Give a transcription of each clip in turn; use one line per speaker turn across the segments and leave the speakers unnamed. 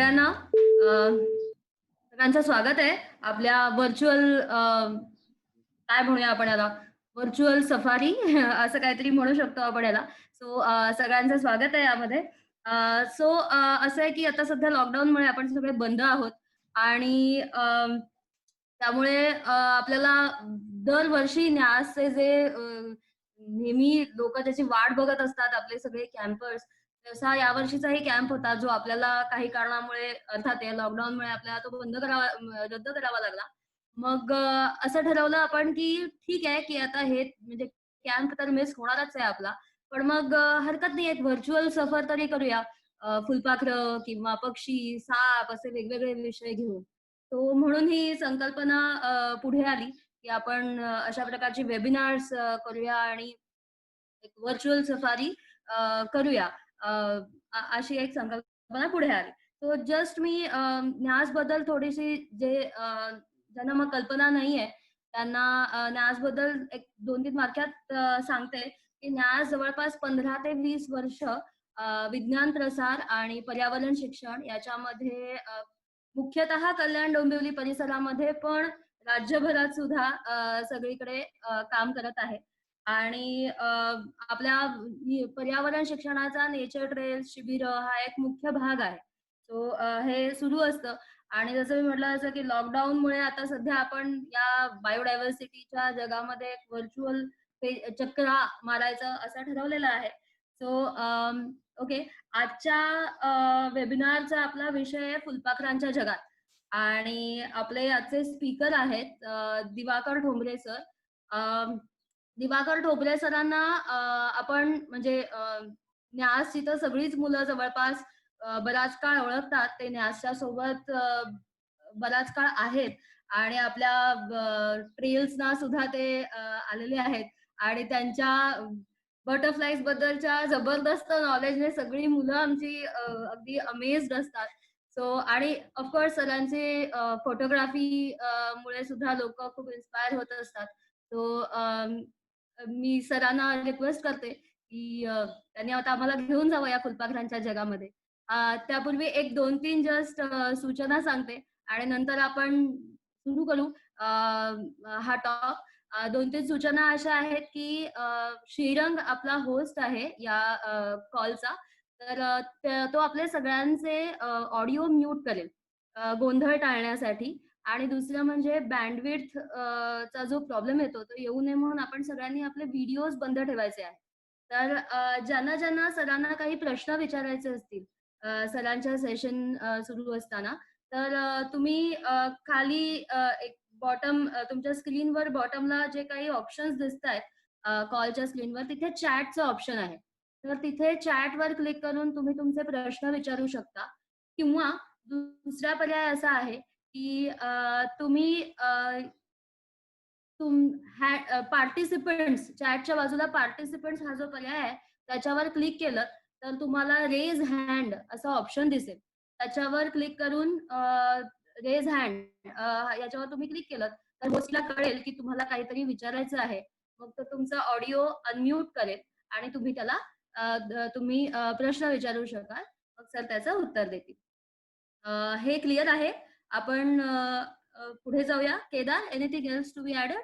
सगळ्यांना सगळ्यांचं स्वागत आहे आपल्या व्हर्चुअल काय म्हणूया आपण याला व्हर्चुअल सफारी असं काहीतरी म्हणू शकतो आपण याला. सो सगळ्यांचं स्वागत आहे यामध्ये. सो असं आहे की आता सध्या लॉकडाऊनमुळे आपण सगळे बंद आहोत आणि त्यामुळे आपल्याला दरवर्षी न्यासचे जे नेहमी लोकं त्याची वाट बघत असतात आपले सगळे कॅम्पर्स. तसा यावर्षीचाही कॅम्प होता जो आपल्याला काही कारणामुळे अर्थात या लॉकडाऊनमुळे आपल्याला तो बंद करावा रद्द करावा लागला. मग असं ठरवलं आपण की ठीक आहे की आता हे म्हणजे कॅम्प तर मिस होणारच आहे आपला. पण मग हरकत नाही एक व्हर्चुअल सफर तरी करूया. फुलपाखरं किंवा पक्षी, साप असे वेगवेगळे विषय घेऊन. तो म्हणून ही संकल्पना पुढे आली, की आपण अशा प्रकारची वेबिनार्स करूया आणि एक व्हर्चुअल सफारी करूया. अ, अशी एक संकल्पना पुढे आली. सो जस्ट मी न्यासबद्दल थोडीशी जे ज्यांना मग कल्पना नाहीये, त्यांना न्यासबद्दल एक 2-3 वाक्यात सांगते, की न्यास जवळपास 15 ते 20 वर्ष विज्ञान प्रसार आणि पर्यावरण शिक्षण याच्यामध्ये मुख्यतः कल्याण डोंबिवली परिसरामध्ये पण राज्यभरात सुद्धा सगळीकडे काम करत आहे. आणि आपल्या पर्यावरण शिक्षणाचा नेचर ट्रेल्स शिबिरं हा एक मुख्य भाग आहे. सो हे सुरू असतं आणि जसं मी म्हटलं जसं की लॉकडाऊनमुळे आता सध्या आपण या बायोडायव्हर्सिटीच्या जगामध्ये एक व्हर्चुअल चक्रा मारायचं असं ठरवलेलं आहे. So okay. आजच्या वेबिनारचा आपला विषय आहे फुलपाखरांच्या जगात आणि आपले आजचे स्पीकर आहेत दिवाकर ठोंबरे सर. दिवाकर ठोंबरे सरांना आपण म्हणजे न्यासची तर सगळीच मुलं जवळपास बराच काळ ओळखतात. ते न्यासच्या सोबत बराच काळ आहेत आणि आपल्या ट्रेल्सना सुद्धा ते आलेले आहेत आणि त्यांच्या बटरफ्लाईज बद्दलच्या जबरदस्त नॉलेजने सगळी मुलं आमची अगदी अमेज्ड असतात. सो आणि ऑफ कोर्स सरांचे फोटोग्राफी मुळे सुद्धा लोकं खूप इन्स्पायर होत असतात. सो मी सरांना रिक्वेस्ट करते, की त्यांनी आता आम्हाला घेऊन जावं या फुलपाखरांच्या जगामध्ये. त्यापूर्वी एक 2-3 जस्ट सूचना सांगते आणि नंतर आपण सुरू करू हा टॉक. 2-3 सूचना अशा आहेत, की श्रीरंग आपला होस्ट आहे या कॉलचा. तर तो आपले सगळ्यांचे ऑडिओ म्यूट करेल गोंधळ टाळण्यासाठी. आणि दुसरं म्हणजे बँडविड्थ चा जो प्रॉब्लेम येतो, तो येऊ नये म्हणून आपण सगळ्यांनी आपले व्हिडिओज बंद ठेवायचे आहेत. तर ज्यांना सरांना काही प्रश्न विचारायचे असतील सरांच्या सेशन सुरू असताना, तर तुम्ही खाली एक तुमच्या स्क्रीनवर बॉटमला जे काही ऑप्शन्स दिसतायत कॉलच्या स्क्रीनवर, तिथे चॅटचं ऑप्शन आहे. तर तिथे चॅटवर क्लिक करून तुम्ही तुमचे प्रश्न विचारू शकता किंवा दुसरा पर्याय असा आहे, की तुम्ही पार्टिसिपंट्स चॅटच्या बाजूला पार्टिसिपंट्स हा जो पर्याय आहे, त्याच्यावर क्लिक केलं, तर तुम्हाला रेज हँड असा ऑप्शन दिसेल. त्याच्यावर क्लिक करून रेज हँड याच्यावर तुम्ही क्लिक केलं, तर होस्टला कळेल, की तुम्हाला काहीतरी विचारायचं आहे. मग तो तुमचा ऑडिओ अनम्यूट करेल आणि तुम्ही त्याला प्रश्न विचारू शकाल. मग सर त्याचं उत्तर देतील. हे क्लिअर आहे. आपण पुढे जाऊया. Kedar, anything else to be added?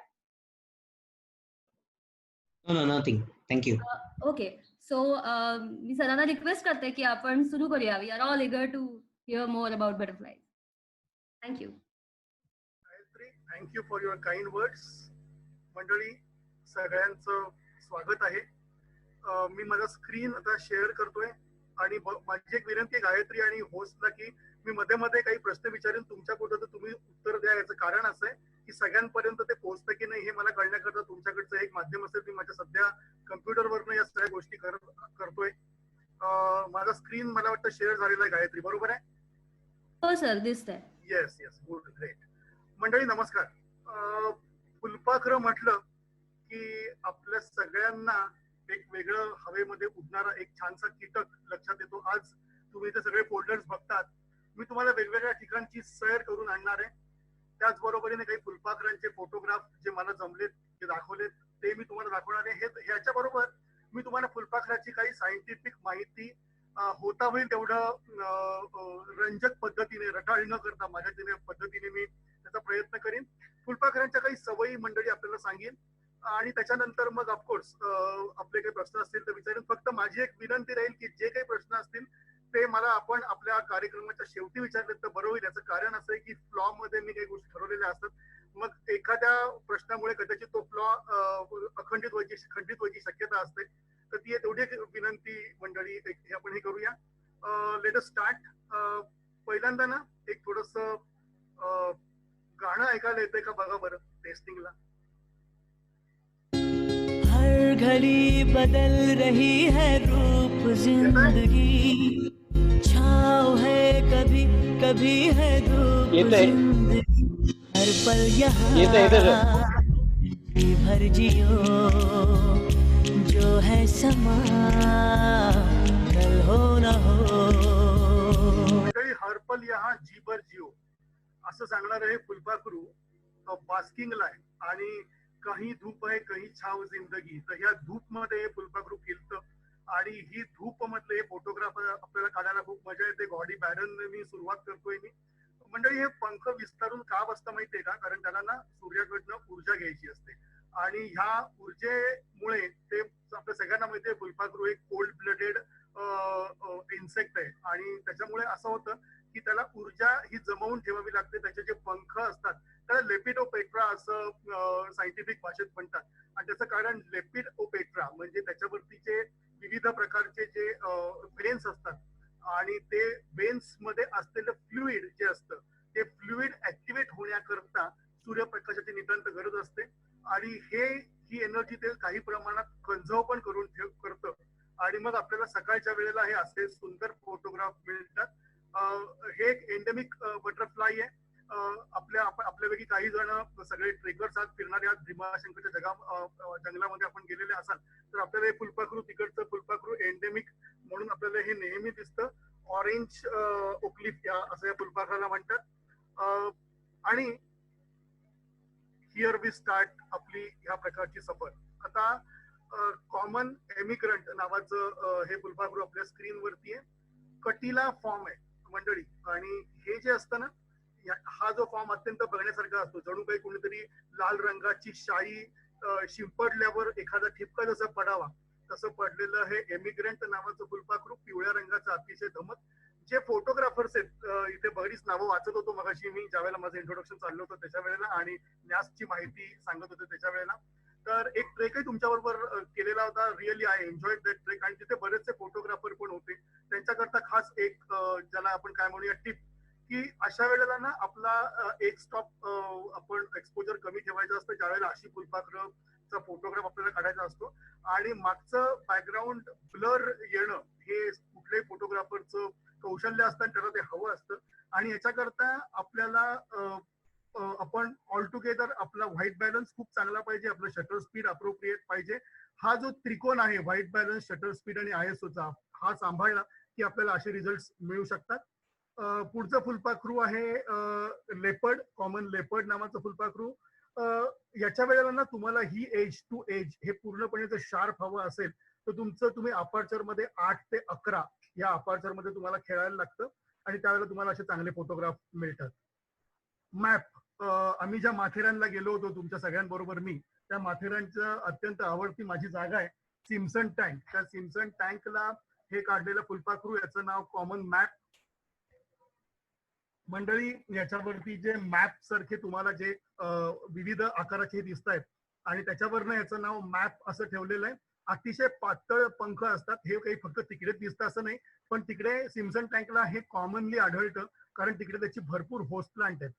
No, nothing. Thank you.
Okay. So मी सरांना रिक्वेस्ट करते, की आपण सुरू करूया. We are all eager to hear more about butterflies. Thank you.
Gayatri, thank you for your kind words. मंडळी, सगळ्यांचं स्वागत आहे. मी माझा स्क्रीन आता शेअर करतोय आणि माझी एक विनंती गायत्री आणि होस्टला, की मी मध्ये मध्ये काही प्रश्न विचारेन तुमच्याकडून, तर तुम्ही उत्तर द्या. याचं कारण असं आहे की सगळ्यांपर्यंत ते पोहोचतं की नाही हे मला कळण्याकरता तुमच्याकडचं एक माध्यम असेल. मी माझ्या सध्या कम्प्युटरवरनं या सगळ्या गोष्टी करतोय. माझा स्क्रीन मला वाटतं शेअर झालेला आहे. गायत्री, बरोबर आहे?
हो सर, दिसतंय.
Yes, good, great. मंडळी नमस्कार. फुलपाखरं म्हटलं की आपल्या सगळ्यांना एक वेगळं हवेमध्ये उडणारा एक छानसा कीटक लक्षात येतो. आज तुम्ही इथे सगळे फोल्डर्स बघतात. मी तुम्हाला वेगवेगळ्या ठिकाणची सैर करून आणणार आहे. त्याचबरोबरीने काही फुलपाखरांचे फोटोग्राफ जे मला जमलेत, जे दाखवलेत, ते मी तुम्हाला दाखवणार आहे. ह्याच्या बरोबर मी तुम्हाला फुलपाखराची काही सायंटिफिक माहिती होता होईल तेवढं रंजक पद्धतीने, रटाळ न करता माझ्या पद्धतीने मी त्याचा प्रयत्न करीन. फुलपाखरांच्या काही सवयी मंडळी आपल्याला सांगेन आणि त्याच्यानंतर मग ऑफकोर्स आपले काही प्रश्न असतील तर विचारेन. फक्त माझी एक विनंती राहील की जे काही प्रश्न असतील ते मला आपण आपल्या कार्यक्रमाच्या शेवटी विचारले तर बरं होईल. याचं कारण असं आहे की फ्लॉ मध्ये मी काही गोष्टी ठरवलेल्या असतात. मग एखाद्या प्रश्नामुळे कदाचित तो फ्लॉ खंडित व्हायची शक्यता असते. तर ती तेवढी एक विनंती मंडळी हे आपण हे करूया. Let us start. पहिल्यांदा ना एक थोडस गाणं ऐकायला येतंय का बघा बरं टेस्टिंगला.
हर घड़ी बदल रही है रूप जिंदगी, छाँव है कभी कभी है धूप जिंदगी, हर पल यहाँ जी भर जियो जो है समा कल हो न हो.
हरपल यहाँ जीभर जिओ असं सांगणार आहे फुलपाखरू बास्किंगला आहे. आणि काही धूप आहे काही छाव जिंदगी. तर ह्या धूप मध्ये फुलपाखरू फिरतं आणि ही धूप मधले फोटोग्राफ आपल्याला काढायला खूप मजा येते. गॉडी बॅरन मी सुरुवात करतोय मी. मंडळी हे पंख विस्तारून का बसतं माहितीये का? कारण त्याला ना सूर्याकडनं ऊर्जा घ्यायची असते आणि ह्या ऊर्जेमुळे ते आपल्या सगळ्यांना माहितीये फुलपाखरू एक कोल्ड ब्लडेड इन्सेक्ट आहे आणि त्याच्यामुळे असं होतं की त्याला ऊर्जा ही जमवून ठेवावी लागते. त्याचे जे पंख असतात त्याला लेपिडोपेट्रा असं सायंटिफिक भाषेत म्हणतात. आणि त्याचं कारण लेपिडोपेट्रा म्हणजे त्याच्यावरतीचे विविध प्रकारचे जे वेन्स असतात आणि ते वेन्स मध्ये असलेलं फ्लुइड जे असतं ते फ्लुइड ऍक्टिव्हेट होण्याकरता सूर्यप्रकाशाची नितांत गरज असते. आणि ही एनर्जी ते काही प्रमाणात कन्झर्व पण करून करतं आणि मग आपल्याला सकाळच्या वेळेला हे असे सुंदर फोटोग्राफ मिळतात. हे एक एंडेमिक बटरफ्लाय आहे. आपल्यापैकी काही जण सगळे ट्रेकर्स आहात, फिरणारे आहात. भीमाशंकरच्या जंगलामध्ये आपण गेलेले असाल तर आपल्याला हे फुलपाखरू तिकडचं फुलपाखरू एंडेमिक म्हणून आपल्याला हे नेहमी दिसतं. ऑरेंज ओकलिफ असं या फुलपाखराला म्हणतात. आणि हिअर वी स्टार्ट आपली ह्या प्रकारची सफर. आता कॉमन एमिग्रंट नावाचं हे फुलपाखरू आपल्या स्क्रीनवरती आहे. कटिला फॉर्म आहे मंडळी. आणि हे जे असतं ना हा जो फॉर्म अत्यंत बघण्यासारखा असतो. जणू काही कोणीतरी लाल रंगाची शाई शिंपडल्यावर एखादा ठिपका जसं पडावा तसं पडलेलं हे एमिग्रंट नावाचं फुलपाखरू. पिवळ्या रंगाचं अतिशय धमक. जे फोटोग्राफर्स आहेत इथे बरीच नावं वाचत होतो मगाशी मी ज्यावेळेला माझं इंट्रोडक्शन चाललं होतं त्याच्या वेळेला आणि न्यासची माहिती सांगत होते त्याच्या वेळेला. तर एक ट्रेकही तुमच्या बरोबर केलेला होता. Really I enjoy that trek. आणि तिथे बरेचसे फोटोग्राफर पण होते. त्यांच्याकरता खास एक ज्याला आपण काय म्हणूया टिप की अशा वेळेला ना आपला एक स्टॉप आपण एक्सपोजर कमी ठेवायचं असतं ज्या वेळेला अशी फुलपाखरचा फोटोग्राफ आपल्याला काढायचा असतो. आणि मागचं बॅकग्राऊंड ब्लर येणं हे कुठल्याही फोटोग्राफरचं कौशल्य असतं त्याला ते हवं असतं. आणि याच्याकरता आपल्याला आपण ऑल टुगेदर आपला व्हाईट बॅलन्स खूप चांगला पाहिजे. आपलं शटर स्पीड अप्रोप्रिएट पाहिजे. हा जो त्रिकोण आहे व्हाईट बॅलन्स शटर स्पीड आणि ISOचा हा सांभाळला की आपल्याला असे रिझल्ट मिळू शकतात. पुढचं फुलपाखरू आहे लेपर्ड. कॉमन लेपर्ड नावाचं फुलपाखरू. याच्या वेळेला ना तुम्हाला ही एज टू एज हे पूर्णपणे जर शार्प हवं असेल तर तुम्ही अपर्चर मध्ये 8 ते 11 या अपर्चर मध्ये तुम्हाला खेळायला लागतं आणि त्यावेळेला तुम्हाला असे चांगले फोटोग्राफ मिळतात. मॅप आम्ही ज्या माथेरानला गेलो होतो तुमच्या सगळ्यांबरोबर मी त्या माथेरानचं अत्यंत आवडती माझी जागा आहे सिम्सन टँक. त्या सिम्सन टँकला हे काढलेलं फुलपाखरू याचं नाव कॉमन मॅप. मंडळी याच्यावरती जे मॅप सारखे तुम्हाला जे विविध आकाराचे दिसत आहेत आणि त्याच्यावरनं याचं नाव मॅप असं ठेवलेलं आहे. अतिशय पातळ पंख असतात. हे काही फक्त तिकडेच दिसतं असं नाही पण तिकडे सिम्सन टँकला हे कॉमनली आढळतं कारण तिकडे त्याची भरपूर होस्ट प्लांट आहेत.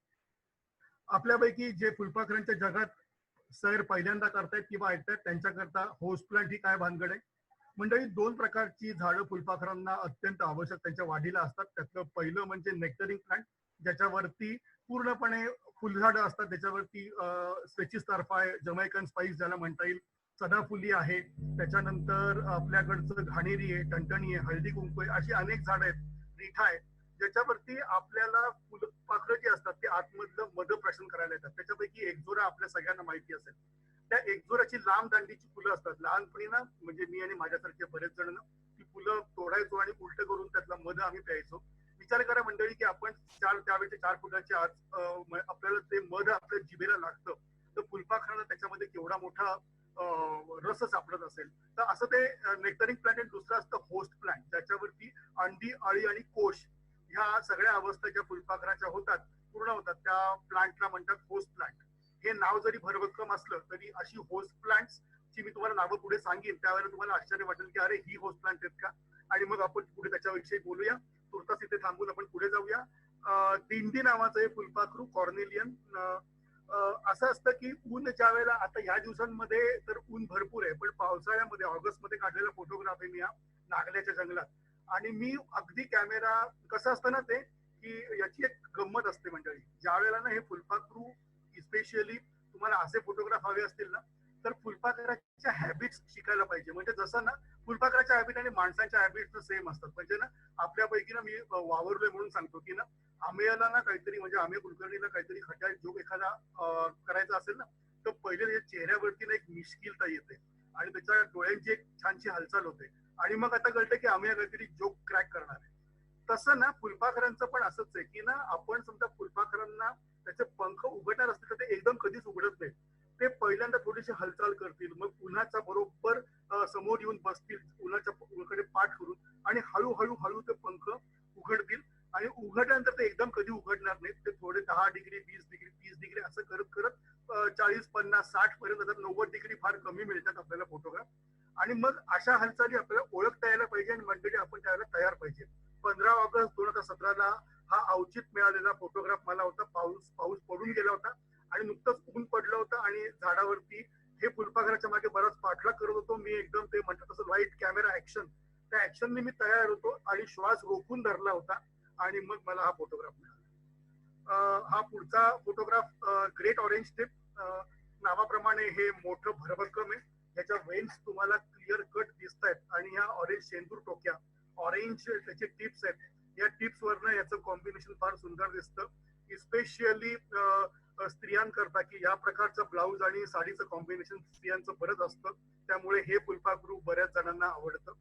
आपल्यापैकी जे फुलपाखरांच्या जगात सैर पहिल्यांदा करतायत किंवा ऐकतायत त्यांच्याकरता होस्ट प्लांट ही काय भानगड आहे. मंडळी 2 प्रकारची झाडं फुलपाखरांना अत्यंत आवश्यक त्यांच्या वाढीला असतात. त्यातलं पहिलं म्हणजे नेक्टरिंग प्लांट ज्याच्यावरती पूर्णपणे फुलझाडं असतात. त्याच्यावरती स्पेचिस तर्फा जमैकन स्पाइस ज्याला म्हणता येईल, सदाफुली आहे, त्याच्यानंतर आपल्याकडचं घाणेरी आहे, टणटणी आहे, हळदी कुंकू आहे, अशी अनेक झाडं आहेत, रिठा आहे ज्याच्यावरती आपल्याला फुलपाखरं जी असतात ते आतमधलं मधप्राशन करायला येतात. त्याच्यापैकी एकजोरा आपल्या सगळ्यांना माहिती असेल. त्या एकजोराची लांब दांडीची फुलं असतात. लहानपणी ना म्हणजे मी आणि माझ्यासारखे बरेच जण ती फुलं तोडायचो आणि उलट करून त्यातला मध आम्ही प्यायचो. विचार करा मंडळी की आपण त्यावेळेचे 4 फुटाचे आज आपल्याला ते मध आपल्या जिभेला लागतं, तर फुलपाखरानं त्याच्यामध्ये केवढा मोठा रस सापडत असेल. तर असं ते नेक्टरिंग प्लांट. आणि दुसरं असतं होस्ट प्लांट, ज्याच्यावरती अंडी, अळी आणि कोश ह्या सगळ्या अवस्था ज्या फुलपाखराच्या होतात पूर्ण होतात, त्या प्लांटला म्हणतात होस्ट प्लांट. हे नाव जरी भरभक्कम असलं तरी अशी होस्ट प्लांट्स ची मी तुम्हाला नावं पुढे सांगेन, त्यावेळेला तुम्हाला आश्चर्य वाटेल की अरे ही होस्ट प्लांट आहेत का, आणि मग आपण पुढे त्याच्याविषयी बोलूया. तुर्तास इथे थांबून आपण पुढे जाऊया. दिंडी नावाचं हे फुलपाखरू कॉर्नेलियन. असं असतं की ऊन ज्या वेळेला, आता ह्या दिवसांमध्ये तर ऊन भरपूर आहे, पण पावसाळ्यामध्ये ऑगस्ट मध्ये काढलेला फोटोग्राफ आहे मी या नागल्याच्या जंगलात. आणि मी अगदी कॅमेरा, कसं असतं ना ते की याची एक गंमत असते मंडळी, ज्या वेळेला ना हे फुलपाखरू स्पेशली तुम्हाला असे फोटोग्राफ हवे असतील ना, तर फुलपाखराच्या हॅबिट्स शिकायला पाहिजे. म्हणजे जसं ना फुलपाखराच्या हॅबिट आणि माणसांच्या हॅबिट सेम असतात. म्हणजे ना आपल्यापैकी ना मी वावरलोय म्हणून सांगतो की ना आम्हाला ना काहीतरी, म्हणजे आम्ही कुलकर्णीला काहीतरी खट्या जोक एखादा करायचा असेल ना, तर पहिले त्याच्या चेहऱ्यावरती ना एक मिश्किलता येते आणि त्याच्या डोळ्यांची एक छानशी हालचाल होते, आणि मग आता कळतं की आम्ही काहीतरी जोक क्रॅक करणार आहे. तसं ना फुलपाखरांचं पण असंच आहे की ना, आपण समजा फुलपाखरांना त्याचे पंख उघडणार असतील तर ते एकदम कधीच उघडत नाही. ते पहिल्यांदा थोडीशी हालचाल करतील, मग उन्हाचा बरोबर समोर येऊन बसतील उन्हाच्या पाठ करून, आणि हळूहळू हळू ते पंख उघडतील. आणि उघडल्यानंतर ते एकदम कधी उघडणार नाहीत, ते थोडे 10 डिग्री 20 डिग्री 30 डिग्री असं करत करत 40 50 60 पर्यंत 90 डिग्री फार कमी मिळतात आपल्याला फोटोग्राफ. आणि मग अशा हालचाली आपल्याला ओळखता यायला पाहिजे आणि मंडळी आपण त्याला तयार पाहिजे. 15 ऑगस्ट 2017 हा अवचित मिळालेला फोटोग्राफ मला होता. पाऊस पडून गेला होता आणि नुकतंच ऊन पडलं होतं आणि झाडावरती हे फुलपाखराच्या मागे बराच पाठलाग करत होतो मी. एकदम ते म्हणतात तसं लाईट कॅमेरा ऍक्शन, त्या ऍक्शनने मी तयार होतो आणि श्वास रोखून धरला होता आणि मग मला हा फोटोग्राफ मिळाला. हा पुढचा फोटोग्राफ ग्रेट ऑरेंज टिप नावाप्रमाणे हे मोठं भरभक्कम आहे. याच्या वेन्स तुम्हाला क्लिअर कट दिसत आहेत आणि ह्या ऑरेंज शेंदूर टोक्या, ऑरेंज त्याचे टिप्स आहेत. या टिप्स वरनं याचं कॉम्बिनेशन फार सुंदर दिसतं, स्पेशली स्त्रियांकरता, की या प्रकारचं ब्लाऊज आणि साडीचं कॉम्बिनेशन स्त्रियांचं बरंच असतं, त्यामुळे हे फुलपाखरू बऱ्याच जणांना आवडतं.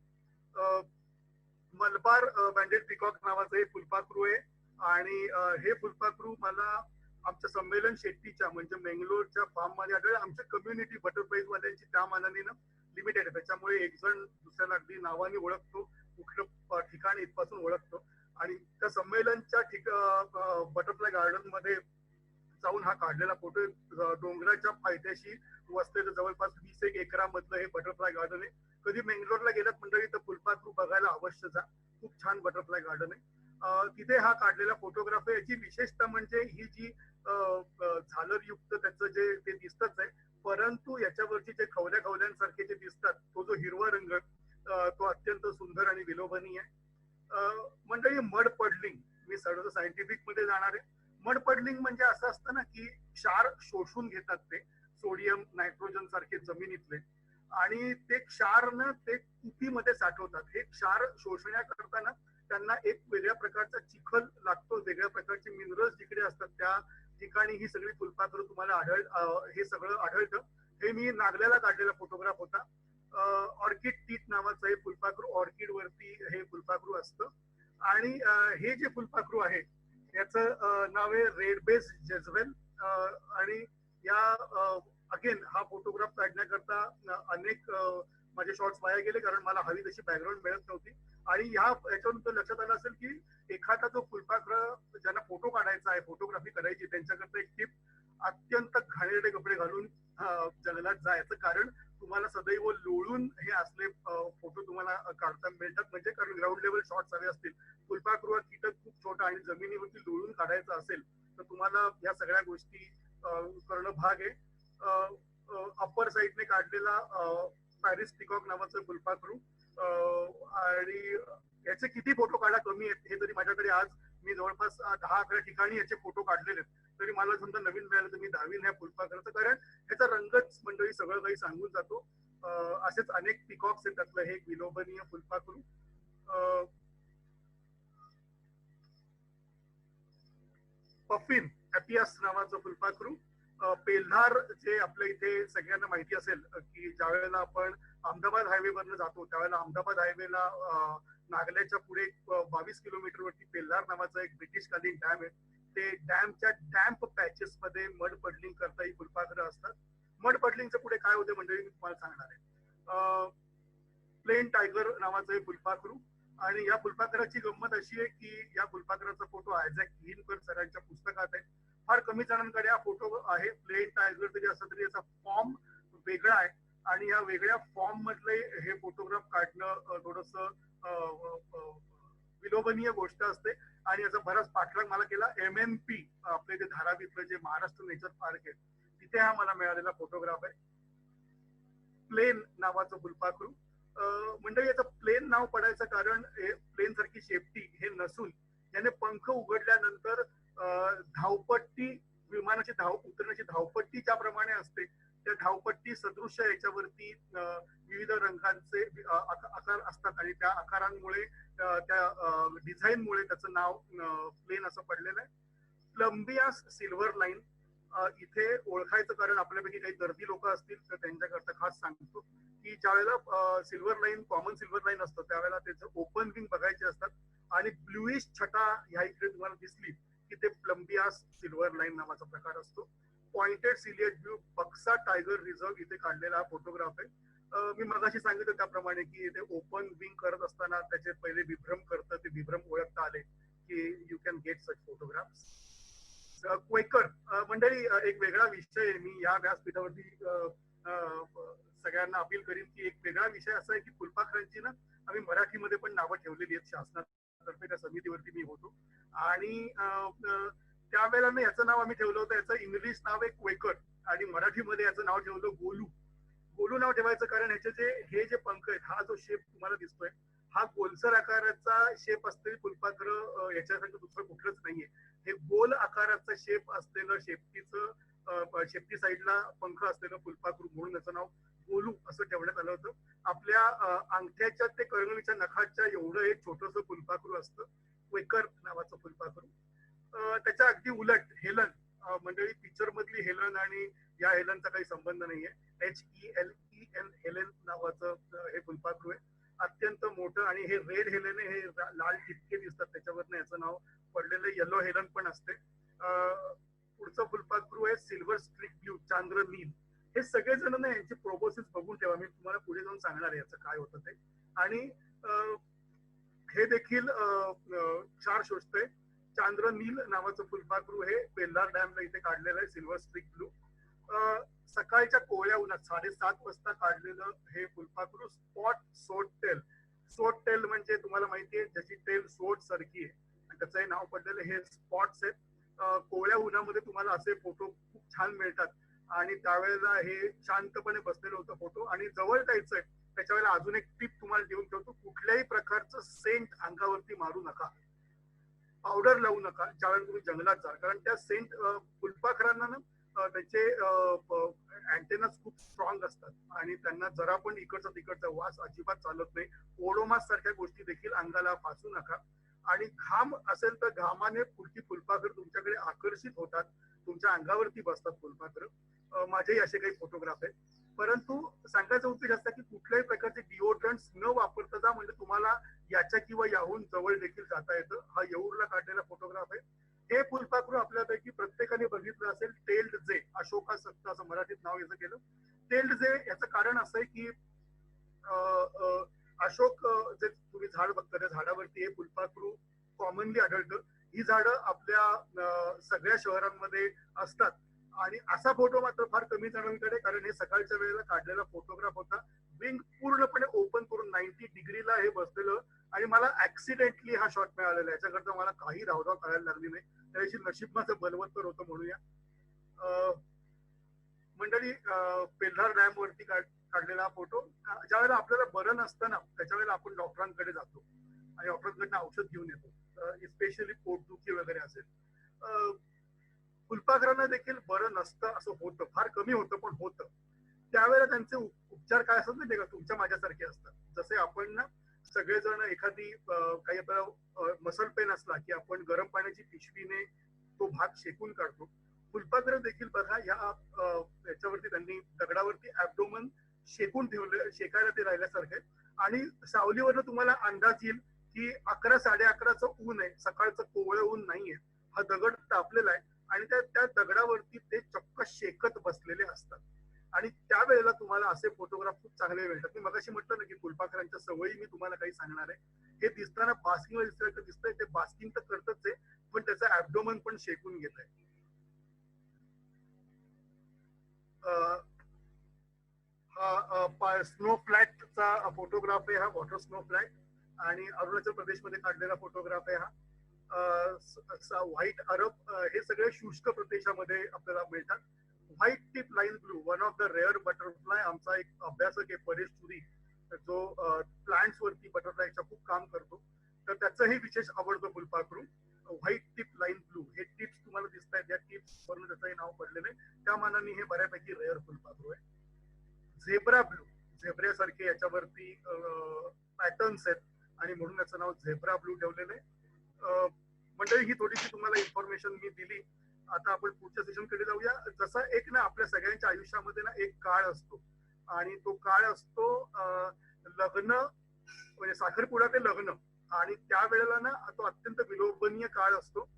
मलबार बँडेड पिकॉक नावाचं हे फुलपाखरू आहे आणि हे फुलपाखरू मला आमच्या संमेलन शेट्टीच्या म्हणजे मेंगलोरच्या फार्म मध्ये आढळलं. आमच्या कम्युनिटी बटरफ्लाईज वाल्यांची त्या मानाने ना लिमिटेड आहे, त्याच्यामुळे एक जण दुसऱ्याला अगदी नावाने ओळखतो, कुठलं ठिकाण इथपासून ओळखतो. आणि त्या संमेलनच्या बटरफ्लाय गार्डन मध्ये जाऊन हा काढलेला फोटो. डोंगराच्या पायथ्याशी वसलेलं जवळपास 20 एकरामधलं हे बटरफ्लाय गार्डन आहे. कधी मेंगलोरला गेलात मंडळी तर फुलपाखरू बघायला अवश्य जा, खूप छान बटरफ्लाय गार्डन आहे. तिथे हा काढलेला फोटोग्राफ आहे. याची विशेषता म्हणजे ही जी झालरयुक्त त्याचं जे ते दिसतच आहे, परंतु याच्यावरची जे खवल्यांसारखे जे दिसतात तो जो हिरवा रंग तो अत्यंत सुंदर आणि विलोभनीय आहे. मंडळी मड पडलिंग, मी सर्व सायंटिफिक मध्ये जाणार आहे. मड पडलिंग म्हणजे असं असतं ना की क्षार शोषून घेतात ते सोडियम नायट्रोजन सारखे जमिनीतले, आणि ते क्षारनं ते कुपीमध्ये साठवतात. हे क्षार शोषण्याकरता ना त्यांना एक वेगळ्या प्रकारचा चिखल लागतो, वेगळ्या प्रकारचे मिनरल्स जिकडे असतात त्या ठिकाणी ही सगळी फुलपाखरं तुम्हाला हे सगळं आढळतं. हे मी नागल्याला काढलेला फोटोग्राफ होता. ऑर्किड टीट नावाचं हे फुलपाखरू, ऑर्किड वरती हे फुलपाखरू असतं. आणि हे जे फुलपाखरू आहे याचं नाव आहे रेड बेस जेझवेल. आणि या अगेन हा फोटोग्राफ काढण्याकरता अनेक माझे शॉट्स वाया गेले, कारण मला हवी तशी बॅकग्राऊंड मिळत नव्हती. आणि याच्यावरून लक्षात आलं असेल की एखादा जो फुलपाखर ज्यांना फोटो काढायचा आहे, फोटोग्राफी करायची, त्यांच्याकरता एक टिप, अत्यंत घाणेरडे कपडे घालून जंगलात जायचं, कारण तुम्हाला सदैव लोळून हे असले फोटो तुम्हाला काढता मिळतात. म्हणजे कारण ग्राउंड लेवल शॉट्स हवे असतील, फुलपाखरू कीटक खूप छोटा आणि जमिनीवरती लोळून काढायचं असेल तर तुम्हाला या सगळ्या गोष्टी करणं भाग आहे. अप्पर साईडने काढलेला पॅरिस पिकॉक नावाचं फुलपाखरू, आणि याचे किती फोटो काढा कमी आहेत. हे तरी माझ्याकडे आज मी जवळपास 10-11 ठिकाणी याचे फोटो काढलेले आहेत, तरी मला समजा नवीन मिळालं तर मी 10वीन ह्या फुलपाखराचं, कारण याचा रंगच मंडळी सगळं काही सांगून जातो. असेच अनेक पिकॉक्स आहेत, त्यातलं हे एक विलोभनीय फुलपाखरू. पफिन ॲपियास नावाचं फुलपाखरू. पेल्हार जे आपल्या इथे सगळ्यांना माहिती असेल की ज्या वेळेला आपण अहमदाबाद हायवेवरनं जातो त्यावेळेला अहमदाबाद हायवेला नागल्याच्या पुढे 22 किलोमीटरवरती पेल्लार नावाचा एक ब्रिटिशकालीन डॅम आहे. ते डॅमच्या डॅम्प पॅचेस मध्ये मड पडलिंग करता ही फुलपाखरं असतात. मड पडलिंगच्या पुढे काय होते मंडळी मी तुम्हाला सांगणार आहे. प्लेन टायगर नावाचं हे फुलपाखरू, आणि या फुलपाखराची गंमत अशी आहे की या फुलपाखराचा फोटो आयझॅक हिनकर सरांच्या पुस्तकात आहे. फार कमी जणांकडे हा फोटो आहे. प्लेन टायगर जरी असला तरी याचा फॉर्म वेगळा आहे आणि या वेगळ्या फॉर्म मधले हे फोटोग्राफ काढणं थोडस विलोभनीय गोष्ट असते आणि याचा बराच पाठलाग मला केला. MNP आपले जे धारावीतलं जे महाराष्ट्र नेचर पार्क आहे तिथे हा मला मिळालेला फोटोग्राफ आहे. प्लेन नावाचं फुलपाखरू. मंडळी याचं प्लेन नाव पडायचं कारण प्लेन सारखी शेपटी हे नसून याने पंख उघडल्यानंतर धावपट्टी, विमानाची उतरण्याची धावपट्टी ज्याप्रमाणे असते त्या धावपट्टी सदृश्य याच्यावरती विविध रंगांचे आकार असतात आणि त्या आकारांमुळे त्या डिझाईनमुळे त्याचं नाव प्लेन असं पडलेलं आहे. प्लंबियास सिल्वर लाईन इथे ओळखायचं कारण आपल्यापैकी काही दर्दी लोक असतील तर त्यांच्याकरता खास सांगतो की ज्यावेळेला silver line common silver line असतं त्यावेळेला त्याचं ओपन विंग बघायचे असतात आणि ब्ल्यूइश छटा ह्या इकडे तुम्हाला दिसली की ते प्लंबियास सिल्वर लाईन नावाचा प्रकार असतो. पॉइंटेड सिलियट व्ह्यू बक्सा टायगर रिझर्व इथे काढलेला हा फोटोग्राफ आहे. मी मगाशी सांगितलं त्याप्रमाणे की ते ओपन विंग करत असताना त्याचे पहिले विभ्रम करतं, ते विभ्रम ओळखता आले की you can get such photographs. Quaker मंडळी एक वेगळा विषय मी या व्यासपीठावरती सगळ्यांना अपील करीन की एक वेगळा विषय असा आहे की फुलपाखरांची ना आम्ही मराठीमध्ये पण नावं ठेवलेली आहेत. शासनातर्फे त्या समितीवरती मी होतो आणि त्यावेळेला ना याचं नाव आम्ही ठेवलं होतं, याचं इंग्लिश नाव आहे क्वेकर आणि मराठीमध्ये याचं नाव ठेवलं गोलू. गोलू नाव ठेवायचं कारण ह्याचे हे जे पंख आहेत, हा जो शेप तुम्हाला दिसतोय हा गोलसर आकाराचा शेप असलेली फुलपाखरं याच्यासारखं दुसरं कुठलंच नाहीये. हे गोल आकाराचा शेप असलेलं शेपटी साईडला पंख असलेलं फुलपाखरू म्हणून याचं नाव गोलू असं ठेवण्यात आलं होतं. आपल्या अंगठ्याच्या ते करंगळीच्या नखाच्या एवढं एक छोटंसं फुलपाखरू असतं क्वेकर नावाचं फुलपाखरू. त्याच्या अगदी उलट हेलन मंडळी, पिक्चर मधली हेलन आणि या हेलनचा काही संबंध नाहीये. HELEN हेलेन नावाचं हे फुलपाखरू आहे. अत्यंत मोठं आणि हे रेड हेलेन हे लाल ठिपके दिसतात त्याच्यावरनं याचं नाव पडलेलं. येलो हेलन पण असते. पुढचं फुलपाखरू आहे सिल्वर स्ट्रिक ब्ल्यू, चांद्र नील. हे सगळेजण ना यांची प्रोपोसिस बघून ठेवा, मी तुम्हाला पुढे जाऊन सांगणार आहे याचं काय होतं ते. आणि हे देखील क्षार शोषतंय. चांद्र नील नावाचं फुलपाखरू हे पेल्लार डॅमला इथे काढलेलं आहे, सिल्वर स्ट्रिक ब्लू. सकाळच्या कोवळ्या उन्हात 7:30 वाजता काढलेलं हे फुलपाखरू स्पॉट सोट टेल. सोट टेल म्हणजे तुम्हाला माहिती आहे ज्याची टेल सोट सारखी आहे आणि त्याचं हे नाव पडलेलं हे स्पॉट्स आहेत. कोवळ्या उन्हामध्ये तुम्हाला असे फोटो खूप छान मिळतात आणि त्यावेळेला हे शांतपणे बसलेलं होतं फोटो. आणि जवळ जायचंय त्याच्या वेळेला अजून एक टिप तुम्हाला देऊन ठेवतो, कुठल्याही प्रकारचं सेंट अंगावरती मारू नका, पावडर लावू नका ज्यावेळेला तुम्ही जंगलात जाल, कारण त्या सेंट फुलपाखरांना ना त्याचे अँटेनास खूप स्ट्रॉंग असतात आणि त्यांना जरा पण इकडचा तिकडचा वास अजिबात चालत नाही. ओडोमास सारख्या गोष्टी देखील अंगाला फासू नका. आणि घाम असेल तर घामाने पुढची फुलपाखर तुमच्याकडे आकर्षित होतात, तुमच्या अंगावरती बसतात फुलपाखर. माझेही असे काही फोटोग्राफ आहेत. परंतु सांगायचा उद्देश असा की कुठल्याही प्रकारचे डिओड्रंट्स न वापरता जा, म्हणजे तुम्हाला याच्या किंवा याहून जवळ देखील जाता येतं. हा येऊरला काढलेला फोटोग्राफ आहे. हे फुलपाखरू आपल्यापैकी प्रत्येकाने बघितलं असेल, टेल्ड जे, अशोका सत्ता असं मराठीत नाव याचं केलं. टेल्ड जे याचं कारण असं आहे की अशोक जे तुम्ही झाड बघता त्या झाडावरती हे फुलपाखरू कॉमनली आढळतं. ही झाडं आपल्या सगळ्या शहरांमध्ये असतात आणि असा फोटो मात्र फार कमी जणांकडे, कारण हे सकाळच्या वेळेला काढलेला फोटोग्राफ होता. विंग पूर्णपणे ओपन करून 90 डिग्रीला हे बसलेलं आणि मला ऍक्सिडेंटली हा शॉट मिळालेला. याच्याकरता मला काही धावधाव करायला लागली नाही, त्याची नशीब माझं बलवत्तर होतं म्हणूया. मंडळी पेल्लार डॅम वरती काढलेला फोटो. ज्या वेळेला आपल्याला बरं नसतं ना त्याच्या वेळेला आपण डॉक्टरांकडे जातो आणि डॉक्टरांकडनं औषध घेऊन येतो, स्पेशली पोटदुखी वगैरे असेल. फुलपाखरांना देखील बरं नसतं असं होतं, फार कमी होतं पण होतं. त्यावेळेला त्यांचे उपचार काय असतात माहिती का, तुमच्या माझ्यासारखे असतात. जसे आपण ना सगळेजण एखादी काही आपल्याला मसल पेन असला की आपण गरम पाण्याची पिशवीने तो भाग शेकून काढतो. फुलपाखरं देखील बघा याच्यावरती त्यांनी दगडावरती ऍब्डोमन शेकून ठेवले, शेकायला ते राहिल्यासारखं आहे. आणि सावलीवरनं तुम्हाला अंदाज येईल की 11 11:30चं ऊन आहे, सकाळचं कोवळं ऊन नाहीये. हा दगड तापलेला आहे आणि त्या दगडावरती ते चक्क शेकत बसलेले असतात. आणि त्यावेळेला तुम्हाला असे फोटोग्राफ खूप चांगले मिळतात. मी मगाशी म्हटलं ना की फुलपाखरांच्या सवयी मी तुम्हाला काही सांगणार आहे. हे दिसताना बास्किंग दिसतंय, ते बास्किंग तर करतच आहे, पण त्याचं ऍब्डोमन पण शेकून घेत आहे. हा स्नो फ्लॅटचा फोटोग्राफ आहे, हा वॉटर स्नो फ्लॅट, आणि अरुणाचल प्रदेशमध्ये काढलेला फोटोग्राफ आहे हा. व्हाईट अरब, हे सगळे शुष्क प्रदेशामध्ये आपल्याला मिळतात. White tip line blue, one of the rare butterfly. आमचा एक अभ्यासक आहे परेश चुरी, जो प्लांट्स वरती बटरफ्लायचा खूप काम करतो, तर त्याचंही विशेष आवडतं फुलपाखरू. व्हाईट टिप लाईन ब्लू, हे टिप्स तुम्हाला दिसत आहेत, या टिप्स वरून त्याचंही नाव पडलेलं आहे. त्या मानाने हे बऱ्यापैकी रेअर फुलपाखरू आहे. झेब्रा ब्लू, झेब्रेसारखे याच्यावरती पॅटर्न्स आहेत आणि म्हणून याचं नाव झेब्रा ब्लू ठेवलेलं आहे. मंडळी, ही थोडीशी तुम्हाला इन्फॉर्मेशन मी दिली. आता आपण पुढच्या सेशन कडे जाऊया. जसा एक ना आपल्या सगळ्यांच्या आयुष्यामध्ये ना एक काळ असतो, आणि तो काळ असतो लग्न, म्हणजे साखरपुडा ते लग्न, आणि त्यावेळेला ना तो अत्यंत विलोभनीय काळ असतो.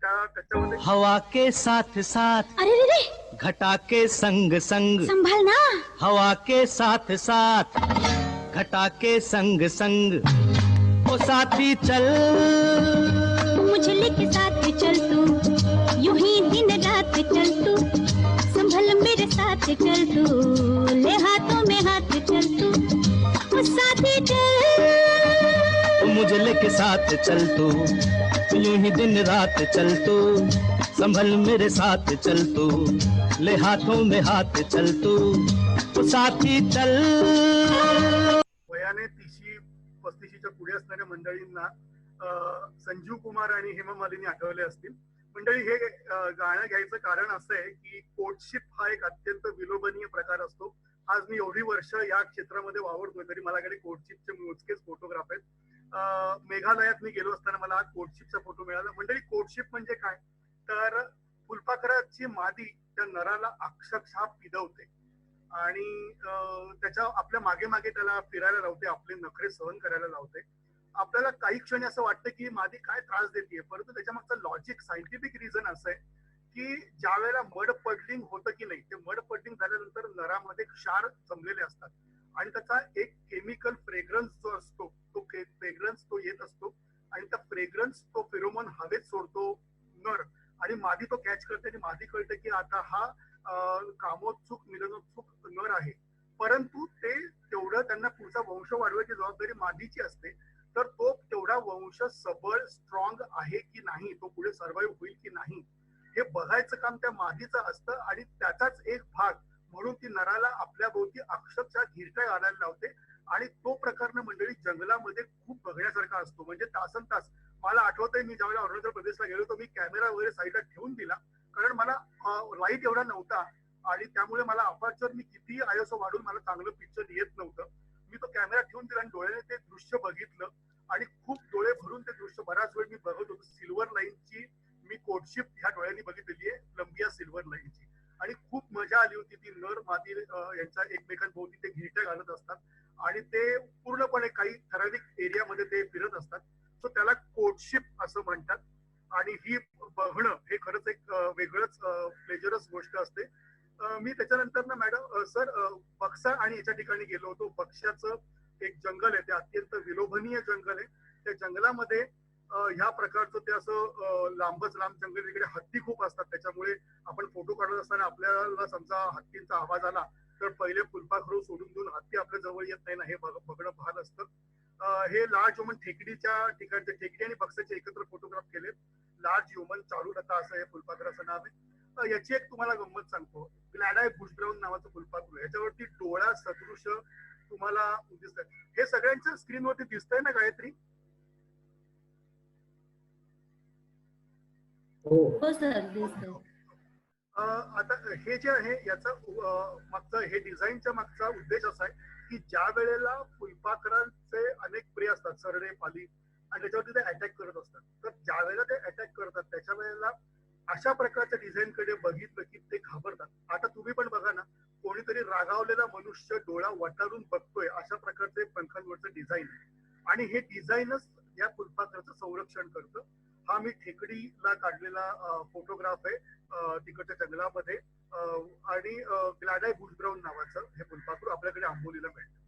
त्याच्यामध्ये
हवा के साथ साथ,
अरे रे रे,
घटा के संग संग,
संभाल ना.
हवा के साथ साथ, घटा के संग संग, ओ साथी चल,
मुझे लेके साथ चल तू, यूं ही दिन रात चल तू, संभल मेरे साथ चल तू, ले हाथों में हाथ चल तू, ओ साथी चल,
मुझे लेके साथ चल तू, यूं ही दिन रात चल तू, संभल मेरे साथ चल तू, ले हाथों में हाथ चल तू, ओ साथी चल.
वयाने 30-35च्या पुढे असणाऱ्या मंडळींना संजीव कुमार आणि हेमा मालिनी आठवले असतील. मंडळी, हे गाणं घ्यायचं कारण असं आहे की कोर्टशिप हा एक अत्यंत विलोभनीय प्रकार असतो. आज मी एवढी वर्ष या क्षेत्रामध्ये वावरतोय तरी माझ्याकडे कोर्टशिपचे मोजकेच फोटोग्राफ आहेत. मेघालयात मी गेलो असताना मला कोर्टशिपचा फोटो मिळाला. मंडळी, कोर्टशिप म्हणजे काय, तर फुलपाखराची मादी त्या नराला अक्षरशः पिदवते आणि त्याच्या आपल्या मागे मागे त्याला फिरायला लावते, आपले नखरे सहन करायला लावते. आपल्याला काही क्षणी असं वाटतं की मादी काय त्रास देते, परंतु त्याच्या मागचं लॉजिक, सायंटिफिक रिझन असं आहे की ज्या वेळेला मड पडलिंग होतं की नाही, ते मड पडलिंग झाल्यानंतर नरामध्ये क्षार जमलेले असतात आणि त्याचा एक केमिकल फ्रेग्रन्स जो असतो, तो फ्रेग्रन्स तो येत असतो आणि त्या फ्रेग्रन्स तो फेरोमोन हवेत सोडतो नर, आणि मादी तो कॅच करते आणि मादी कळते की आता हा कामोत्सुक मिलनोत्सुक नर आहे. परंतु ते तेवढं त्यांना पुढचा वंश वाढवायची जबाबदारी मादीची असते, तर तो तेवढा वंश सबळ स्ट्रॉंग आहे की नाही, तो पुढे सर्वाईव्ह होईल की नाही, हे बघायचं काम त्या मादीचं असतं. आणि त्याचाच एक भाग म्हणून ती नराला आपल्या भोवती अक्षरशः घिरट्या घालायला लावते. आणि तो प्रकार मंडळी जंगलामध्ये खूप बघण्यासारखा असतो. म्हणजे तासन तास, मला आठवतंय मी ज्यावेळेला अरुणाचल प्रदेशला गेलो तो मी कॅमेरा वगैरे साईडला ठेवून दिला, कारण मला लाईट एवढा नव्हता आणि त्यामुळे मला अपर्चर मी किती आयएसओ वाढून मला चांगलं पिक्चर येत नव्हतं. मी तो कॅमेरा ठेवून दिला आणि डोळ्याने ते दृश्य बघितलं आणि खूप डोळे भरून ते दृश्य बराच वेळ मी बघत होतो. सिल्वर लाईनची मी कोर्टशिप ह्या डोळ्यांनी बघितलेली आहे, लंबिया सिल्वर लाईनची, आणि खूप मजा आली होती. ती नर मादी यांच्या एकमेकांभोवती ते घिरट्या घालत असतात आणि ते पूर्णपणे काही ठराविक एरियामध्ये ते फिरत असतात. सो त्याला कोर्टशिप असं म्हणतात. आणि ही बघणं हे खरंच एक वेगळंच प्लेजरस गोष्ट असते. मी त्याच्यानंतर ना मॅडम सर बक्सा आणि याच्या ठिकाणी गेलो होतो. बक्शाचं एक जंगल आहे, ते अत्यंत विलोभनीय जंगल आहे. त्या जंगलामध्ये ह्या प्रकारचं ते असं लांबच लांब जंगल, इकडे हत्ती खूप असतात, त्याच्यामुळे आपण फोटो काढत असताना आपल्याला समजा हत्तींचा आवाज आला तर पहिले फुलपाखरू सोडून देऊन हत्ती आपल्या जवळ येत नाही ना, हे बघणं भाग असतं. हे लार्ज ह्युमन टेकडीच्या ठिकाणचे, टेकडी आणि बक्साचे एकत्र फोटोग्राफ केलेत. लार्ज ह्युमन चारुलता असं हे फुलपाखराचं नाव आहे. याची एक तुम्हाला गंमत सांगतो. ग्लॅडाय बुशब्राऊन नावाचं फुलपाखरू, याच्यावरती डोळा सदृश तुम्हाला दिसतंय. हे सगळ्यांच्या स्क्रीनवरती दिसतंय ना गायत्री?
हो सर, दिसतंय.
आता हे जे आहे याचा मागचा, हे डिझाईनच्या मागचा उद्देश असा आहे की ज्या वेळेला फुलपाखरांचे अनेक प्रिय असतात, सरडे, पाली, आणि त्याच्यावरती ते अटॅक करत असतात, तर ज्या वेळेला ते अटॅक करतात त्याच्या वेळेला अशा प्रकारच्या डिझाईन कडे बघितलं की ते घाबरतात. आता तुम्ही पण बघा ना, कोणीतरी रागावलेला मनुष्य डोळा वटारून बघतोय अशा प्रकारचे पंखांवरचं डिझाईन आहे आणि हे डिझाईनच या फुलपाखराचं संरक्षण करतं. हा मी ठेकडीला काढलेला फोटोग्राफ आहे तिकडच्या जंगलामध्ये आणि ग्लॅडाय बुश ब्राऊन नावाचं हे फुलपाखरू आपल्याकडे आंबोलीला मिळतं.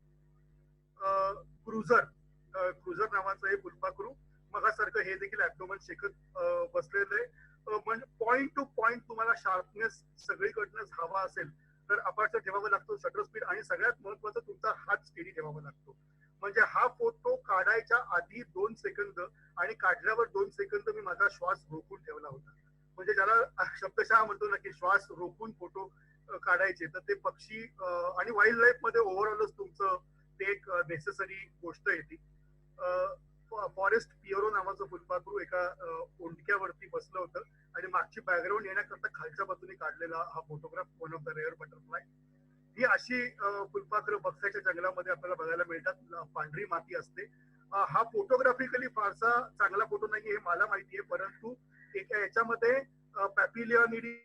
क्रुझर नावाचं हे फुलपाखरू मगासारखं हे देखील ऍब्डोमन शेकत बसलेलं आहे. म्हणजे पॉइंट टू पॉइंट तुम्हाला शार्पनेस सगळीकडनं हवा असेल तर अपार्चर ठेवावं लागतो, शटर स्पीड, आणि सगळ्यात महत्वाचं तुमचा हात स्टेडी ठेवावा लागतो. म्हणजे हा फोटो काढायच्या आधी 2 सेकंद आणि काढल्यावर 2 सेकंद मी माझा श्वास रोखून ठेवला होता. म्हणजे ज्याला शब्दशः म्हणतो ना की श्वास रोखून फोटो काढायचे, तर ते पक्षी आणि वाईल्ड लाईफ मध्ये ओव्हरऑलच तुमचं ते एक नेसेसरी गोष्ट आहे ती. फॉरेस्ट पियरो नावाचं फुलपाखरू एका ओंडक्यावरती बसलं होतं आणि मागची बॅकग्राऊंड येण्याकरता खालच्या बाजूने काढलेला हा photograph, one of the rare butterfly. ही अशी फुलपाखरं बक्साच्या जंगलामध्ये आपल्याला बघायला मिळतात. पांढरी माती असते. हा फोटोग्राफिकली फारसा चांगला फोटो नाही हे मला माहिती आहे, परंतु याच्यामध्ये पॅपिलिओनिडी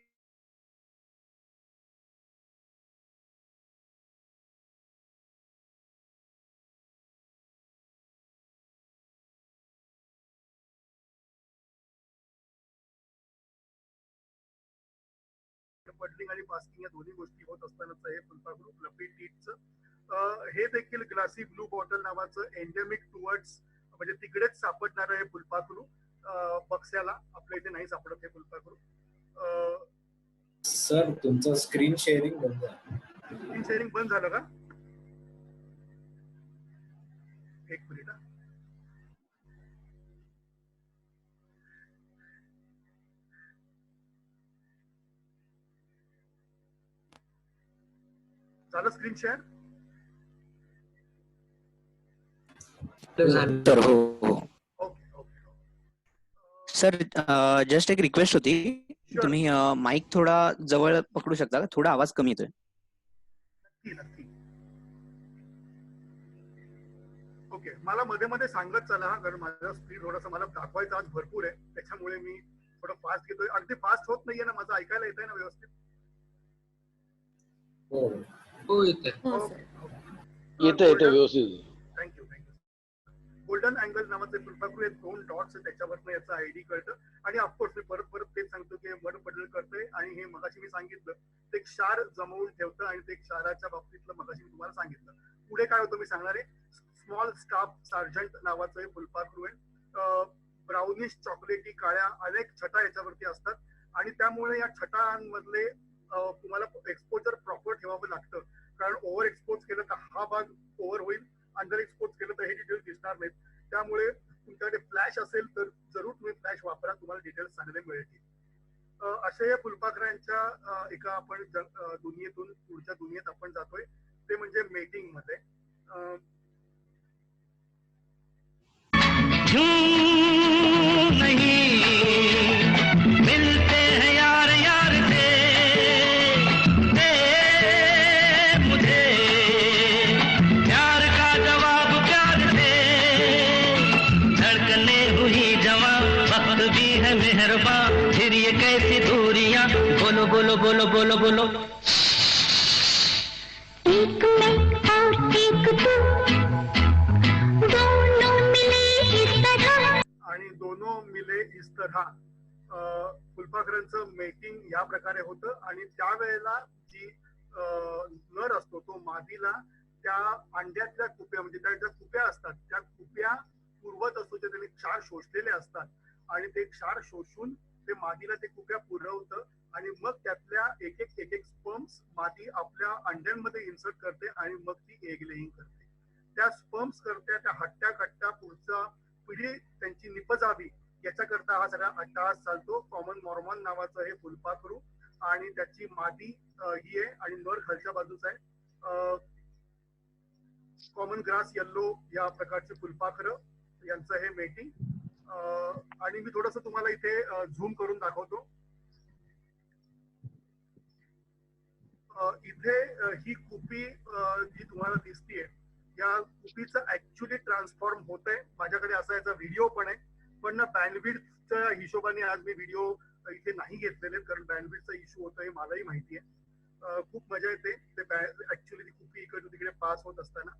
बडलिंग आणि पास्किंग या दोन्ही गोष्टी होत असतानाच हे फुलपाखरू फ्लफी टीटचं हे देखील ग्लासी ब्लू बॉटल नावाचं एंडेमिक टुवर्ड्स म्हणजे तिकडेच सापडणारं हे फुलपाखरू. बक्स्याला आपल्या इथे नाही सापडत हे फुलपाखरू.
सर तुमचं स्क्रीन शेअरिंग बंद आहे.
स्क्रीन शेअरिंग बंद झालं का? एक मिनिट. झालं स्क्रीन शेअर?
सर हो हो
ओके ओके.
सर जस्ट एक रिक्वेस्ट होती,
Sure.
तुम्ही माईक थोडा जवळ पकडू शकता का? थोडा आवाज कमी येतोय.
नक्की नक्की. ओके, मला मध्ये मध्ये सांगत चला हा, कारण माझा स्पीड थोडासा मला दाखवायचा आज भरपूर आहे, त्याच्यामुळे मी थोडं फास्ट घेतोय. अगदी फास्ट होत नाहीये ना? माझं ऐकायला येतंय ना व्यवस्थित?
हो
हो येते.
येतं व्यवस्थित.
Thank you thank you. गोल्डन अँगल नावाचे फुलपाखरू हे 2 डॉट्स आहेत, त्याच्यावरनं याचा आयडी कळतं. आणि ऑफकोर्स मी परत परत तेच सांगतो की वर बदल करतोय आणि हे मगाशी मी सांगितलं ते एक क्षार जमवून ठेवतं आणि ते क्षाराच्या बाबतीतलं मगाशी मी तुम्हाला सांगितलं. पुढे काय होतं मी सांगणार आहे. स्मॉल स्टाफ सार्जंट नावाचं हे फुलपाखरू आहे. ब्राउनिश चॉकलेटी काळ्या अनेक छटा याच्यावरती असतात आणि त्यामुळे या छटांमधले तुम्हाला एक्सपोजर प्रॉपर ठेवावं लागतं, कारण ओव्हर एक्सपोज केलं तर हा भाग ओव्हर होईल, अंडर एक्सपोज केलं तर हे डिटेल्स दिसणार नाहीत. त्यामुळे तुमच्याकडे फ्लॅश असेल तर जरूर तुम्ही फ्लॅश वापरा, तुम्हाला डिटेल्स चांगले मिळतील. अशा या फुलपाखरांच्या एका आपण दुनियेतून पुढच्या दुनियेत आपण जातोय, ते म्हणजे मेटिंग मध्ये.
मिलते हैं यार यार से, मुझे प्यार का जवाब प्यार से, धड़कने हुई जवां वक्त भी है मेहरबान, फिर ये कैसी दूरियां, बोलो बोलो बोलो बोलो बोलो.
एक मैं और एक तू, दोनों मिले इस तरह.
आणि दोनों मिले इस तरह फुलपाखरांचं मेकिंग या प्रकारे होतं. आणि त्यावेळेला जी नर असतो तो मादीला त्या अंड्यातल्या कुप्या म्हणजे त्या ज्या कुप्या असतात त्या कुप्या पुरवत असतो, जे त्याने क्षार शोषलेले असतात आणि ते क्षार शोषून ते मादीला ते कुप्या पुरवतं आणि मग त्यातल्या एक एक स्पर्म्स मादी आपल्या अंड्यांमध्ये इन्सर्ट करते आणि मग ती एग लेइंग करते. त्या स्पर्म्स करत्या त्या हट्ट्या कट्ट्या पुढचा पिढी त्यांची निपजावी याच्याकरता हा सगळा अट्टहास चालतो. कॉमन मॉर्मॉन नावाचं हे फुलपाखरू आणि त्याची मादी ही आहे आणि नर खालच्या बाजूचा आहे. कॉमन ग्रास येल्लो या प्रकारचे फुलपाखरं यांचं हे मेटिंग. आणि मी थोडस तुम्हाला इथे झूम करून दाखवतो. इथे ही कुपी जी तुम्हाला दिसतीये या कुपीचं ऍक्च्युली ट्रान्सफॉर्म होतंय. माझ्याकडे असा याचा व्हिडिओ पण आहे, पण ना बँडविड्थच्या हिशोबाने आज मी व्हिडिओ इथे नाही घेतलेले, कारण बँडविड्थचा इश्यू होता हे मलाही माहिती आहे. खूप मजा येते ते ऍक्च्युली ती कुपी इकडे तिकडे पास होत असताना.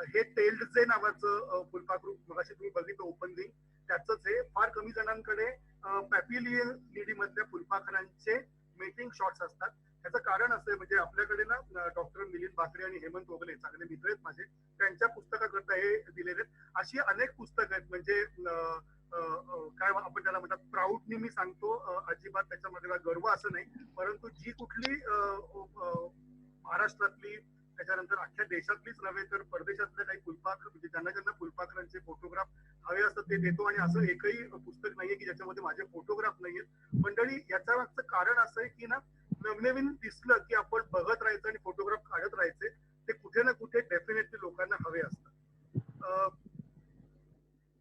हे टेल्ड जे नावाचं फुलपाखरू मगाशी तुम्ही बघितलं ओपन लिंक त्याचंच हे फार कमी जणांकडे पॅपिलियन निडी मधल्या फुलपाखरांचे मेटिंग शॉट्स असतात. त्याचं कारण असं आहे म्हणजे आपल्याकडे ना डॉक्टर मिलिंद बाकरे आणि हेमंत ओगले चांगले मित्र आहेत माझे, त्यांच्या पुस्तकाकरता हे दिलेले आहेत. अशी अनेक पुस्तकं आहेत म्हणजे काय आपण त्याला म्हणतात प्राऊडनी मी सांगतो, अजिबात त्याच्यामध्ये गर्व असं नाही, परंतु जी कुठली महाराष्ट्रातली त्याच्यानंतर अख्ख्या देशातलीच नव्हे तर परदेशातल्या काही फुलपाखर म्हणजे ज्यांना फुलपाखरांचे फोटोग्राफ हवे असतात ते देतो. आणि असं एकही पुस्तक नाहीये की ज्याच्यामध्ये माझे फोटोग्राफ नाहीयेत. मंडळी याच्या मागचं कारण असं आहे की ना नवनवीन दिसलं की आपण बघत राहायचं आणि फोटोग्राफ काढत राहायचे, ते कुठे ना कुठे डेफिनेटली लोकांना हवे असतात.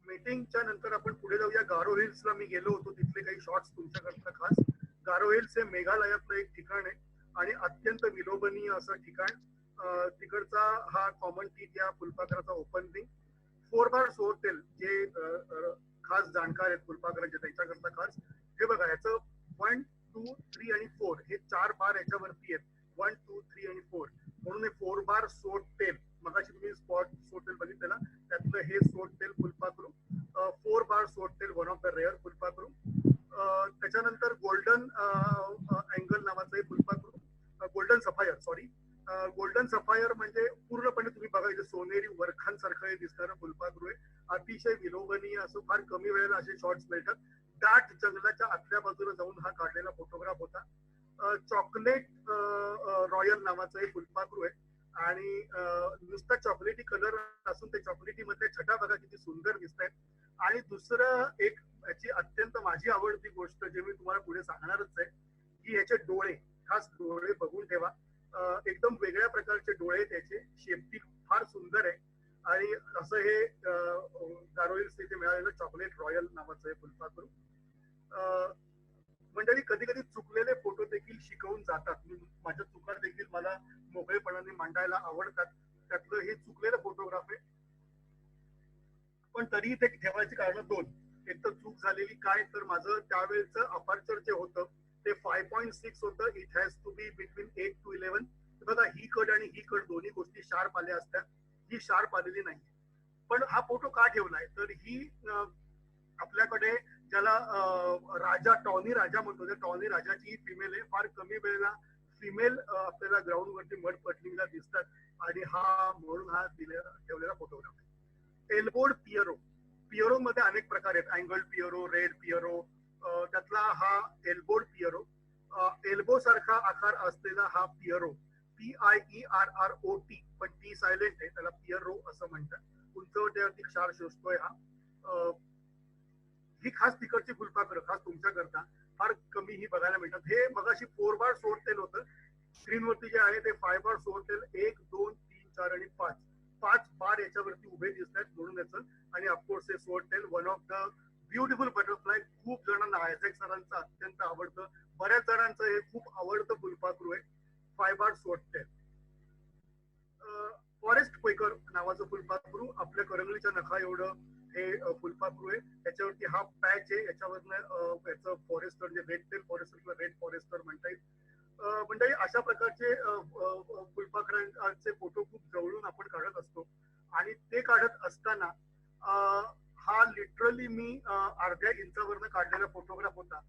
मीटिंगच्या नंतर आपण पुढे जाऊया. गारो हिल्सला मी गेलो होतो, तिथले काही शॉट्स तुमच्याकरता खास. गारो हिल्स हे मेघालयातलं एक ठिकाण आहे आणि अत्यंत विलोभनीय असं ठिकाण. तिकडचा हा कॉमन टीट या फुलपाखराचा ओपन विंग 4 सोरटेल जे खास जाणकार आहेत फुलपाखरांचे त्यांच्याकरता खास. हे बघा याचं 1, 2, 3 आणि 4 हे 4 बार याच्यावरती आहेत. 1, 2, 3 आणि 4 म्हणून हे 4 सोरटेल. मगाशी तुम्ही स्पॉट सोरटेल बघितलेला त्यातलं हे सोरटेल फुलपाखरू. 4 सोरटेल वन ऑफ द रेअर फुलपाखरू. त्याच्यानंतर गोल्डन अँगल नावाचं हे फुलपाखरू, golden sapphire sorry. Golden sapphire म्हणजे पूर्णपणे तुम्ही बघा सोनेरी वरखांसारखं हे दिसणारं फुलपाखरू आहे. अतिशय विलोभनीय असं फार कमी वेळेला असे शॉट्स मिळतात. दाट जंगलाच्या आतल्या बाजूला जाऊन हा काढलेला फोटोग्राफ होता. चॉकलेट रॉयल नावाचं हे फुलपाखरू आहे आणि नुसता चॉकलेटी कलर असून ते चॉकलेटी मधल्या छटा बघा किती सुंदर दिसत आहेत. आणि दुसरं एक याची अत्यंत माझी आवडती गोष्ट जे मी तुम्हाला पुढे सांगणारच आहे की याचे डोळे, खास डोळे बघून ठेवा. एकदम वेगळ्या प्रकारचे डोळे त्याचे, शेपटी फार सुंदर आहे. आणि असं हे गारो हिल्स इथे मिळालेलं चॉकलेट रॉयल नावाचं हे फुलपाखरू. मंडळी कधी कधी चुकलेले फोटो देखील शिकवून जातात. माझ्या चुका देखील मला मोकळेपणाने मांडायला आवडतात. त्यातलं हे चुकलेलं फोटोग्राफ आहे, पण तरीही ते ठेवायची कारण 2. एक तर चूक झालेली काय तर माझं त्यावेळेचं अपर्चर जे होतं ते 5.6 होतं. It has to be between 8 to 11. बघा ही कट आणि ही कट दोन्ही गोष्टी शार्प आल्या असत्या, ही शार्प आलेली नाही. पण हा फोटो का ठेवलाय तर ही आपल्याकडे ज्याला राजा टॉनी राजा म्हणतो त्या टॉनी राजाची ही फिमेल आहे. फार कमी वेळेला फिमेल आपल्याला ग्राउंड वरती मड पटलीला दिसतात आणि हा म्हणून हा ठेवलेला फोटोग्राफ आहे. एल्बोड पियरो. पियरो मध्ये अनेक प्रकार आहेत, अँगल पियरो, रेड पियरो. त्यातला हा एल्बोड पियरो. एल्बो सारखा आकार असलेला हा पियरो, PIERROT पण टी सायलेंट आहे, त्याला पियरो असं म्हणतात. उंचवट्यावरती क्षार शोषतोय हा. ही खास तिकडची फुलपाखरं खास तुमच्याकरता फार कमी ही बघायला मिळतात. हे मगाशी 4 सोरटेल होतं, स्क्रीनवरती जे आहे ते 5 सोरटेल. 1, 2, 3, 4 आणि 5 बार याच्यावरती उभे दिसत आहेत म्हणून याचं. आणि ऑफकोर्स हे swordtail one of the beautiful butterfly. खूप जणांना आयझॅक सरांचं अत्यंत आवडतं, बऱ्याच जणांचं हे खूप आवडतं फुलपाखरू आहे 5 सोरटेल. फॉरेस्ट क्वेकर नावाचं फुलपाखरू, आपल्या करंगळीच्या नखा एवढं हे फुलपाखरू आहे. त्याच्यावरती हा पॅच आहे, याच्यावरनं याचं फॉरेस्टर जे रेड टेल फॉरेस्टर किंवा रेड फॉरेस्टर म्हणता येईल. म्हणजे अशा प्रकारचे फुलपाखरांचे फोटो खूप जवळून आपण काढत असतो. आणि ते काढत असताना हा लिटरली मी अर्ध्या इंचावरनं काढलेला फोटोग्राफ होता.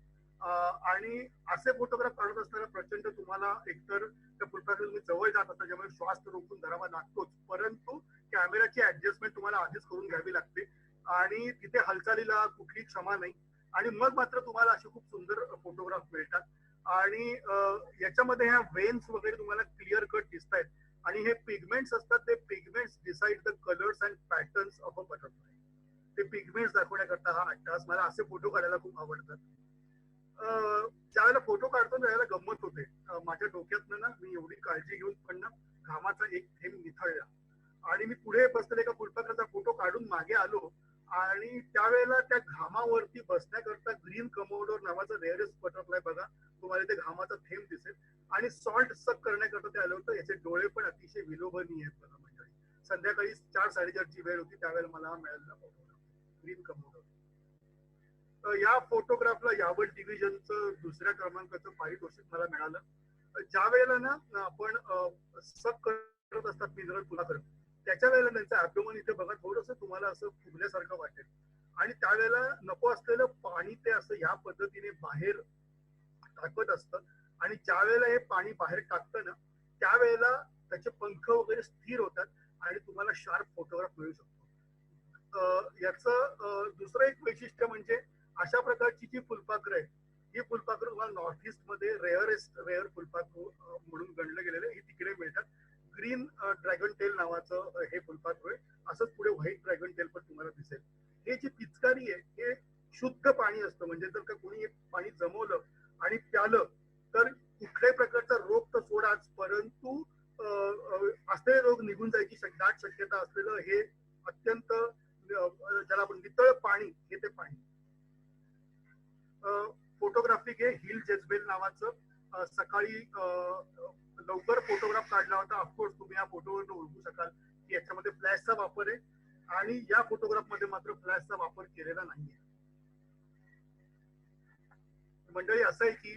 आणि असे फोटोग्राफ काढत असताना प्रचंड तुम्हाला एकतर त्या फुलपाखरू तुम्ही जवळ जात असता ज्यामुळे श्वास रोखून धरावा लागतोच, परंतु कॅमेराची ऍडजस्टमेंट तुम्हाला आधीच करून घ्यावी लागते आणि तिथे हालचालीला कुठली क्षमा नाही. आणि मग मात्र तुम्हाला असे खूप सुंदर फोटोग्राफ मिळतात. आणि याच्यामध्ये ह्या वेन्स वगैरे तुम्हाला क्लिअर कट दिसत आहेत. आणि हे पिगमेंट्स असतात, ते pigments decide the colours and patterns of a butterfly. ते पिगमेंट्स दाखवण्याकरता हा अट्टास. मला असे फोटो काढायला खूप आवडतात. ज्यावेळेला फोटो काढतो त्यावेळेला गंमत होते. माझ्या डोक्यातनं ना मी एवढी काळजी घेऊन पण ना घामाचा एक थेंब निथळला आणि मी पुढे बसलेला एका फुलपाखराचा फोटो काढून मागे आलो आणि त्यावेळेला त्या घामावरती बसण्याकरता ग्रीन कमोडोर नावाचं रेअरेस्ट बटरफ्लाय बघा, तुम्हाला ते घामाचा थेंब दिसेल. आणि सॉल्ट सक करण्याकरता ते आलं होतं. याचे डोळे पण अतिशय विलोभनीय आहेत बघा मंडळी. संध्याकाळी 4-4:30ची वेळ होती त्यावेळेला मला मिळालेला फोटोग्राफ ग्रीन कमोडोर. या फोटोग्राफला यावल डिव्हिजनचं 2ऱ्या क्रमांकाचं पारितोषिक मला मिळालं. ज्या वेळेला ना आपण सक करत असतात मिनरल फुलाकडे, त्याच्या वेळेला त्यांचं ऍब्डोमन इथे बघा थोडंसं तुम्हाला असं फुगल्यासारखं वाटेल आणि त्यावेळेला नको असलेलं पाणी ते असं ह्या पद्धतीने बाहेर टाकत असतं आणि ज्या वेळेला हे पाणी बाहेर टाकतं ना त्यावेळेला त्याचे पंख वगैरे स्थिर होतात आणि तुम्हाला शार्प फोटोग्राफ मिळू शकतो. याचं दुसरं एक वैशिष्ट्य म्हणजे अशा प्रकारची जी फुलपाखरं आहे ही फुलपाखरं तुम्हाला नॉर्थ ईस्ट मध्ये रेअर फुलपाखरू म्हणून गणलं गेलेलं हे तिकडे मिळतात. ग्रीन ड्रॅगन टेल नावाचं हे फुलपाखरू आहे. असंच पुढे व्हाईट ड्रॅगन टेल पण तुम्हाला दिसेल. हे जी पिचकारी आहे हे शुद्ध पाणी असतं, म्हणजे जर का कोणी पाणी जमवलं आणि प्यालं तर कुठल्याही प्रकारचा रोग तर सोडाच, परंतु असलेले रोग निघून जायची दाट शक्यता असलेलं हे अत्यंत ज्याला आपण नितळ पाणी हे ते पाणी. फोटोग्राफिक आहे हिल जेझबेल नावाचं. सकाळी लवकर फोटोग्राफ काढला होता. ऑफकोर्स तुम्ही या फोटोवरून ओळखू शकाल की याच्यामध्ये फ्लॅशचा वापर आहे आणि या फोटोग्राफ मध्ये मात्र फ्लॅशचा वापर केलेला नाहीये. मंडळी असं आहे की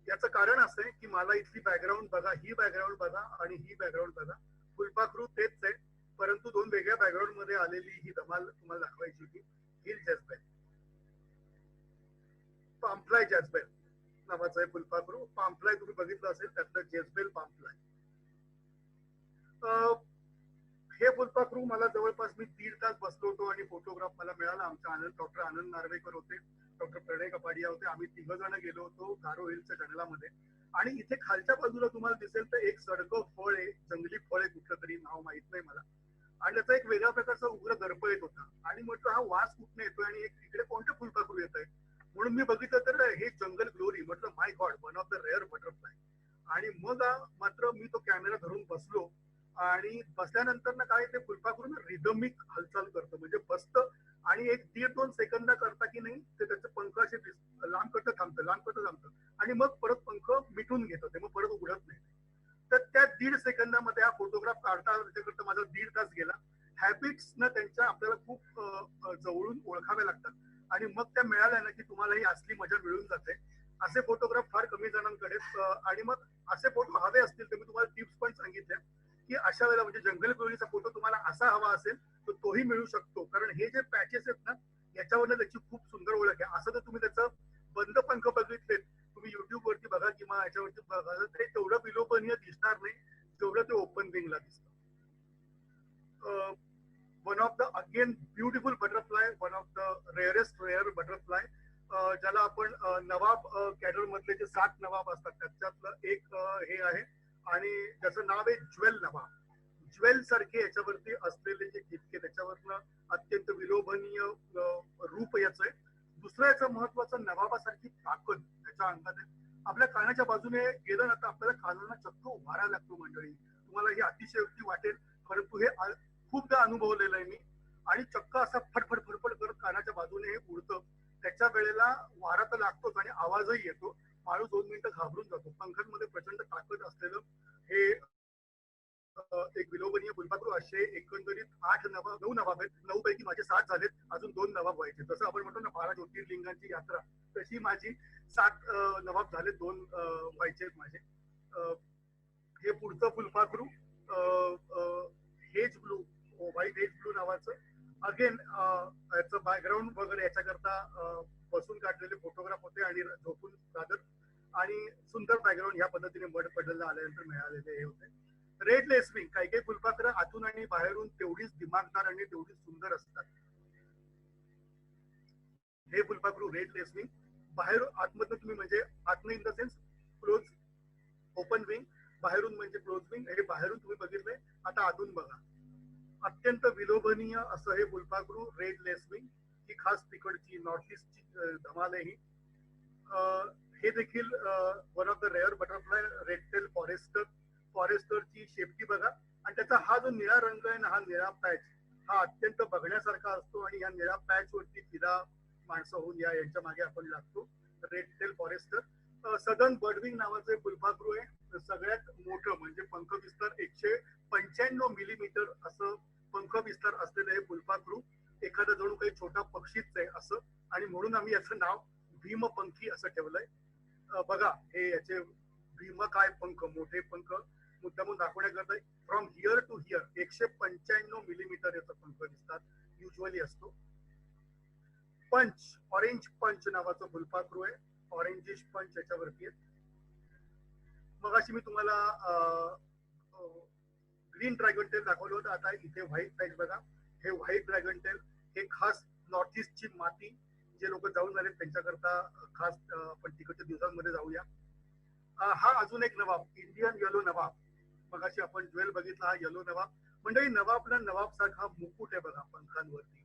याचं कारण असं आहे की मला इथली बॅकग्राऊंड बघा, ही बॅकग्राऊंड बघा आणि ही बॅकग्राऊंड बघा. फुलपाखरू तेच आहे परंतु दोन वेगळ्या बॅकग्राऊंड मध्ये आलेली ही धमाल तुम्हाला दाखवायची होती. हिल जेझबेल, पामफ्लाय जेझबेल नावाचं आहे फुलपाखरू. पामफ्लाय तुम्ही बघितलं असेल त्यातलं जेझबेल पामफ्लाय. हे फुलपाखरू मला जवळपास मी 1.5 तास बसलो होतो आणि फोटोग्राफ मला मिळाला. आमच्या डॉक्टर आनंद नार्वेकर होते, डॉक्टर प्रणय कपाडिया होते. आम्ही 3 जण गेलो होतो गारो हिलच्या जंगलामध्ये आणि इथे खालच्या बाजूला तुम्हाला दिसेल तर एक सडकं फळ आहे, जंगली फळ आहे, कुठलं तरी नाव माहित नाही मला, आणि त्याचा एक वेगळ्या प्रकारचा उग्र दर्प येत होता आणि म्हटलं हा वास कुठने येतोय आणि इकडे कोणते फुलपाखरू येत आहे म्हणून मी बघितलं तर हे जंगल ग्लोरी. म्हटलं my god, one of the rare butterfly. आणि मग मात्र मी तो कॅमेरा धरून बसलो आणि बसल्यानंतर ना काय ते फुलपाखरू रिदमिक हालचाल करतं, म्हणजे बसतं आणि एक 1.5-2 सेकंद करता की नाही ते त्याचे पंख असे लांब करतं थांबतं आणि मग परत पंख मिटून घेतं, ते मग परत उघडत नाही. तर त्या 1.5 सेकंदामध्ये हा फोटोग्राफ काढता त्याच्याकरता माझा 1.5 तास गेला. हॅबिट्स ना त्यांच्या आपल्याला खूप जवळून ओळखाव्या लागतात आणि मग त्या मिळाल्या ना की तुम्हाला ही असली मजा मिळून जाते. असे फोटोग्राफ फार कमी जणांकडे आणि मग असे फोटो हवे असतील तर मी तुम्हाला टिप्स पण सांगितल्या की अशा वेळेला म्हणजे जंगल ग्लोरीचा फोटो तुम्हाला असा हवा असेल तर तोही मिळू शकतो, कारण हे जे पॅचेस आहेत ना याच्यावरनं त्याची खूप सुंदर ओळख आहे. असं तर तुम्ही त्याचं बंद पंख बघितलेत तुम्ही युट्यूब वरती बघा किंवा याच्यावरती बघा ते तेवढं विलोभनीय दिसणार नाही जेवढं ते ओपन विंगला दिसतं. One of the again beautiful butterfly, one of the rare butterfly, ज्याला आपण नवाब कॅडर मधले जे 7 नवाब असतात त्याच्यातलं एक हे आहे आणि त्याचं नाव आहे ज्वेल नवाब. ज्वेल सारखे याच्यावरती असलेले जे ठिपके त्याच्यावरनं अत्यंत विलोभनीय रूप याचं आहे. दुसरं याचं महत्वाचं नवाबासारखी ताकद त्याच्या अंगात आहे. आपल्या कानाच्या बाजूने गेलं ना तर आपल्याला कानाला चक्क वारा लागतो. मंडळी तुम्हाला ही अतिशयोक्ती वाटेल परंतु हे खूपदा अनुभवलेलं आहे मी आणि चक्क असा फडफड करत कानाच्या बाजूने हे उडतं. त्याच्या वेळेला वारा तर लागतोच आणि आवाजही येतो. माणूस 2 मिनिटं घाबरून जातो. पंखांमध्ये प्रचंड ताकद असलेलं हे एक विलोभनीय फुलपाखरू. असे एकंदरीत 9 नवाब आहेत. 9 पैकी माझे 7 झालेत, अजून 2 नवाब व्हायचे. जसं आपण म्हणतो ना 12 ज्योतिर्लिंगांची यात्रा, तशी माझी 7 नवाब झाले, 2 व्हायचे माझे. हे पुढचं फुलपाखरू hedge blue, white hedge blue नावाचं. अगेन याचं बॅकग्राऊंड वगैरे याच्याकरता बसून काढलेले फोटोग्राफ होते आणि झोपून दादर आणि सुंदर बॅकग्राऊंड ह्या पद्धतीने मड पडलेलं आल्यानंतर मिळालेले हे होते. रेड लेसविंग, काही फुलपाखरं आतून आणि बाहेरून तेवढीच दिमागदार आणि तेवढीच सुंदर असतात. हे फुलपाखरू रेड लेसविंग, बाहेरून आतमधून तुम्ही म्हणजे आतनं in the sense close open wing, बाहेरून म्हणजे क्लोज विंग. हे बाहेरून तुम्ही बघितलंय, आता आतून बघा. अत्यंत विलोभनीय असं हे फुलपाखरू रेड लेसविंग. ही खास तिकडची नॉर्थ ईस्टची धमाल आहे ही. हे देखील one of the rare butterfly, redtail फॉरेस्टरची शेपटी बघा आणि त्याचा हा जो निळा रंग आहे ना, हा निळा पॅच हा अत्यंत बघण्यासारखा असतो आणि या निळ्या पॅच वरती फिदा माणसं होऊन यांच्या मागे आपण लागतो. रेडटेल फॉरेस्टर. सदर्न बर्डविंग नावाचं फुलपाखरू आहे. सगळ्यात मोठं म्हणजे पंख विस्तार 195 मिलीमीटर असं पंख विस्तार असलेलं हे फुलपाखरू. एखादा जणू काही छोटा पक्षीच आहे असं, आणि म्हणून आम्ही याचं नाव भीमपंखी असं ठेवलंय. बघा हे याचे भीमकाय पंख, मोठे पंख मुद्दामून दाखवण्याकरता from here to here 195 millimetre याचा पंख दिसतात, युजली असतो. पंच, ऑरेंज पंच नावाचं फुलपाखरू आहे, ऑरेंजिश पंच याच्यावरती आहे. मगाशी मी तुम्हाला ग्रीन ड्रॅगन टेल दाखवलं होतं, आता इथे व्हाईट पॅच बघा. हे व्हाईट ड्रॅगन टेल हे खास नॉर्थ ईस्टची माती, जे लोक जाऊन आले त्यांच्याकरता खास आपण तिकडच्या दिवसांमध्ये जाऊया. हा अजून एक नवाब, इंडियन येलो नवाब. मगाशी आपण ज्वेल बघितला, हा येलो नवाब. म्हणजे नवाबला नवाब सारखा मुकुट आहे बघा पंखांवरती,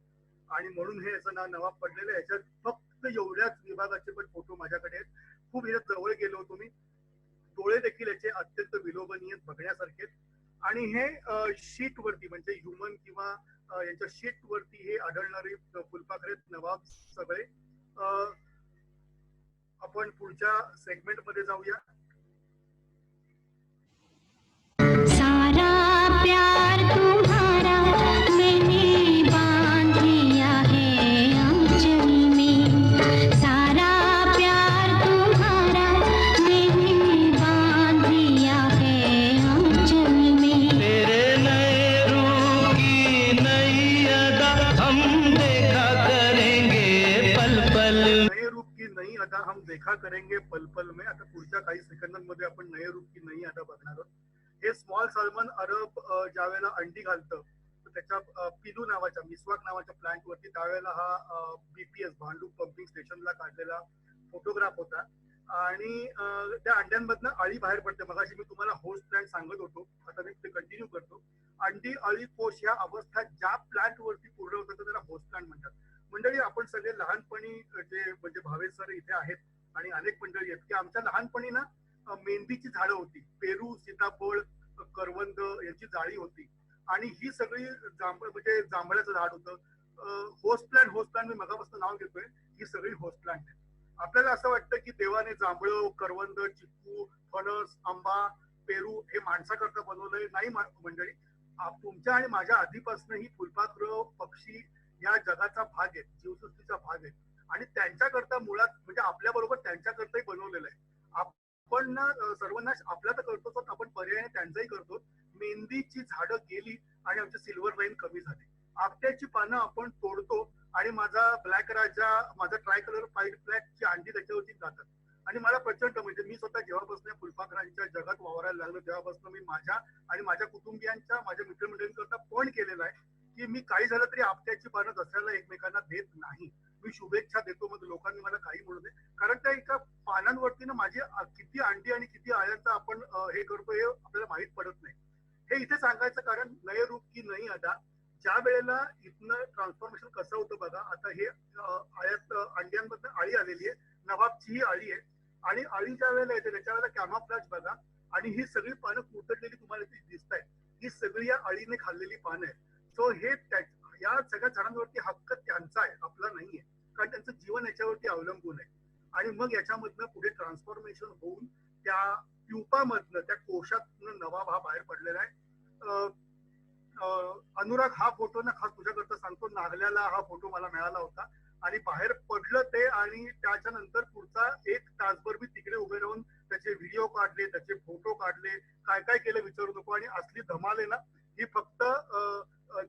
आणि म्हणून हे याचं नाव नवाब पडलेलं आहे. याच्यात फक्त एवढ्याच विभागाचे पण फोटो माझ्याकडे आहेत. खूप याच्यात जवळ गेलो होतो मी. डोळे देखील याचे अत्यंत विलोभनीय बघण्यासारखे. आणि हे शीट वरती म्हणजे ह्युमन किंवा यांच्या शीट वरती हे आढळणारे फुलपाखरे नवाब सगळे. आपण पुढच्या सेगमेंट मध्ये जाऊया.
सारा प्यार तुम्हारा मैंने बांध लिया है आंचल में, सारा प्यार तुम्हारा मैंने बांध लिया है आंचल में.
तेरे नए रूप की नई अदा हम देखा करेंगे पल पल.
नए रूप की नई अदा हम देखा करेंगे पल पल में. आता पुढच्या काही सेकंदांमध्ये आपण नए रूप की नई अदा बघणार आहोत. हे स्मॉल सॅल्मन अरब ज्या वेळेला अंडी घालतं त्याच्या पिलू नावाच्या, मिसवाक नावाच्या प्लांट वरती, त्यावेळेला हा बीपीएस भांडूप पंपिंग स्टेशनला काढलेला फोटोग्राफ होता. आणि त्या अंड्यांमधनं अळी बाहेर पडते. मगाशी मी तुम्हाला होस्ट प्लांट सांगत होतो, आता मी ते कंटिन्यू करतो. अंडी, अळी, कोश या अवस्था ज्या प्लांट वरती पूर्ण होतात त्याला होस्ट प्लांट म्हणतात. मंडळी, आपण सगळे लहानपणी जे म्हणजे भावेश सर इथे आहेत आणि अनेक मंडळी आहेत की आमच्या लहानपणी ना मेंदीची झाडं होती, पेरू, सीताफळ, करवंद यांची जाळी होती, आणि ही सगळी म्हणजे जांभळाचं झाड होतं. होस्ट प्लांट मी मगापासून नाव घेतोय, ही सगळी होस्ट प्लांट आहे. आपल्याला असं वाटतं की देवाने जांभळं, करवंद, चिक्कू, फणस, आंबा, पेरू हे माणसाकरता बनवलंय. नाही मंडळी, तुमच्या आणि माझ्या आधीपासून ही फुलपाखरं, पक्षी या जगाचा भाग आहे, जीवसृष्टीचा भाग आहे, आणि त्यांच्याकरता मुळात म्हणजे आपल्या बरोबर त्यांच्याकरताही बनवलेलं आहे. आपण ना सर्वांना आपल्या तर करतोच, आपण पर्यायाने त्यांचाही करतो. मेंदीची झाडं गेली आणि आमची सिल्वर लाईन कमी झाली. आपट्याची पानं आपण तोडतो आणि माझा ब्लॅक राजा, माझा ट्राय कलर व्हाईट फ्लॅगची अंडी त्याच्यावरती जातात. आणि मला प्रचंड म्हणजे मी स्वतः जेव्हापासून फुलपाखरांच्या जगात वावरायला लागलो तेव्हापासून मी माझ्या आणि माझ्या कुटुंबियांच्या, माझ्या मित्रमंडळींकरता पण केलेला आहे की मी काही झालं तरी आपट्याची पानं दसऱ्याला एकमेकांना देत नाही. मी शुभेच्छा देतो, मग लोकांनी मला काही म्हणू दे, कारण त्या एका पानांवरती ना माझी किती अंडी आणि किती आळ्यांचा आपण हे करतो हे आपल्याला माहित पडत नाही. हे इथे सांगायचं कारण नये रूप की नई अदा, ज्या वेळेला इथनं ट्रान्सफॉर्मेशन कसं होतं बघा. आता हे आळ्यात अंड्यांमधनं आळी आलेली आहे, नवाबचीही आळी आहे, आणि आळी ज्या वेळेला येते त्याच्या वेळेला कॅमोफ्लेज बघा, आणि ही सगळी पानं कुरतडलेली तुम्हाला दिसत आहेत, ही सगळी या अळीने खाल्लेली पानं आहेत. सो हे या सगळ्या झाडांवरती हक्क त्यांचा आहे, आपला नाहीये, कारण त्यांचं जीवन याच्यावरती अवलंबून आहे. आणि मग याच्यामधनं पुढे ट्रान्सफॉर्मेशन होऊन त्या प्युपामधनं, त्या कोशातनं नवाब हा बाहेर पडलेला आहे. अनुराग, हा फोटो ना खास तुझ्याकरता सांगतो, नागल्याला हा फोटो मला मिळाला होता आणि बाहेर पडलं ते, आणि त्याच्यानंतर पुढचा 1 तासभर मी तिकडे उभे राहून त्याचे व्हिडिओ काढले, त्याचे फोटो काढले, काय काय केलं विचारू नको. आणि असली धमाल आहे ना ही, फक्त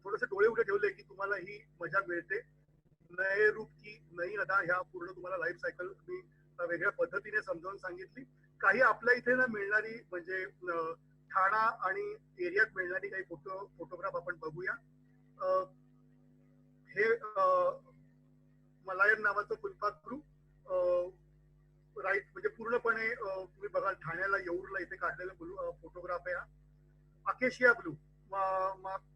थोडेसे डोळे उघडे ठेवले की तुम्हाला ही मजा मिळते. नये रूप की नई अदा ह्या पूर्ण तुम्हाला लाईफ सायकल मी वेगळ्या पद्धतीने समजावून सांगितली. काही आपल्या इथे ना मिळणारी म्हणजे ठाणा आणि एरियात मिळणारी काही फोटोग्राफ आपण बघूया. हे मलायन नावाचं फुलपाखरू राईट म्हणजे पूर्णपणे तुम्ही बघाल ठाण्याला, येऊरला इथे काढलेला फोटोग्राफ आहे हा. अकेशिया ब्लू,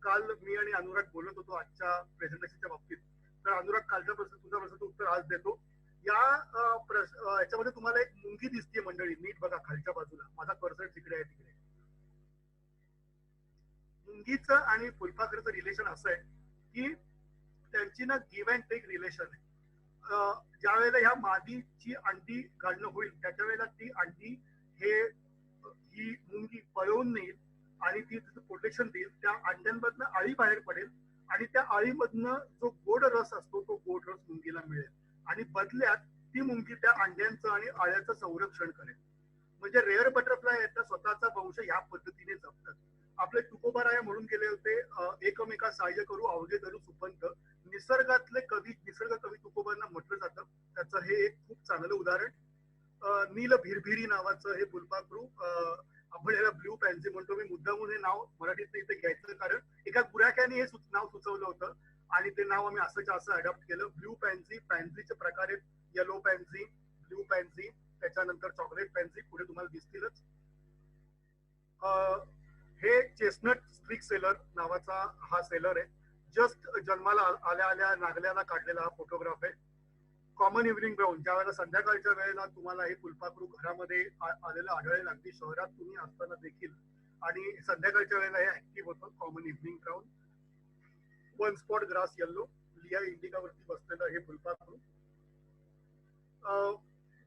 काल मी आणि अनुराग बोलत होतो आजच्या प्रेझेंटेशनच्या बाबतीत, तर अनुराग कालच्या प्रश्न, तुझ्या प्रश्नाचं उत्तर आज देतो. याच्यामध्ये तुम्हाला एक मुंगी दिसते मंडळी, नीट बघा खालच्या बाजूला, माझा कर्सर तिकडे आहे, तिकडे. मुंगीचं आणि फुलपाखराचं रिलेशन असं आहे की त्यांची ना गिव्ह अँड टेक रिलेशन आहे. ज्या वेळेला ह्या मादीची अंडी घालणं होईल त्याच्या वेळेला ती अंडी ही मुंगी पळवून नेईल आणि ती तिचं प्रोटेक्शन देईल. त्या अंड्यांमधनं आळी बाहेर पडेल आणि त्या आळीमधनं जो गोड रस असतो तो गोड रस मुंगीला मिळेल, आणि बदल्यात ती मुंगी त्या अंड्यांचं आणि आळ्याचं संरक्षण करेल. म्हणजे रेअर बटरफ्लाय आहेत ना स्वतःचा वंश ह्या पद्धतीने जपतात. आपले तुकोबाराया म्हणून गेले होते, एकमेका सहाय्य करू अवघे धरू सुपंत. निसर्गातले कवी, निसर्ग कवी तुकोबांना म्हटलं जातं. त्याचं हे एक खूप चांगलं उदाहरण. नील भिरभिरी नावाचं हे फुलपाखरू, आपण याला ब्ल्यू पॅन्सी म्हणतो. मी मुद्दामून हे नाव मराठीत इथे घ्यायचं कारण एका गुराख्याने हे नाव सुचवलं होतं आणि ते नाव आम्ही असंच्या असं अडॉप्ट केलं. Blue pansy. पॅन्सीचे प्रकार आहेत येलो पॅन्सी, ब्ल्यू पॅन्सी, त्याच्यानंतर चॉकलेट पॅन्सी, पुढे तुम्हाला दिसतीलच. हे चेस्टनट स्ट्रिक सेलर नावाचा हा सेलर आहे. जस्ट जन्माला आल्या आल्या नागल्याला काढलेला हा फोटोग्राफ आहे. कॉमन इव्हनिंग ब्राऊन, ज्या वेळेला संध्याकाळच्या वेळेला तुम्हाला हे फुलपाखरू घरामध्ये आलेलं आढळेल, अगदी शहरात तुम्ही असताना देखील, आणि संध्याकाळच्या वेळेला हे ऍक्टिव्ह होतं. Common evening brown. One spot grass yellow, लिया इंडिकावरती बसलेलं हे फुलपाखरू.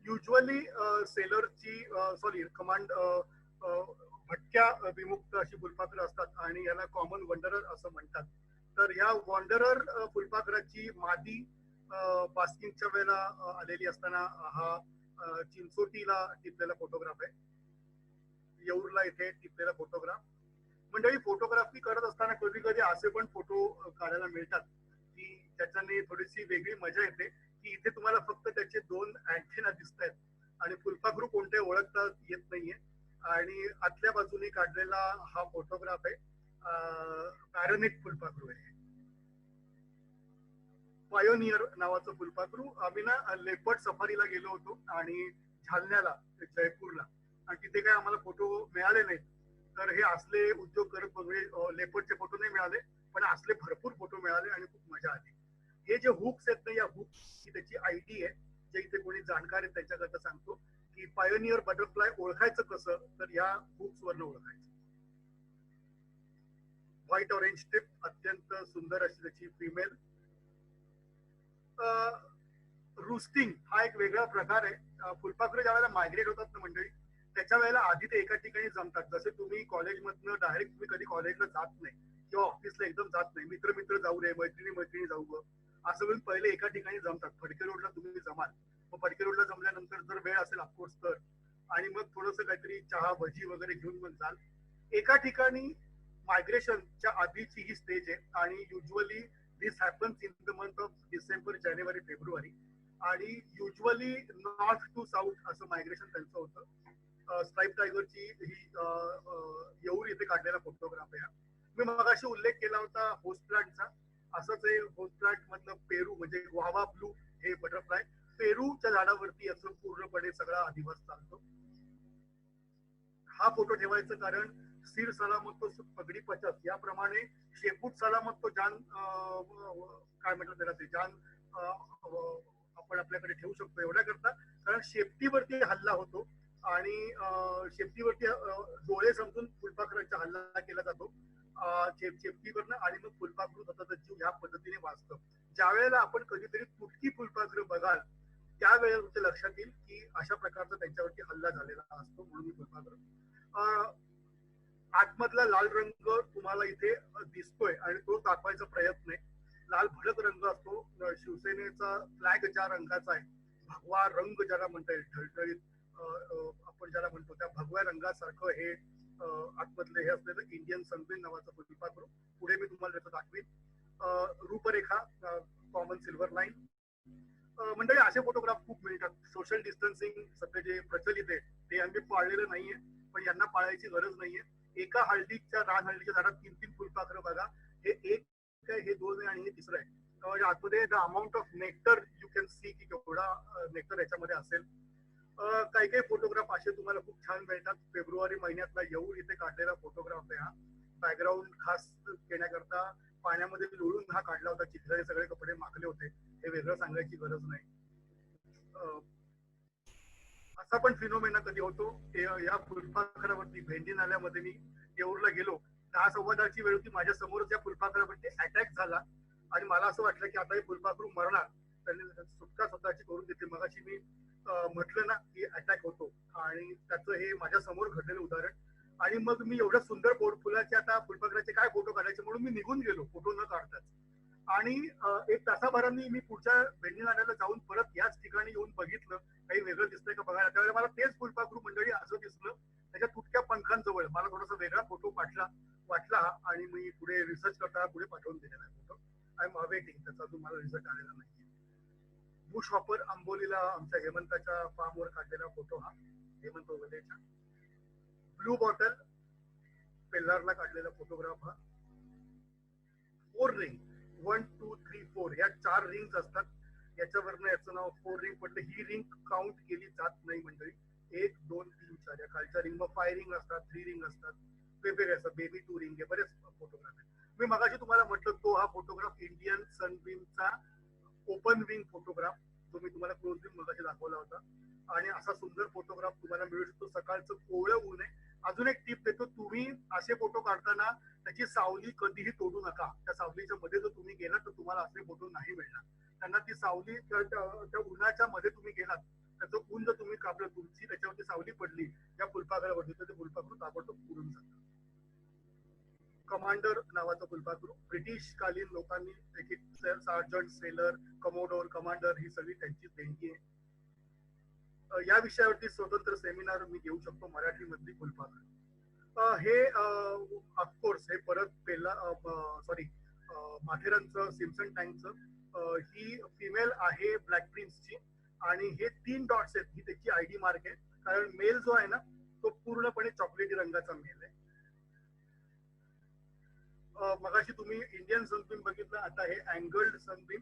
युजली सेलरची कमांड भटक्या विमुक्त अशी फुलपाखरं असतात आणि याला कॉमन वंडरर असं म्हणतात. तर ह्या वॉन्डरर फुलपाखराची मादी बास्किंगच्या वेळेला आलेली असताना हा चिंचोटीला टिपलेला फोटोग्राफ आहे. येऊरला इथे टिपलेला फोटोग्राफ. मंडळी, फोटोग्राफी करत असताना कधी कधी असे पण फोटो काढायला मिळतात की त्याच्याने थोडीशी वेगळी मजा येते की इथे तुम्हाला फक्त त्याचे 2 अँटेना दिसत आहेत आणि फुलपाखरू कोणते ओळखता येत नाहीये. आणि आतल्या बाजूने काढलेला हा फोटोग्राफ आहे. पॅरानिक फुलपाखरू आहे. पायोनियर नावाचं फुलपाखरू. आम्ही ना लेपर्ड सफारीला गेलो होतो आणि जालन्याला, जयपूरला, आणि तिथे काय आम्हाला फोटो मिळाले नाहीत. तर हे असले उद्योग करत बघले. लेपर्डचे फोटो नाही मिळाले पण असले भरपूर फोटो मिळाले आणि खूप मजा आली. हे जे हुक्स आहेत ना, या हुक्स ही त्याची आयडी आहे. जे इथे कोणी जाणकार आहेत त्यांच्याकरता सांगतो की पायोनियर बटरफ्लाय ओळखायचं कसं, तर या हुक्स वरनं ओळखायचं. व्हाईट ऑरेंज टिप, अत्यंत सुंदर अशी त्याची फिमेल. रुस्टिंग हा एक वेगळा प्रकार आहे. फुलपाखरं ज्या वेळेला मायग्रेट होतात ना मंडळी, त्याच्या वेळेला आधी ते एका ठिकाणी जमतात. जसे तुम्ही कॉलेजमधनं डायरेक्ट तुम्ही कधी कॉलेजला जात नाही किंवा ऑफिसला एकदम जात नाही, मित्र जाऊ रे, मैत्रिणी जाऊ असं म्हणून पहिले एका ठिकाणी जमतात. फडके रोडला तुम्ही जमाल, मग फडके रोडला जमल्यानंतर जर वेळ असेल ऑफकोर्स तर, आणि मग थोडंसं काहीतरी चहा भजी वगैरे घेऊन मग जाल. एका ठिकाणी मायग्रेशनच्या आधीची ही स्टेज आहे आणि usually this happens in the month of December, January, February, आणि युजली नॉर्थ टू साऊथ असं मायग्रेशन त्यांचं होतं. स्ट्राईप टायगरची ही येऊर इथे काढलेला फोटोग्राफ आहे. मी मगाशी उल्लेख केला होता होस्ट प्लांटचा. असंच हे होस्ट प्लांट मधलं पेरू म्हणजे ग्वावा ब्लू हे बटरफ्लाय, पेरूच्या झाडावरती असं पूर्णपणे सगळा अधिवास चालतो. हा फोटो ठेवायचं कारण सिर सलामत तो पगडी पचत, याप्रमाणे शेपूट सलामत तो जान, काय म्हटलं त्याला, ते जान आपण आपल्याकडे ठेवू शकतो एवढ्या करता. कारण शेपटीवरती हल्ला होतो आणि शेपटीवरती डोळे समजून फुलपाखरांचा हल्ला केला जातो शेपटीवरनं, आणि मग फुलपाखरू स्वतःचा जीव ह्या पद्धतीने वाचतं. ज्या वेळेला आपण कधीतरी तुटकी फुलपाखरं बघाल त्यावेळेला तुमच्या लक्षात येईल की अशा प्रकारचा त्यांच्यावरती हल्ला झालेला असतो. म्हणून फुलपाखरं. आतमधला लाल रंग तुम्हाला इथे दिसतोय आणि तो दाखवायचा प्रयत्न आहे. लाल भडक रंग असतो. शिवसेनेचा फ्लॅग ज्या रंगाचा आहे, भगवा रंग ज्याला म्हणता येईल, ठळठळीत आपण ज्याला म्हणतो त्या भगव्या रंगासारखं हे आतमधले हे असलेलं इंडियन सनबीन नावाचं फुलपाखरू. पुढे मी तुम्हाला त्याचं दाखवीन. रूपरेखा, कॉमन सिल्वर लाईन. मंडळी, असे फोटोग्राफ खूप मिळतात. सोशल डिस्टन्सिंग सध्या जे प्रचलित आहे ते आम्ही पाळलेलं नाहीये, पण यांना पाळायची गरज नाहीये. एका रान हळदीच्या झाडात 3-3 फुलपाखरं बघा. हे एक आहे, हे 2 आहे आणि हे 3रं आहे. आतमध्ये the amount of nectar you can see की केवढा नेक्टर याच्यामध्ये असेल. काही काही फोटोग्राफ असे तुम्हाला खूप छान मिळतात. फेब्रुवारी महिन्यातला येऊर इथे काढलेला फोटोग्राफ आहे हा. बॅकग्राऊंड खास घेण्याकरता पाण्यामध्ये लोळून हा काढला होता. चिखलाचे सगळे कपडे माखले होते, हे वेगळं सांगायची गरज नाही. असा पण फिनोमेना कधी होतो. या फुलपाखरावरती भेंडी नाल्यामध्ये मी येऊरला गेलो, 10-10:15ची वेळ होती. माझ्या समोरच या फुलपाखरावरती अटॅक झाला आणि मला असं वाटलं की आता हे फुलपाखरू मरणार, त्यांनी सुटका स्वतःची करून घेतली. मगाशी मी म्हटलं ना की अटॅक होतो, आणि त्याचं हे माझ्या समोर घडलेलं उदाहरण. आणि मग मी एवढं सुंदर फुलाचे आता फुलपाखराचे काय फोटो काढायचे म्हणून मी निघून गेलो फोटो न काढताच. आणि एक तासाभरांनी मी पुढच्या भेंडीनाल्याला जाऊन परत याच ठिकाणी येऊन बघितलं काही वेगळं दिसतंय का बघायला. त्यावेळेला मला तेच फुलपाखरू मंडळी असं दिसलं त्याच्या तुटक्या पंखांजवळ. मला थोडासा वेगळा फोटो वाटला आणि मी पुढे रिसर्च करताना पुढे पाठवून दिलेला आहे फोटो. आय एम अवेटिंग त्याचा अजून मला रिझल्ट आलेला नाही. बुश हॉपर आंबोलीला आमच्या हेमंताच्या फार्मवर काढलेला फोटो हा हेमंत वगैरेच्या. ब्लू बॉटल पेल्लारला काढलेला फोटोग्राफ हा. 4 रिंग 1 2 3 4 या 4 रिंग्स असतात. याच्यावरनं याचं नाव 4 रिंग पडलं. ही रिंग काउंट केली जात नाही मंडळी. 1 2 3 4 या खालच्या रिंग मग 5 रिंग असतात 3 रिंग असतात वेगवेगळे असतात. बेबी 2 रिंग हे बरेच फोटोग्राफ आहेत. मी मगाशी तुम्हाला म्हटलं तो हा फोटोग्राफ इंडियन सनबीमचा ओपन विंग फोटोग्राफ जो मी तुम्हाला क्लोज विंग मगाशी दाखवला होता. आणि असा सुंदर फोटोग्राफ तुम्हाला मिळू शकतो. सकाळचं कोवळं ऊन आहे. अजून एक टिप देतो, तुम्ही असे फोटो काढताना त्याची सावली कधीही तोडू नका. त्या सावलीच्या मध्ये जर तुम्ही गेलात तर तुम्हाला असे फोटो नाही मिळणार. त्यांना ती सावली त्या उन्हाच्या मध्ये तुम्ही गेलात त्याचं ऊन जर तुम्ही कापलं तुमची त्याच्यावरती सावली पडली त्या फुलपाखरावरती तर ते फुलपाखरू ताबडतोब उडून जातं. कमांडर नावाचं फुलपाखरू ब्रिटिश कालीन लोकांनी एक एक सार्जंट सेलर कमोडोर कमांडर ही सगळी त्यांची देणगी आहे. या विषयावरती स्वतंत्र सेमिनार मी घेऊ शकतो मराठीमधली फुलपाखरू. हे ऑफकोर्स हे परत माथेरानचं सिम्सन टँकचं ही फिमेल आहे ब्लॅक प्रिन्सची आणि हे 3 डॉट्स आहेत ही त्याची आयडी मार्क आहे. कारण मेल जो आहे ना तो पूर्णपणे चॉकलेटी रंगाचा मेल आहे. मगाशी तुम्ही इंडियन सनबीम बघितलं. आता हे अँगल्ड सनबीम.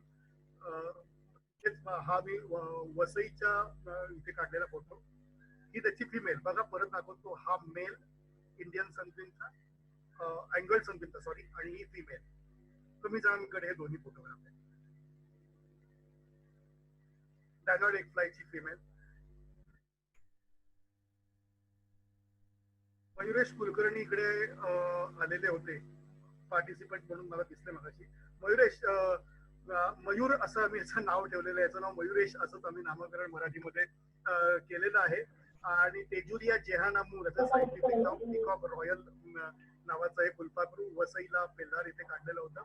हा मी वसईच्या इथे काढलेला फोटो. ही त्याची फिमेल बघा परत दाखवतो. हा मेल इंडियन सनबीमचा अँगल्ड सनबीमचा सॉरी आणि ही फिमेल. कमी जणांकडे हे दोन्ही फोटोग्राफ आहेत. डॅनॉर्ड एक फ्लायची फिमेल. मयुरेश कुलकर्णी इकडे आलेले होते पार्टिसिपंट म्हणून मला दिसले मगाशी. मयुरेश मयूर असं आम्ही याचं नाव ठेवलेलं आहे. याचं नाव मयुरेश असंच आम्ही नामकरण मराठीमध्ये केलेलं आहे. आणि तेजुरिया जेहानामूर याचं सायंटिफिक नाव पिकॉक रॉयल नावाचं हे फुलपाखरू वसईला पेल्लार इथे काढलेलं होतं.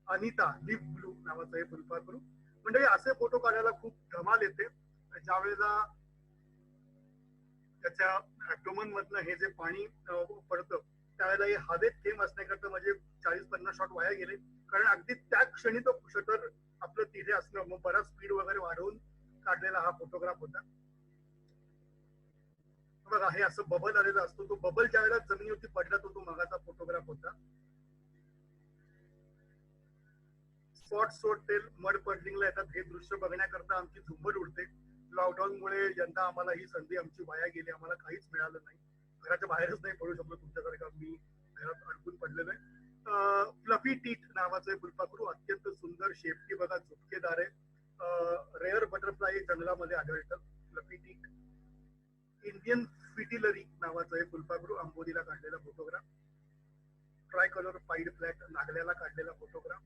अनिता लिप ब्लू नावाचं हे फुलपाखरू. म्हणजे असे फोटो काढायला खूप धमाल येते. ज्या वेळेला त्याच्या ऍब्डोमन मधनं हे जे पाणी पडतं त्यावेळेला हे हवेत थेंब असण्याकरता म्हणजे 40-50 शॉट वाया गेले. कारण अगदी त्या क्षणी तो शटर आपलं तिथे असणं मग बराच स्पीड वगैरे वाढवून काढलेला हा फोटोग्राफ होता. बघा हे असं बबल आलेला असतो. तो बबल ज्या वेळेला जमिनीवरती पडला तो मगाचा फोटोग्राफ होता. स्पॉट सोडतेल मड पडलिंगला येतात. हे दृश्य बघण्याकरता आमची झुंबड उडते. लॉकडाऊनमुळे यंदा आम्हाला ही संधी आमची वाया गेली. आम्हाला काहीच मिळालं नाही. घराच्या बाहेरच नाही पडू शकलो तुमच्यासारखा मी घरात अडकून पडलेलो आहे. फ्लफी टीट नावाचं फुलपाखरू अत्यंत सुंदर शेपटी बघा झुपकेदार आहे. रेअर बटरफ्लाय जंगलामध्ये आढळतं फ्लफी टीट. इंडियन फिटिलरी नावाचं हे फुलपाखरू आंबोलीला काढलेला photograph. Tricolour pied flat नागल्याला काढलेला फोटोग्राफ.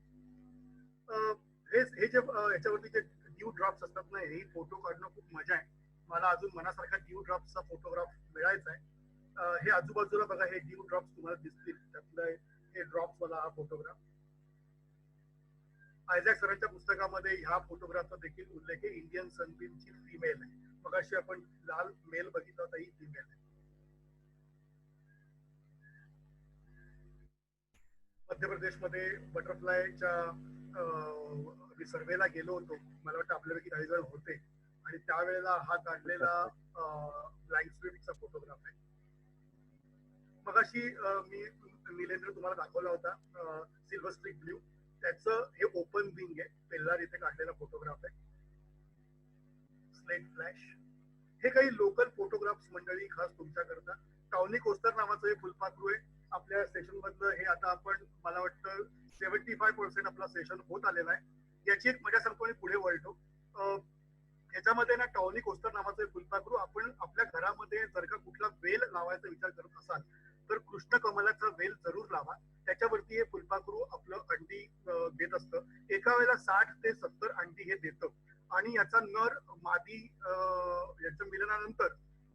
हे जे याच्यावरती जे ड्यू ड्रॉप्स असतात ना हे फोटो काढणं खूप मजा आहे. मला अजून मनासारखा ड्यू ड्रॉप्सचा फोटोग्राफ मिळायचा आहे. हे आजूबाजूला बघा हे ड्यू ड्रॉप्स तुम्हाला दिसतील. त्यातलं हे ड्रॉप्स वाला हा फोटोग्राफ. आयझॅक सरांच्या पुस्तकामध्ये ह्या फोटोग्राफचा देखील उल्लेख आहे. इंडियन सनबीमची फिमेल आहे. मग अशी आपण लाल मेल बघितला होता ही फिमेल आहे. मध्य प्रदेशमध्ये बटरफ्लायच्या मी सर्वेला गेलो होतो. मला वाटतं आपल्यापैकी काही जण होते आणि त्यावेळेला हा काढलेला ब्लँक स्विफ्टचा फोटोग्राफ आहे. मगाशी मी निलेंद्र तुम्हाला दाखवला होता सिल्वर स्ट्रिक ब्ल्यू. त्याचं हे ओपन विंग आहे. पेल्लार इथे काढलेला फोटोग्राफ आहे. Slate flash. हे काही लोकल फोटोग्राफ्स मंडळी खास तुमच्याकरता. टाउनी कोस्टर नावाचं हे फुलपाखरू आहे. आपल्या सेशन मधलं हे आता आपण मला वाटतं 75% आपला सेशन होत आलेला आहे. याची एक मजा सांगतो आणि पुढे वळतो. ह्याच्यामध्ये ना टाउनी कोस्टर नावाचं फुलपाखरू आपण आपल्या घरामध्ये जर का कुठला वेल लावायचा विचार करत असाल तर कृष्ण कमलाचा वेल जरूर लावा. त्याच्यावरती हे फुलपाखरू आपलं अंडी देत असतं. एका वेळेला 60 ते 70 अंडी हे देतं आणि याचा नर मादी यांच्या मिलनानंतर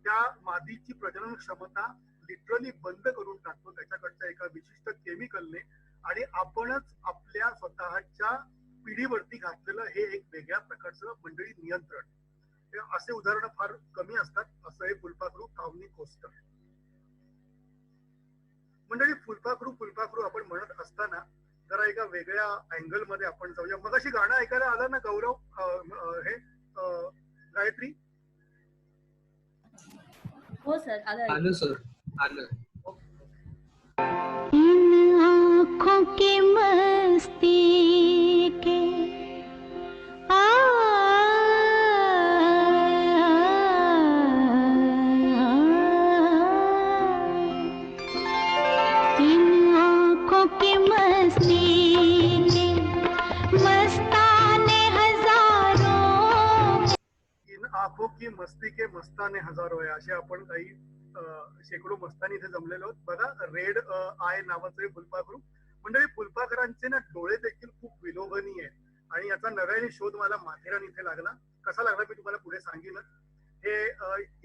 त्या मादीची प्रजनन क्षमता लिटरली बंद करून टाकतो त्याच्याकडच्या एका विशिष्ट केमिकलने. आणि आपणच आपल्या स्वतःच्या पिढीवरती घातलेलं हे एक वेगळ्या प्रकारचं मंडळी नियंत्रण. हे असे उदाहरण फार कमी असतात. असं हे फुलपाखरू कावनी कोस्टर. मंडळी फुलपाखरू आपण म्हणत असताना जरा एका वेगळ्या अँगल मध्ये आपण जाऊया. मग अशी गाणं ऐकायला आलं ना गौरव, हे गायत्री?
हो सर, आलं.
आलं सर, आलं.
इन आँखों की मस्ती के इन आँखों की मस्ती के मस्ताने हजारों.
इन आंखों की मस्ती के मस्ताने हजारो आहे, असे आपण काही शेकडो मस्तानी इथे जमलेलो आहोत. बघा, रेड आय नावाचं हे फुलपाखरू. म्हणजे फुलपाखरांचे ना डोळे देखील खूप विलोभनीय आहेत आणि याचा नव्याने शोध मला माथेरान इथे लागला. कसा लागला मी तुम्हाला पुढे सांगेनच. हे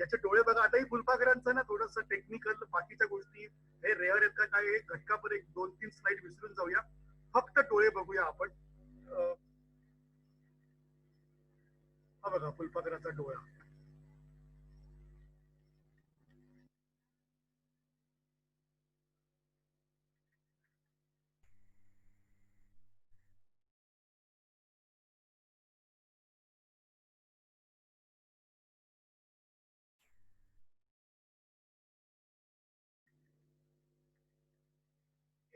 याचे डोळे बघा. आताही फुलपाखरांचं ना थोडंसं टेक्निकल बाकीच्या गोष्टी हे रेअर आहेत का काय, हे घटकापर एक 2-3 स्लाइड विसरून जाऊया. फक्त डोळे बघूया आपण. हा बघा फुलपाखराचा डोळा.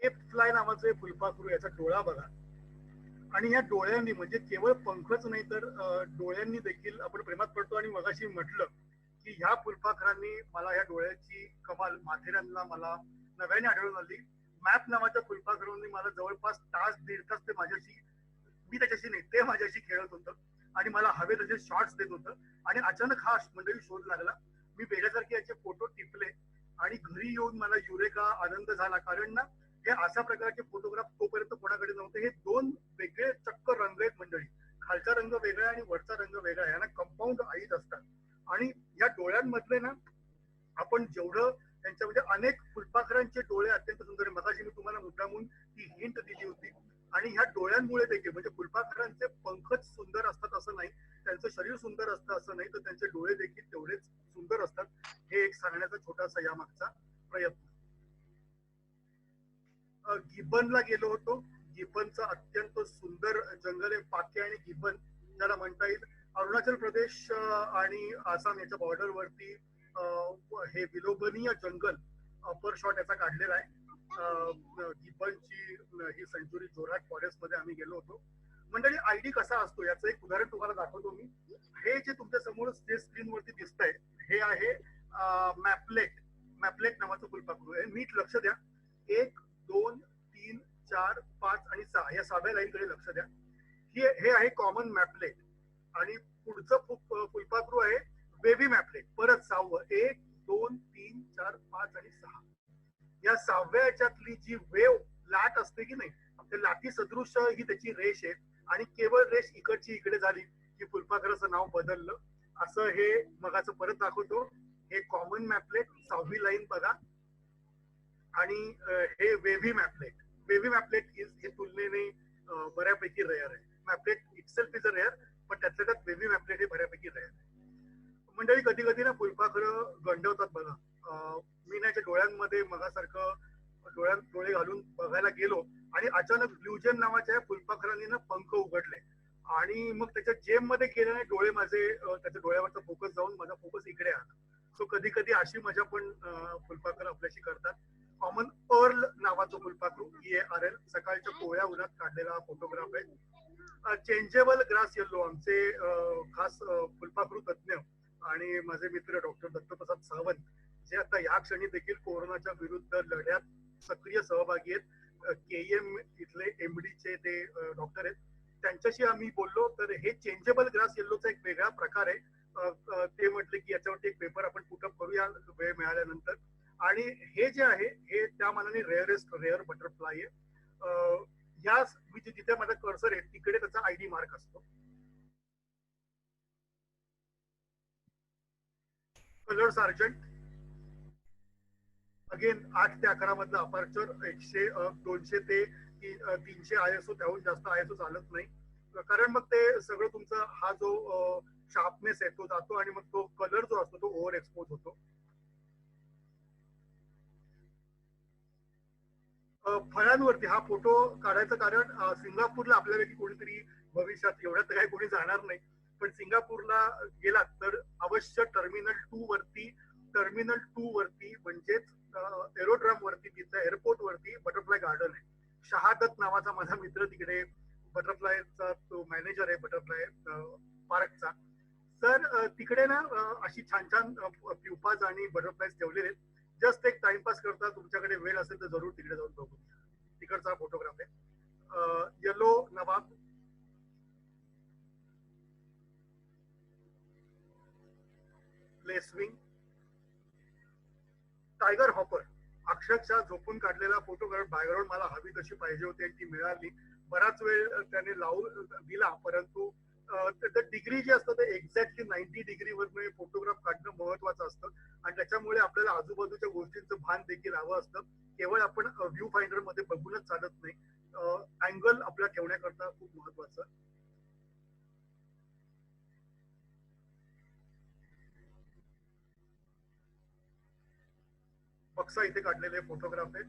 एप फ्लाय नावाचं हे फुलपाखरू, याचा डोळा बघा. आणि या डोळ्यांनी म्हणजे केवळ पंखच नाही तर डोळ्यांनी देखील आपण प्रेमात पडतो. आणि मगाशी म्हटलं की ह्या फुलपाखरांनी मला या डोळ्याची कमाल माथेरानला मला नव्याने आढळून आली. मॅप नावाच्या फुलपाखरूंनी मला जवळपास तास 1.5 तास ते माझ्याशी, मी त्याच्याशी नाही ते माझ्याशी खेळत होतं आणि मला हवे तसे शॉट्स देत होतं. आणि अचानक हा मंडळी शोध लागला. मी वेड्यासारखे याचे फोटो टिपले आणि घरी येऊन मला युरेका आनंद झाला. कारण ना हे अशा प्रकारचे फोटोग्राफ तोपर्यंत कोणाकडे नव्हते. हे 2 वेगळे चक्क रंग आहेत मंडळी. खालचा रंग वेगळा आणि वरचा रंग वेगळा. यांना कंपाऊंड आईज असतात. आणि या डोळ्यांमधले ना आपण जेवढं त्यांच्या म्हणजे अनेक फुलपाखरांचे डोळे अत्यंत सुंदर आहे. मगाशी मी तुम्हाला मुद्दामून ती हिंट दिली होती. आणि ह्या डोळ्यांमुळे देखील म्हणजे फुलपाखरांचे पंखच सुंदर असतात असं नाही, त्यांचं शरीर सुंदर असतं असं नाही, तर त्यांचे डोळे देखील तेवढेच सुंदर असतात. हे एक सांगण्याचा छोटासा यामागचा प्रयत्न. गिबनला गेलो होतो. गिबनचं अत्यंत सुंदर जंगल आहे. पाके आणि गिबन ज्याला म्हणता येईल. अरुणाचल प्रदेश आणि आसाम याच्या बॉर्डरवरती हे विलोभनीय जंगल अपर शॉट याचा काढलेला आहे. गिबनची ही सेंच्युरी जोरहाट फॉरेस्ट मध्ये आम्ही गेलो होतो. मंडळी आयडी कसा असतो याचं एक उदाहरण तुम्हाला दाखवतो मी. हे जे तुमच्या समोर स्क्रीन वरती दिसतंय हे आहे मॅपलेट. मॅपलेट नावाचं फुलपाखरू आहे. नीट लक्ष द्या. 1, 2, 3, 4, 5 आणि 6 या 6व्या लाईन कडे लक्ष द्या. हे आहे कॉमन मॅपलेट. आणि पुढचं फुलपाखरू आहे बेबी मॅपलेट. परत 6वं 1, 2, 3, 4, 5 आणि 6. या 6व्या याच्यातली जी वेव लाट असते की नाही, ते लाटी सदृश ही त्याची रेष आहे. आणि केवळ रेष इकडची इकडे झाली की फुलपाखराचं नाव बदललं. असं हे मगाचं परत दाखवतो. हे कॉमन मॅपलेट 6वी लाईन बघा. आणि हे वेव्ही मॅपलेट. वेव्ही मॅपलेट हे तुलनेने बऱ्यापैकी रेअर आहे. Maplet itself is a rare, पण त्यातल्या त्यात वेव्ही मॅपलेट हे बऱ्यापैकी रेअर आहे. मंडळी कधी कधी ना फुलपाखरं गंडवतात बघा. मी त्याच्या डोळ्यांमध्ये मगासारखं डोळे घालून बघायला गेलो आणि अचानक ब्ल्यूजेन नावाच्या फुलपाखरांनी ना पंख उघडले आणि मग त्याच्या जेम मध्ये गेल्याने डोळे माझे त्याच्या डोळ्यावरचा फोकस जाऊन माझा फोकस इकडे आला. सो कधी कधी अशी मजा पण फुलपाखर आपल्याशी करतात. कॉमन पर्ल नावाचं फुलपाखरू EARL सकाळच्या कोवळ्या उन्हात काढलेला फोटोग्राफ आहे. चेंजेबल ग्रास येल्लो आमचे खास फुलपाखरू तज्ज्ञ आणि माझे मित्र डॉक्टर दत्तप्रसाद सावंत जे आता या क्षणी देखील कोरोनाच्या विरुद्ध लढ्यात सक्रिय सहभागी आहेत. KEM इथले MD चे ते डॉक्टर आहेत. त्यांच्याशी आम्ही बोललो तर हे चेंजेबल ग्रास येल्लोचा एक वेगळा प्रकार आहे. ते म्हटले की याच्यावरती एक पेपर आपण पुटअप करूया वेळ मिळाल्यानंतर. आणि हे जे आहे हे त्या मानाने रेअर बटरफ्लाय आहे. या जिथे माझा कर्सर आहे तिकडे त्याचा ID मार्क असतो. कलर सार्जंट अगेन 8 ते 11 मधला अपर्चर 200 ते की 300 ISO त्याहून जास्त ISO चालत नाही, कारण मग ते सगळं तुमचा हा जो शार्पनेस आहे तो जातो आणि मग तो कलर जो असतो तो ओव्हर एक्सपोज होतो. फळांवरती हा फोटो काढायचं कारण सिंगापूरला आपल्यापैकी कोणीतरी भविष्यात, एवढ्यात तर काही कोणी जाणार नाही, पण सिंगापूरला गेलात तर अवश्य टर्मिनल टू वरती म्हणजेच एरोड्रम वरती, तिथल्या एअरपोर्ट वरती बटरफ्लाय गार्डन आहे. शहादत नावाचा माझा मित्र तिकडे बटरफ्लायचा तो मॅनेजर आहे बटरफ्लाय पार्कचा. तर तिकडे ना अशी छान छान प्युपाज आणि बटरफ्लायज ठेवलेले आहेत. जस्ट एक टाइमपास करता, तुमच्याकडे वेळ असेल तर जरूर तिकडे जाऊन बघून घ्या. तिकडचा फोटोग्राफ आहे. Yellow Nawab, lacewing, tiger hopper, अक्षरशः झोपून काढलेला फोटोग्राफ. बॅकग्राऊंड मला हवी तशी पाहिजे होती आणि ती मिळाली. बराच वेळ त्याने लावून दिला, परंतु डिग्री जी असतं ते एक्झॅक्टली 90 डिग्रीवर फोटोग्राफ काढणं महत्वाचं असतं आणि त्याच्यामुळे आपल्याला आजूबाजूच्या गोष्टींचं भान देखील हवं असतं. केवळ आपण व्ह्यू फाइंडर मध्ये बघूनच चालत नाही, अँगल आपल्या ठेवण्याकरता खूप महत्वाचं. बक्सा इथे काढलेले फोटोग्राफ आहे.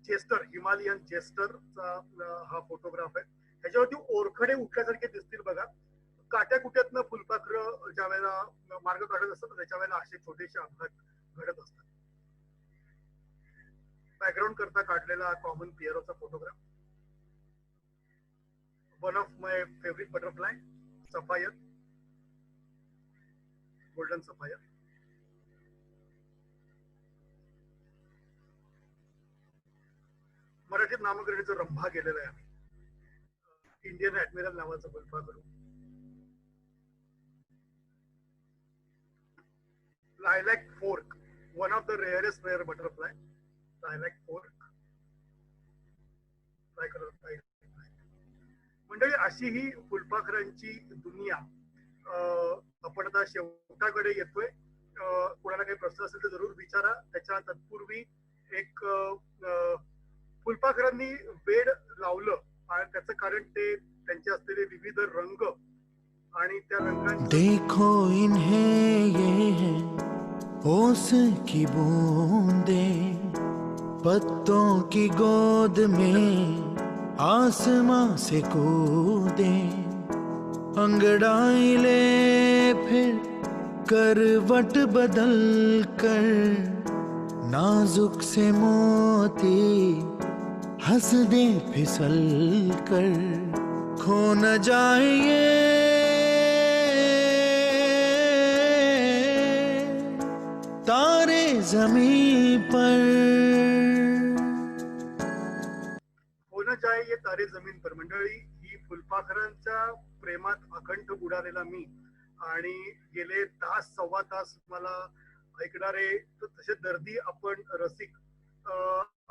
चेस्टर, हिमालयन चेस्टरचा हा फोटोग्राफ आहे. ह्याच्यावरती ओरखडे उठल्यासारखे दिसतील बघा. काट्या कुट्यातनं फुलपाखरं ज्या वेळेला मार्ग काढत असतात त्याच्या वेळेला असे छोटेसे अपघात घडत असतात. बॅकग्राऊंड करता काढलेला कॉमन पियरोचा photograph. One of my favourite butterfly, sapphire, golden sapphire. मराठीत नामकरणीचं रंभा गेलेलं आहे आम्ही. इंडियन ऍडमिरल नावाचं फुलपाखरू. Lilac fork, one of the rarest rare butterfly. Lilac fork. मंडळी, अशी ही फुलपाखरांची दुनिया. आपण आता शेवटाकडे येतोय. कोणाला काही प्रश्न असेल तर जरूर विचारा. त्याच्या तत्पूर्वी एक फुलपाखरांनी वेड लावलं आणि त्याचं कारण ते त्यांचे असलेले विविध रंग आणि त्या रंगांची.
देखो इन्हें ये है ओस की बूंदे, पत्तों की गोद में आसमां से कूदे, अंगड़ाई ले फिर करवट बदल कर, नाजुक से मोती हंस दे फिसल कर, खो न जाए ये तारे जमीन पर.
होणं जाय ये तारे जमीन पर. मंडळी, ही फुलपाखरांच्या प्रेमात अखंड बुडालेला मी आणि गेले तास सव्वा तास मला ऐकणारे तसे दर्दी आपण रसिक,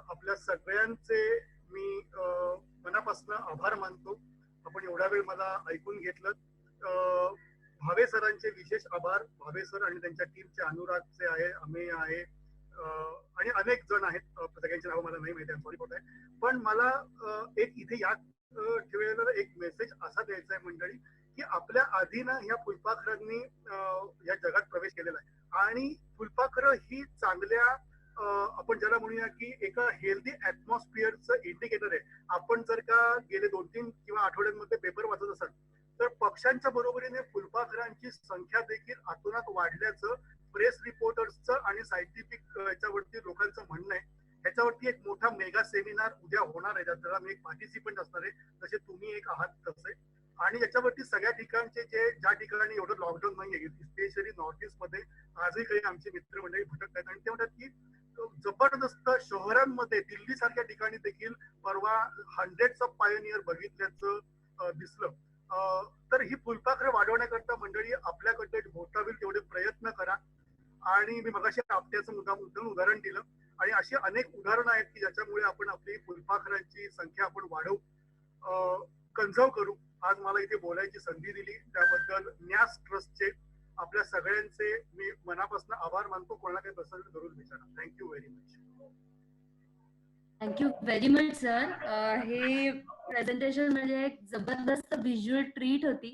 आपल्या सगळ्यांचे मी मनापासून आभार मानतो. आपण एवढा वेळ मला ऐकून घेतलं. भावे सरांचे विशेष आभार. भावे सर आणि त्यांच्या टीमचे, अनुरागचे आहे, अमेय आहे आणि अनेक जण आहेत. सगळ्यांची नावं मला नाही माहिती, सॉरी फॉर दॅट. पण मला एक इथे यात ठेवलेला एक मेसेज असा द्यायचा आहे मंडळी, की आपल्या आधी ना ह्या फुलपाखरांनी या जगात प्रवेश केलेला आहे आणि फुलपाखरं ही चांगल्या, आपण ज्याला म्हणूया की एका हेल्दी ऍटमॉस्फिअरचं इंडिकेटर आहे. आपण जर का गेले 2-3 किंवा आठवड्यांमध्ये पेपर वाचत असाल तर पक्ष्यांच्या बरोबरीने फुलपाखरांची संख्या देखील अतोनात वाढल्याचं प्रेस रिपोर्टर्सचं आणि सायंटिफिक याच्यावरती लोकांचं म्हणणं आहे. ह्याच्यावरती एक मोठा मेगा सेमिनार उद्या होणार आहे, त्याला मी एक पार्टिसिपंट असणार आहे, जसे तुम्ही एक आहात तसे. आणि याच्यावरती सगळ्या ठिकाणचे ज्या ठिकाणी एवढं लॉकडाऊन नाहीये, स्पेशली नॉर्थ ईस्ट मध्ये आजही काही आमची मित्रमंडळी भटकत आहेत आणि ते म्हणतात की जबरदस्त शहरांमध्ये, दिल्ली सारख्या ठिकाणी देखील परवा हंड्रेड्स ऑफ पायोनियर बघितल्याचं दिसलं. तर ही फुलपाखरं वाढवण्याकरता मंडळी आपल्याकडे होता होईल तेवढे प्रयत्न करा. आणि मी मगाशी आपट्याचं मुद्दाम उदाहरण दिलं आणि अशी अनेक उदाहरणं आहेत की ज्याच्यामुळे आपण आपली फुलपाखरांची संख्या आपण वाढवू, कन्झर्व करू. आज मला इथे बोलायची संधी दिली त्याबद्दल न्यास ट्रस्टचे आपल्या सगळ्यांचे मी मनापासून आभार मानतो. कोणाला काही प्रश्न जरूर विचारा. Thank you very much.
Thank you very much sir. हे प्रेझेंटेशन म्हणजे एक जबरदस्त व्हिज्युअल ट्रीट होती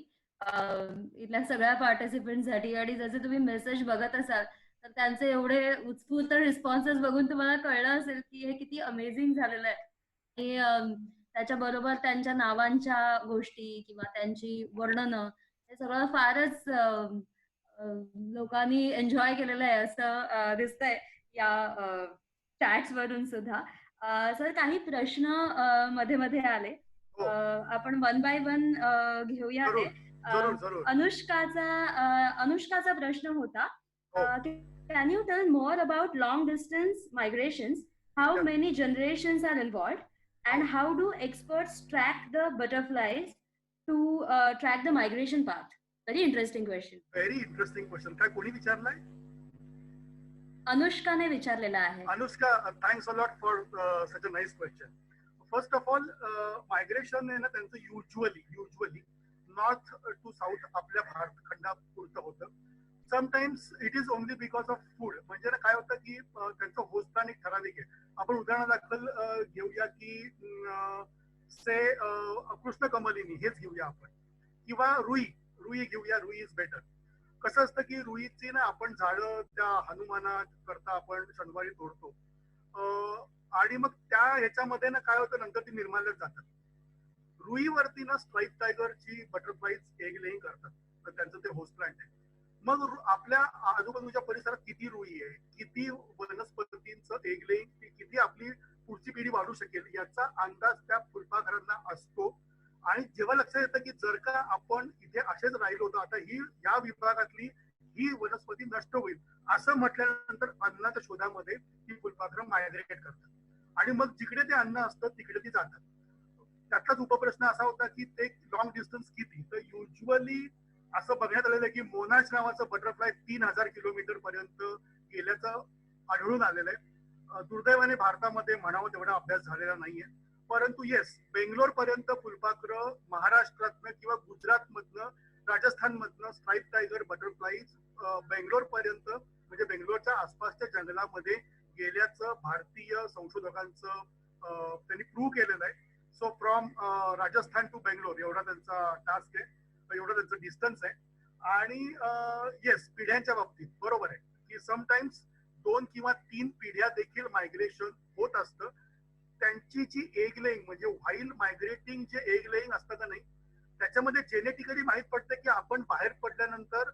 इथल्या सगळ्या पार्टिसिपंटसाठी. आणि जसे तुम्ही मेसेज बघत असाल तर त्यांचे एवढे उत्स्फूर्त रिस्पॉन्सेस बघून तुम्हाला कळलं असेल की हे किती अमेझिंग झालेलं आहे. आणि त्याच्याबरोबर त्यांच्या नावांच्या गोष्टी किंवा त्यांची वर्णनं हे सगळं फारच लोकांनी एन्जॉय केलेलं आहे असं दिसतंय या चॅट्स वरून सुद्धा. सर काही प्रश्न मध्ये मध्ये आले.
हो.
आपण वन बाय वन घेऊया ते.
जरूर जरूर.
अनुष्काचा प्रश्न होता.
हो.
Can you tell more about long distance migrations? How
Yeah.
Many generations are involved and how do experts track the butterflies to track the migration path? Very interesting question.
Very interesting question. काय कोणी विचारलाय?
अनुष्काने विचारलेला आहे.
Anushka, thanks a lot for such a nice question. First of all, migration आहे ना त्यांचं usually north to south आपल्या भारत खंडापुरतं होतं. Sometimes it is only because of food. म्हणजे ना काय होतं की त्यांचं होस्टान एक ठराविक आहे. आपण उदाहरणादाखल घेऊया की से कृष्णकमलिनी हेच घेऊया आपण, किंवा रुई घेऊया. Rui is better. कसं असतं की रुईची ना आपण झाडं त्या हनुमाना करता आपण शनिवारी तोडतो आणि मग त्या ह्याच्यामध्ये ना काय होतं नंतर ती निर्माल्यात जातात. रुईवरती ना स्ट्राईप टायगरची बटरफ्लाईज एग लेईंग करतात. तर त्यांचं ते होस्ट प्लांट आहे. मग आपल्या आजूबाजूच्या परिसरात किती रुई आहे, किती वनस्पतींचं एग लेईंग, किती आपली पुढची पिढी वाढू शकेल याचा अंदाज त्या फुलपाखरांना असतो. आणि जेव्हा लक्षात येतं की जर का आपण इथे असेच राहिलो तर आता या विभागातली ही वनस्पती नष्ट होईल असं म्हटल्यानंतर अन्नाच्या शोधामध्ये ही फुलपाखरं मायग्रेट करतात आणि मग जिकडे ते अन्न असतं तिकडे ती जातात. त्यातलाच उपप्रश्न असा होता की ते लॉंग डिस्टन्स किती. तर युजली असं बघण्यात आलेलं आहे की मोनाश नावाचं बटरफ्लाय 3000 किलोमीटर पर्यंत गेल्याचं आढळून आलेलं आहे. दुर्दैवाने भारतामध्ये म्हणावं तेवढा अभ्यास झालेला नाहीये. परंतु येस, बेंगलोर पर्यंत फुलपाखरं महाराष्ट्रातनं किंवा गुजरातमधनं राजस्थानमधनं स्ट्राईप टायगर बटरफ्लाईज बेंगलोर पर्यंत म्हणजे बेंगलोरच्या आसपासच्या जंगलामध्ये गेल्याचं भारतीय संशोधकांचं त्यांनी प्रूव्ह केलेलं आहे. So from Rajasthan to Bangalore एवढा त्यांचा टास्क आहे, एवढं त्यांचं डिस्टन्स आहे. आणि येस, पिढ्यांच्या बाबतीत बरोबर आहे की समटाइम्स 2 किंवा 3 पिढ्या देखील मायग्रेशन होत असतं. त्यांची जी एग लेईंग म्हणजे व्हाईल मायग्रेटिंग जे एग लेईंग असतं का नाही त्याच्यामध्ये जेनेटिकली माहित पडतं की आपण बाहेर पडल्यानंतर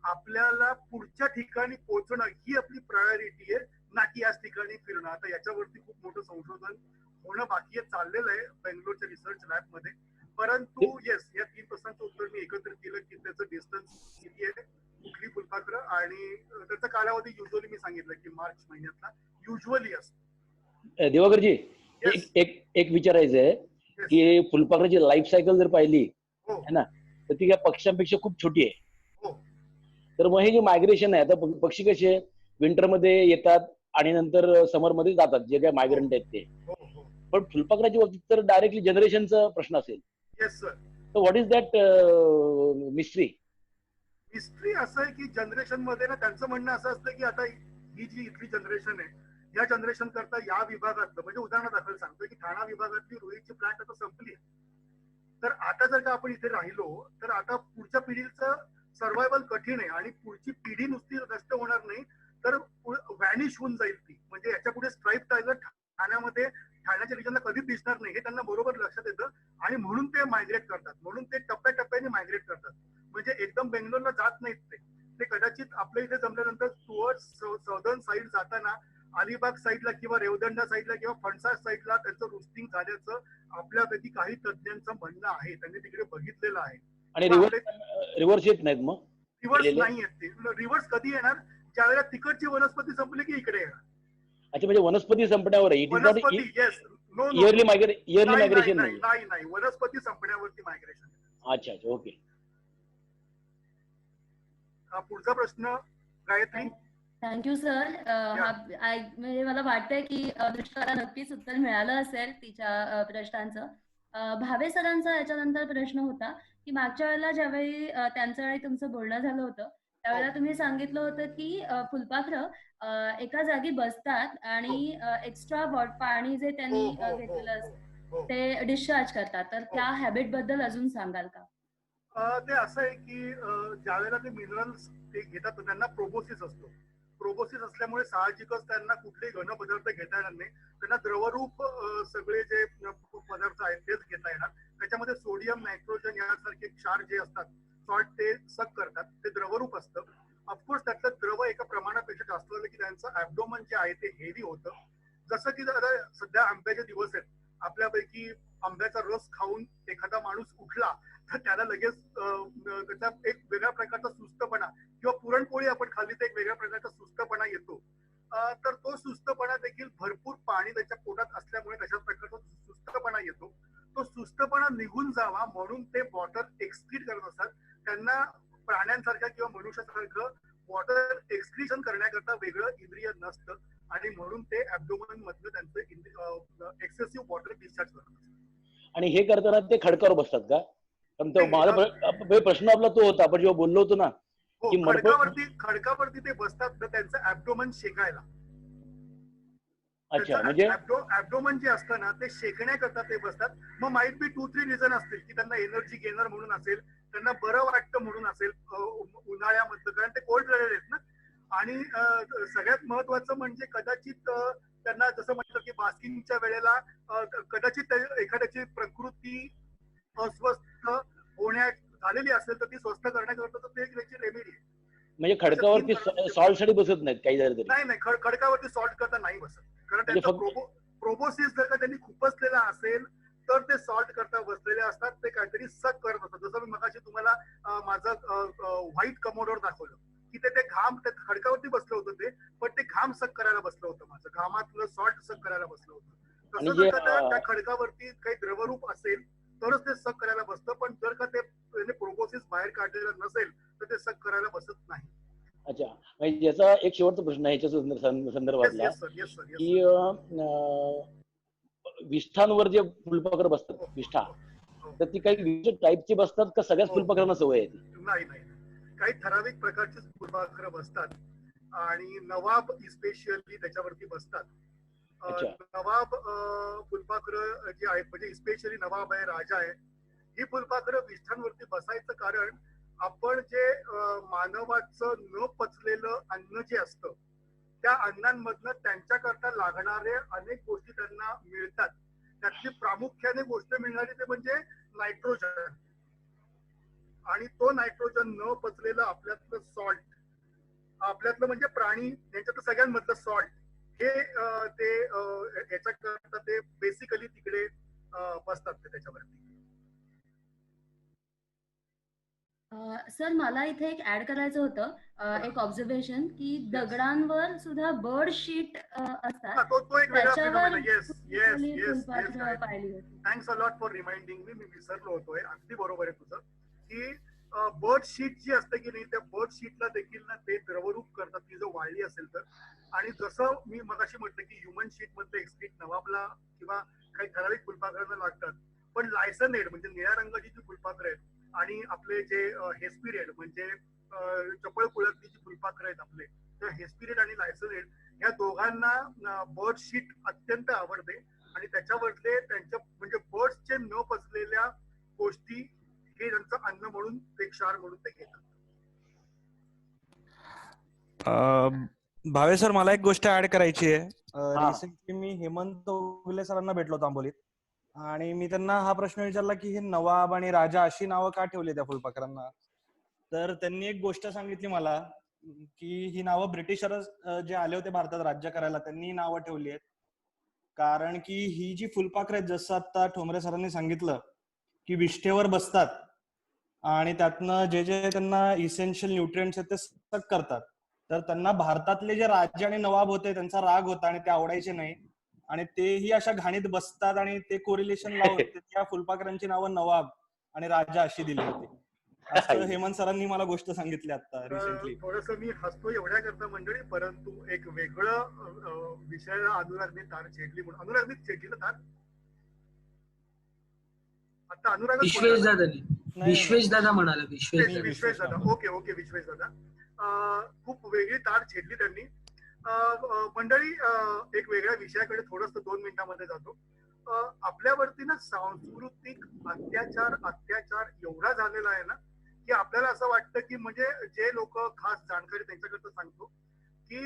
आपल्याला पुढच्या ठिकाणी पोहोचणं ही आपली प्रायोरिटी आहे, ना की याच ठिकाणी फिरणं. आता याच्यावरती खूप मोठं संशोधन होणं बाकी आहे, चाललेलं आहे बेंगलोरच्या रिसर्च लॅबमध्ये. परंतु येस, या 3 प्रश्नांचं उत्तर मी एकत्रित केलं की त्याचं डिस्टन्स किती आहे, कुठली फुलपाखरं आणि त्याचा कालावधी युजली मी सांगितलं की मार्च महिन्यातला युजली असतो.
देवाकरजी एक विचारायचं आहे की फुलपाखराची लाईफ सायकल जर पाहिली है ना तर ती या पक्ष्यांपेक्षा खूप छोटी आहे. तर मग हे जे मायग्रेशन आहे, आता पक्षी कसे विंटर मध्ये येतात आणि नंतर समर मध्ये जातात, जे काय मायग्रंट आहेत ते. पण फुलपाखराच्या बाबतीत तर डायरेक्टली जनरेशनचा प्रश्न असेल.
Yes sir.
तर what is that mystery?
Mystery असं आहे की जनरेशन मध्ये ना त्यांचं म्हणणं असं असतं की आता ही जी इथली जनरेशन आहे या जनरेशन करता या विभागातलं म्हणजे उदाहरणादाखल सांगतोय की ठाणा विभागातली रुईची प्लांट आता संपली. तर आता जर का आपण इथे राहिलो तर आता पुढच्या पिढीचं सर्व्हायवल कठीण आहे आणि पुढची पिढी नुसती नष्ट होणार नाही तर व्हॅनिश होऊन जाईल ती. म्हणजे याच्या पुढे स्ट्राईप टायगर ठाण्याच्या रिजनला कधीच दिसणार नाही हे त्यांना बरोबर लक्षात येतं आणि म्हणून ते मायग्रेट करतात. म्हणून ते टप्प्याटप्प्याने मायग्रेट करतात. म्हणजे एकदम बेंगलोरला जात नाहीत ते कदाचित आपल्या इथे जमल्यानंतर टुवर्ड्स सदर्न साईड जाताना अलिबाग साईडला किंवा रेवदंडा साईडला किंवा फणसाड साईडला त्यांचं रुस्टिंग झाल्याचं आपल्यापैकी काही तज्ञांचं म्हणणं आहे. त्यांनी तिकडे बघितलेलं आहे.
आणि रिव्हर्स येत नाहीत. मग
रिव्हर्स नाही येत ते. रिव्हर्स कधी येणार? ज्या वेळेला तिकडची वनस्पती संपली की इकडे येणार.
अच्छा, म्हणजे वनस्पती संपण्यावर आहे.
वनस्पती येस. नो
इयरली मायग्रेशन
नाही, वनस्पती संपण्यावरती मायग्रेशन.
अच्छा, ओके.
पुढचा प्रश्न गायत्री.
Thank you sir. म्हणजे मला वाटतंय की अनुष्काला नक्कीच उत्तर मिळालं असेल तिच्या प्रश्नांचं. भावे सरांचा याच्यानंतर प्रश्न होता की मागच्या वेळेला ज्यावेळी त्यांचं आणि तुमचं बोलणं झालं होतं त्यावेळेला तुम्ही सांगितलं होतं की फुलपाखरं एका जागी बसतात आणि एक्स्ट्रा पाणी जे त्यांनी घेतलेलं असतं ते डिस्चार्ज करतात. तर त्या हॅबिट बद्दल अजून सांगाल का?
ते असं आहे की ज्या वेळेला ते मिनरल्स ते घेतात त्यांना प्रोबोसिस असतो. प्रोबोसिस असल्यामुळे साहजिकच त्यांना कुठलेही घन पदार्थ घेता येणार नाही. त्यांना द्रवरूप सगळे जे पदार्थ आहेत तेच घेता येणार. त्याच्यामध्ये सोडियम, नायट्रोजन यासारखे क्षार जे असतात, सॉल्ट ते सक करतात. ते द्रवरूप असतं. ऑफकोर्स त्यातलं द्रव एका प्रमाणापेक्षा जास्त झालं की त्यांचं ऍब्डोमन जे आहे ते हेवी होतं. जसं की आता सध्या आंब्याचे दिवस आहेत. आपल्यापैकी आंब्याचा रस खाऊन एखादा माणूस उठला तर त्याला लगेच त्याचा एक वेगळ्या प्रकारचा सुस्तपणा किंवा पुरणपोळी आपण खाल्ली तर एक वेगळ्या प्रकारचा सुस्तपणा येतो. तर तो सुस्तपणा देखील भरपूर पाणी त्याच्या पोटात असल्यामुळे तशाच प्रकारचा सुस्तपणा येतो. तो सुस्तपणा निघून जावा म्हणून ते वॉटर एक्सक्रीट करत असतात. त्यांना प्राण्यांसारख्या किंवा मनुष्यासारखं वॉटर एक्सक्रीशन करण्याकरता वेगळं इंद्रिय नसतं आणि म्हणून ते ऍब्डोमन मधलं त्यांचं एक्सेसिव्ह वॉटर डिस्चार्ज करत असतात.
आणि हे करताना ते खडकावर बसतात का? कारण तो माझा प्रश्न आपला तो होता, आपण जेव्हा बोललो होतो ना की
खडकावरती ते बसतात तर त्यांचं ऍब्डोमन शेकायला.
अच्छा, म्हणजे
ऍब्डोमन जे असतं ना ते शेकण्याकरता ते बसतात. मग माइट बी 2-3 रिझन असतील की त्यांना एनर्जी गेनर म्हणून असेल, त्यांना बरं वाटतं म्हणून असेल उन्हाळ्यामधलं, कारण ते कोल्ड ब्लडेड आहेत ना. आणि सगळ्यात महत्वाचं म्हणजे कदाचित त्यांना जसं म्हटलं की बास्किंगच्या वेळेला कदाचित एखाद्याची प्रकृती अस्वस्थ होण्यात झालेली असेल तर ती स्वस्थ करण्याकरता ते त्याची रेमेडी आहे.
म्हणजे खडकावरती सॉल्ट साठी बसत नाहीत काही झालं तरी?
नाही, खडकावरती सॉल्ट करता नाही बसत. कारण त्यांचा प्रोबोसिस जर का त्यांनी खुपसलेला असेल तर ते सॉल्ट करता बसलेले असतात. ते काहीतरी सक करत असतात. जसं मी मगाशी तुम्हाला माझं व्हाईट कमोडोर दाखवलं की ते घाम त्या खडकावरती बसलं होतं ते, पण ते घाम सक करायला बसलं होतं. माझं घामातलं सॉल्ट सक करायला बसलं होतं. तसं जर का त्या खडकावरती काही द्रवरूप असेल तरच ते सक करायला बसतं. पण जर का ते प्रोबोसिस बाहेर काढलेलं नसेल तर ते सक करायला बसत नाही.
अच्छा, म्हणजे याचा एक शेवटचा प्रश्न आहे याच्या संदर्भातला की विष्ठांवर जे फुलपाखरं बसतात विष्ठा, तर ती काही विशिष्ट टाईपची बसतात का सगळ्याच फुलपाखरांना सवय आहे ती?
नाही, काही ठराविक प्रकारचे फुलपाखरं बसतात आणि नवाब इस्पेशली त्याच्यावरती बसतात. नवाब फुलपाखरं जी आहेत म्हणजे इस्पेशली नवाब आहे, राजा आहे, ही फुलपाखरं विष्ठांवरती बसायचं कारण आपण जे मानवाचं न पचलेलं अन्न जे असतं त्या अन्नांमधनं त्यांच्याकरता लागणारे अनेक गोष्टी त्यांना मिळतात. त्यातली प्रामुख्याने गोष्ट मिळणारी ते म्हणजे नायट्रोजन. आणि तो नायट्रोजन न पचलेलं आपल्यातलं सॉल्ट, आपल्यातलं म्हणजे प्राणी यांच्यातलं सगळ्यांमधलं सॉल्ट हे ते याच्याकरता ते बेसिकली तिकडे बसतात ते त्याच्यावरती.
सर मला इथे एक ऍड करायचं होतं एक ऑब्झर्वेशन की दगडांवर सुद्धा बर्ड शीट असतात.
तो एक वेगळा फिनोमेना.
फुलपाखरं पाहिली होती.
Thanks a lot for reminding me विसरलो होतोय. अगदी बरोबर आहे तुझं की बर्ड शीट जी असते की नाही त्या बर्ड शीटला देखील ना ते द्रवरूप करतात ती जर वाळली असेल तर. आणि जसं मी मगाशी म्हटलं की ह्युमन शीट मधले एक्सक्रीट नवाबला किंवा काही ठराविक फुलपाखरांना लागतात, पण लायसनेड म्हणजे निळ्या रंगाची जी फुलपाखरं आहेत आणि आपले जे हेस्पिरेड म्हणजे चपळ कुळातली जी फुलपाखरं आहेत आपले, तर हेस्पिरेड आणि लायसनेड या दोघांना बर्ड शीट अत्यंत आवडते आणि त्याच्यावरले त्यांच्या म्हणजे बर्ड्सचे न पचलेल्या गोष्टी हे त्यांचं अन्न म्हणून ते क्षार म्हणून ते घेतात.
भावे सर मला एक गोष्ट ऍड करायची आहे. रिसेंटली मी हेमंत उगले सरांना भेटलो होतो आंबोलीत आणि मी त्यांना हा प्रश्न विचारला की हे नवाब आणि राजा अशी नावं का ठेवली त्या फुलपाखरांना. तर त्यांनी एक गोष्ट सांगितली मला की ही नावं ब्रिटिशर जे आले होते भारतात राज्य करायला त्यांनी नावं ठेवली आहेत. कारण की ही जी फुलपाखरं आहेत जसं आता ठोंबरे सरांनी सांगितलं की विष्ठेवर बसतात आणि त्यातनं जे जे त्यांना इसेन्शियल न्यूट्रिएंट्स आहेत ते सक करतात. तर त्यांना भारतातले जे राजे आणि नवाब होते त्यांचा राग होता आणि ते आवडायचे नाही आणि तेही अशा घाणीत बसतात आणि ते कोरिलेशन लावून त्या फुलपाखरांची नावं नवाब आणि राजा अशी दिली होती. असं हेमंत सरांनी मला गोष्ट सांगितली आता रिसेंटली.
थोडंसं मी हसतो एवढ्या करता मंडळी, परंतु एक वेगळं विषय अनुरागने तार छेडली म्हणून. अनुरागने छेडली ना तार आता अनुराग
विश्वेश दादा म्हणाला.
विश्वेश दादा. ओके विश्वेश दादा. खूप वेगळी तार छेडली त्यांनी. मंडळी, एक वेगळ्या विषयाकडे थोडस 2 मिनिटांमध्ये जातो. आपल्यावरती ना सांस्कृतिक अत्याचार एवढा झालेला आहे ना, की आपल्याला असं वाटतं की म्हणजे जे लोक खास जाणकारी त्यांच्याकडे सांगतो की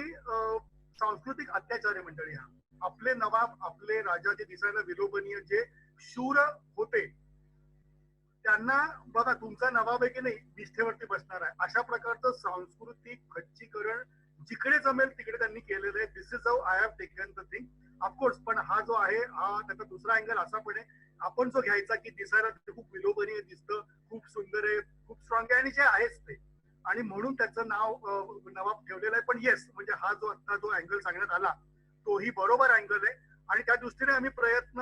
सांस्कृतिक अत्याचार आहे मंडळी हा. आपले नवाब, आपले राजा जे दिसायला विलोभनीय, जे शूर होते, त्यांना बघा तुमचा नवाब आहे की नाही निष्ठेवरती बसणार आहे, अशा प्रकारचं सांस्कृतिक खच्चीकरण जिकडे जमेल तिकडे त्यांनी केलेलं आहे. This is how I have taken the thing of course. पण हा जो आहे हा त्याचा दुसरा अँगल असा पण आहे, आपण जो घ्यायचा की दिसायला खूप विलोभनीय दिसतं, खूप सुंदर आहे, खूप स्ट्रॉंग आहे आणि जे आहेच ते, आणि म्हणून त्याचं नाव नवाब ठेवलेलं आहे. पण येस, म्हणजे हा जो आता जो अँगल सांगण्यात आला तोही बरोबर अँगल आहे आणि त्या दृष्टीने आम्ही प्रयत्न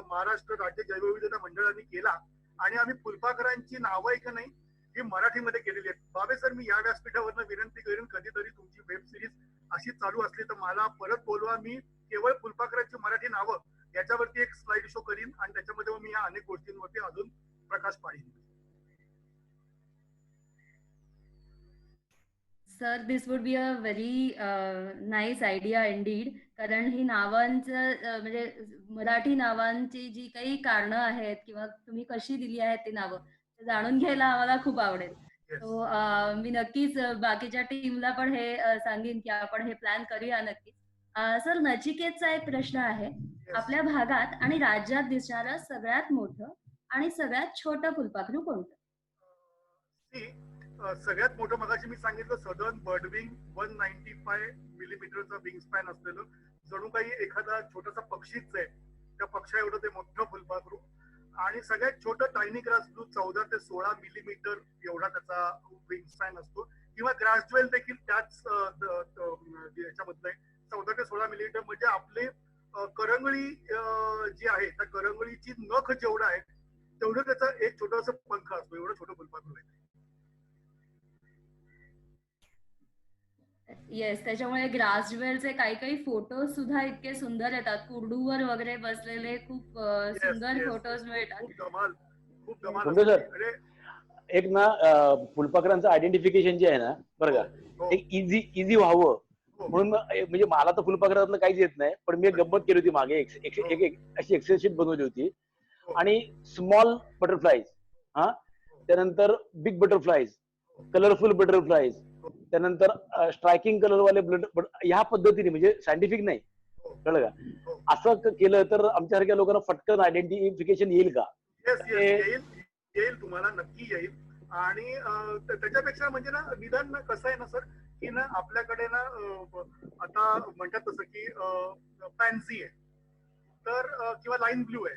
महाराष्ट्र राज्य जैवविविधता मंडळाने केला आणि आम्ही फुलपाखरांची नावं एक नाही ही मराठीमध्ये केलेली आहेत. बाबे सर, मी या व्यासपीठावरनं विनंती करेन कधीतरी तुमची वेब सिरीज अशी चालू असली तर मला परत बोलवा. मी केवळ फुलपाखरांची मराठी नावं याच्यावरती एक स्लाइड शो करीन आणि त्याच्यामध्ये मी या अनेक गोष्टींवरती अजून प्रकाश पाडीन.
Sir, this would be a very nice idea indeed. कारण ही नावांचं म्हणजे मराठी नावांची जी काही कारणं आहेत किंवा तुम्ही कशी दिली आहेत ती नावं ते जाणून घ्यायला आम्हाला खूप आवडेल. सो मी नक्कीच बाकीच्या टीमला पण हे सांगेन की आपण हे प्लॅन करूया नक्कीच. सर, नचिकेतचा एक प्रश्न आहे. आपल्या भागात आणि राज्यात दिसणारं सगळ्यात मोठं आणि सगळ्यात छोटं फुलपाखरू कोणतं?
सगळ्यात मोठं मगाशी मी सांगितलं सदर्न बर्डविंग 195 मिलीमीटरचा विंग स्पॅन असलेलं, जणू काही एखादा छोटासा पक्षीच आहे, त्या पक्षा एवढं ते मोठं फुलपाखरू. आणि सगळ्यात छोटं टायनी ग्रास ब्लू 14 ते 16 मिलीमीटर एवढा त्याचा विंग स्पॅन असतो, किंवा ग्रास ज्वेल देखील त्याच याच्यामधलं आहे, 14 ते 16 मिलीमीटर. म्हणजे आपले करंगळी जी आहे त्या करंगळीची नख जेवढं आहे तेवढं त्याचा एक छोटासा पंख असतो, एवढं छोटं फुलपाखरू आहे.
येस, त्याच्यामुळे ग्रास ज्वेलचे काही काही फोटो सुद्धा इतके सुंदर येतात, कुरडूवर वगैरे बसलेले खूप सुंदर फोटोज मिळतात.
खूप धमाल.
सर, एक ना फुलपाखरांचं आयडेंटिफिकेशन जे आहे ना, बरं का, एक इझी व्हावं म्हणून म्हणजे मला तर फुलपाखरातलं काहीच येत नाही, पण मी गंमत केली होती मागे, एक अशी एक्सेल शीट बनवली होती आणि स्मॉल बटरफ्लाईज, हा, त्यानंतर बिग बटरफ्लाईज, कलरफुल बटरफ्लाईज, त्यानंतर स्ट्रायकिंग कलरवाले ह्या पद्धतीने, म्हणजे सायंटिफिक नाही, कळलं का, असं केलं तर आमच्यासारख्या लोकांना फटकन आयडेंटिफिकेशन येईल का?
येईल, तुम्हाला नक्की येईल. आणि त्याच्यापेक्षा म्हणजे ना निदान कसं आहे ना सर, की ना आपल्याकडे ना आता म्हणतात तसं की पॅन्सी आहे तर किंवा लाईन ब्लू आहे,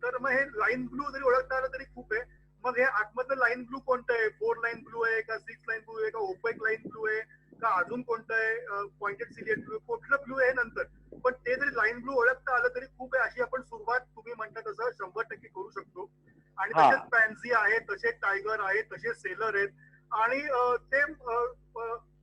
तर मग हे लाईन ब्लू जरी ओळखता आलं तरी खूप आहे. मग हे आतमधलं लाईन ब्लू कोणतं आहे? 4 लाईन ब्लू आहे का 6 लाईन ब्लू आहे का ओपेक लाईन ब्लू आहे का अजून कोणतं आहे, पॉइंटेड सिलियट ब्लू, कुठलं ब्लू आहे नंतर. पण ते जरी लाईन ब्लू ओळखता आलं तरी खूप आहे. अशी आपण सुरुवात तुम्ही म्हणता तसं 100% करू शकतो. आणि तसेच पॅन्सी आहे, तसे टायगर आहे, तसे सेलर आहेत. आणि ते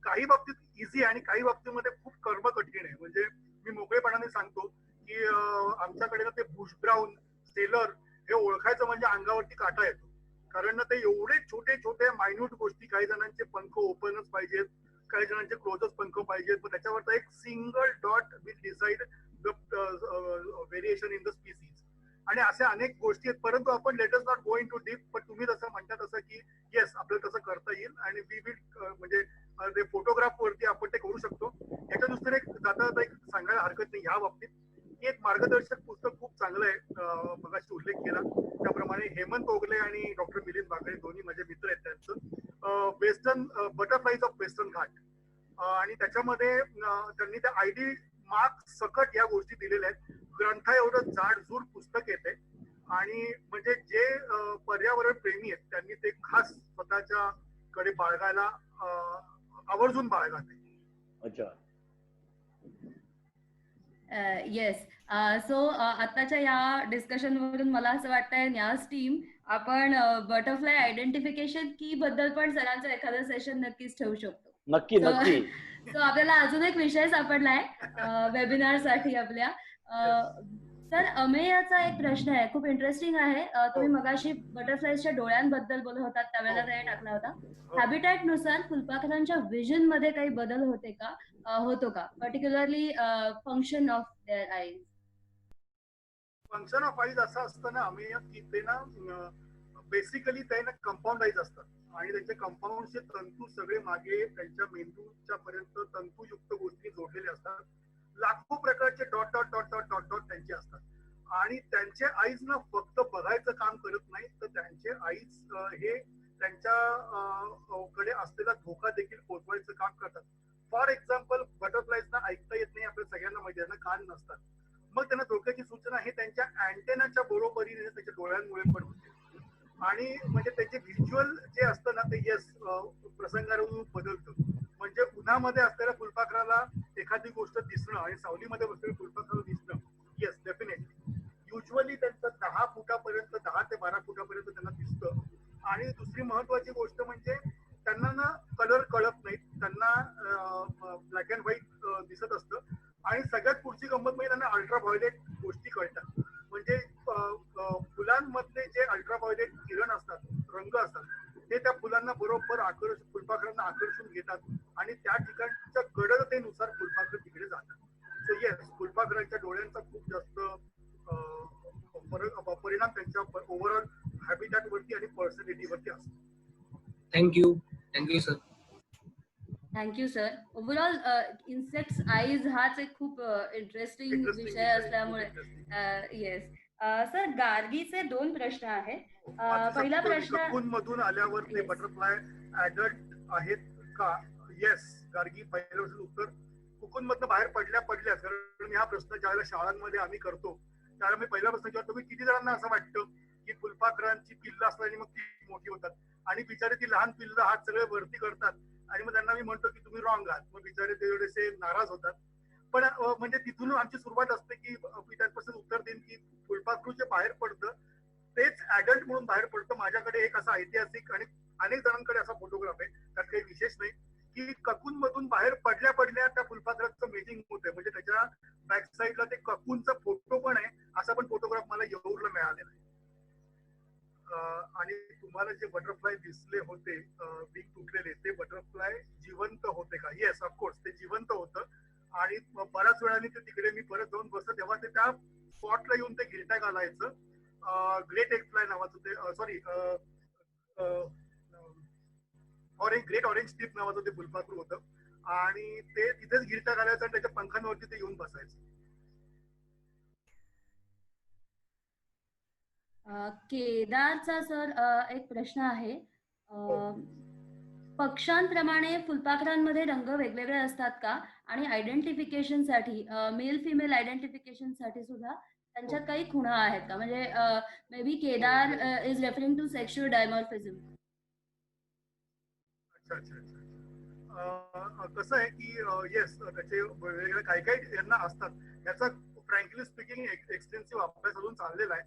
काही बाबतीत इझी आणि काही बाबतीमध्ये खूप कर्म कठीण आहे. म्हणजे मी मोकळेपणाने सांगतो की आमच्याकडे ना ते बुश ब्राऊन सेलर हे ओळखायचं म्हणजे अंगावरती काटा येतो, कारण ना ते एवढे छोटे छोटे मायन्यूट गोष्टी, काही जणांचे पंख ओपनच पाहिजेत, काही जणांचे क्लोजच पंख पाहिजेत, पण त्याच्यावरचा एक single dot will decide the variation in the species. आणि अशा अनेक गोष्टी आहेत, परंतु आपण let us not go in too deep. पण तुम्ही जसं म्हणता तसं की येस, आपल्याला तसं करता येईल आणि वी विल म्हणजे ते फोटोग्राफ वरती आपण ते करू शकतो. याच्या दुसरे जाता एक सांगायला हरकत नाही ह्या बाबतीत, की एक मार्गदर्शक पुस्तक खूप चांगलं आहे, मगाशी उल्लेख केला त्याप्रमाणे हेमंत ओगले आणि डॉक्टर मिलिंद बागडे दोन्ही माझे मित्र आहेत, त्यांचं वेस्टर्न बटरफ्लाईज ऑफ वेस्टर्न घाट, आणि त्याच्यामध्ये त्यांनी त्या आयडी मार्क सकट या गोष्टी दिलेल्या आहेत. ग्रंथ एवढं जाडजूड पुस्तक येते आणि म्हणजे जे पर्यावरण प्रेमी आहेत त्यांनी ते खास स्वतःच्या कडे बाळगायला आवर्जून बाळगा ते.
अच्छा,
येस. सो आताच्या या डिस्कशन वरून मला असं वाटतंय न्यास टीम आपण बटरफ्लाय आयडेंटिफिकेशन की बद्दल पण सरांचं एखादं सेशन नक्कीच ठेवू शकतो.
नक्की नक्की.
सो आपल्याला अजून एक विषय सापडलाय वेबिनार साठी आपल्या. सर अमेयाचा एक प्रश्न आहे, खूप इंटरेस्टिंग आहे. तुम्ही मगाशी बटरफ्लायच्या डोळ्यांबद्दल बोलत होतात त्यावेळेला ते टाकला होता. हॅबिटॅट नुसार फुलपाखरांच्या विजन मध्ये काही बदल होतो का particularly function of their eyes?
Function of eyes असं असतं ना आम्ही की ते ना बेसिकली ते ना कंपाऊंड आईज असतात आणि त्यांचे कंपाऊंडचे तंतू सगळे मागे त्यांच्या मेंदूच्या पर्यंत तंतुयुक्त गोष्टी जोडलेले असतात. लाखो प्रकारचे dot dot dot dot dot dot त्यांचे असतात आणि त्यांचे आईज ना फक्त बघायचं काम करत नाही तर त्यांचे आईज हे त्यांच्या कडे असलेला धोका देखील पोचवायचं काम करतात. फॉर एक्झाम्पल बटरफ्लायजना ऐकता येत नाही, आपल्या सगळ्यांना माहिती आहे ना, कान नसतात. मग त्यांना धोक्याची सूचना हे त्यांच्या अँटेनाच्या बरोबरीने त्याच्या डोळ्यांमुळे पण होते आणि म्हणजे त्याचे व्हिज्युअल जे असतं ना ते येस प्रसंगानुरूप बदलतं. म्हणजे उन्हामध्ये असलेल्या फुलपाखराला एखादी गोष्ट दिसणं आणि सावलीमध्ये बसलेल्या फुलपाखराला दिसणं, येस डेफिनेटली. युजली त्यांचं 10 फुटापर्यंत 10 ते 12 फुटापर्यंत त्यांना दिसतं. आणि दुसरी महत्वाची गोष्ट म्हणजे त्यांना ना कलर कळत नाही, त्यांना ब्लॅक अँड व्हाईट दिसत असतं. आणि सगळ्यात पुढची गंमत म्हणजे त्यांना अल्ट्राव्हायोलेट गोष्टी कळतात. म्हणजे फुलांमधले जे अल्ट्राव्हायोलेट किरण असतात, रंग असतात, ते त्या फुलांना बरोबर फुलपाखरांना आकर्षून घेतात आणि त्या ठिकाणच्या गडदतेनुसार फुलपाखर तिकडे जातात. सो येस, फुलपाखरांच्या डोळ्यांचा खूप जास्त परिणाम त्यांच्या ओव्हरऑल हॅबिटॅट वरती आणि पर्सनॅलिटीवरती असतो.
Thank you sir.
Thank you sir. Overall insects eyes हाच एक खूप इंटरेस्टिंग विषय असल्यामुळे येस. सर गार्गीचे 2 प्रश्न आहेत. पहिला प्रश्न
मधून आल्यावर ते बटरफ्लाय ऍडल्ट आहेत का? येस, गार्गी पहिल्यापासून उत्तर कुकून मधनं बाहेर पडल्याच. कारण मी हा प्रश्न ज्यावेळेला शाळांमध्ये आम्ही करतो त्यावेळेला मी पहिला प्रश्न विचारतो की किती जणांना असं वाटतं की फुलपाखरांची पिल्लं असतात आणि मग ती मोठी होतात आणि बिचारे ती लहान पिल्लं हात सगळे वरती करतात आणि मग त्यांना मी म्हणतो की तुम्ही रॉंग आहात. मग बिचारे ते थोडेसे नाराज होतात. पण म्हणजे तिथून आमची सुरुवात असते की मी त्यापासून उत्तर देईन की फुलपाखरू जे बाहेर पडतं तेच ऍडल्ट म्हणून बाहेर पडतं. माझ्याकडे एक असा ऐतिहासिक आणि अनेक जणांकडे असा फोटोग्राफ आहे, त्यात काही विशेष नाही, की ककून मधून बाहेर पडल्या त्या फुलपाखराचं मेजिंग होतंय. म्हणजे त्याच्या बॅक साईडला ते ककूनचा फोटो पण आहे, असा पण फोटोग्राफ मला येऊरला मिळालेला आहे. आणि तुम्हाला जे बटरफ्लाय दिसले होते विंग तुटलेले, ते बटरफ्लाय जिवंत होते का? येस, ऑफकोर्स ते जिवंत होतं. आणि बऱ्याच वेळाने ते तिकडे मी परत जाऊन बसतो तेव्हा ते त्या स्पॉटला येऊन ते गिरट्या घालायचं. ग्रेट एग फ्लाय नावाचं ते सॉरी ग्रेट ऑरेंज टिप नावाचं ते फुलपाखरू होतं आणि ते तिथेच गिरट्या घालायचं आणि त्याच्या पंखांवरती ते येऊन बसायचं.
केदारचा सर एक प्रश्न आहे. पक्ष्यांप्रमाणे फुलपाखरांमध्ये रंग वेगवेगळे असतात का? आणि आयडेंटिफिकेशनसाठी मेल फिमेल आयडेंटिफिकेशनसाठी सुद्धा त्यांच्यात काही खुणा आहेत का? म्हणजे maybe Kedar is referring to sexual dimorphism.
अच्छा अच्छा अच्छा. कसं आहे की येस, त्याचे वेगवेगळे काही काही यांना असतात. याचा फ्रँकली स्पीकिंग एक्सटेन्सिव्ह अभ्यास अजून चाललेला आहे.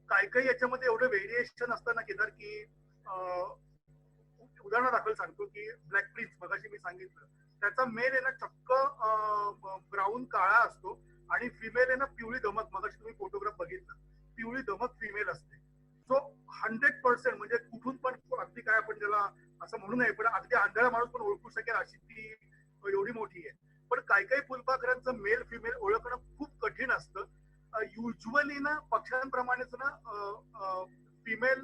काही याच्यामध्ये एवढं व्हेरिएशन असतं ना केदार की उदाहरणादाखल सांगतो की ब्लॅक प्रिन्स मगाशी मी सांगितलं, त्याचा मेल आहे ना चक्क ब्राऊन काळा असतो आणि फिमेल आहे ना पिवळी धमक, मगाशी तुम्ही फोटोग्राफ बघितला, पिवळी धमक फिमेल असते. सो 100% म्हणजे कुठून पण अगदी काय आपण त्याला असं म्हणू नये पण अगदी आंधळा माणूस पण ओळखू शकेल अशी ती एवढी मोठी आहे. पण काही फुलपाखरांचं मेल फिमेल ओळखणं खूप कठीण असतं. युजली ना पक्ष्यांप्रमाणेच ना फिमेल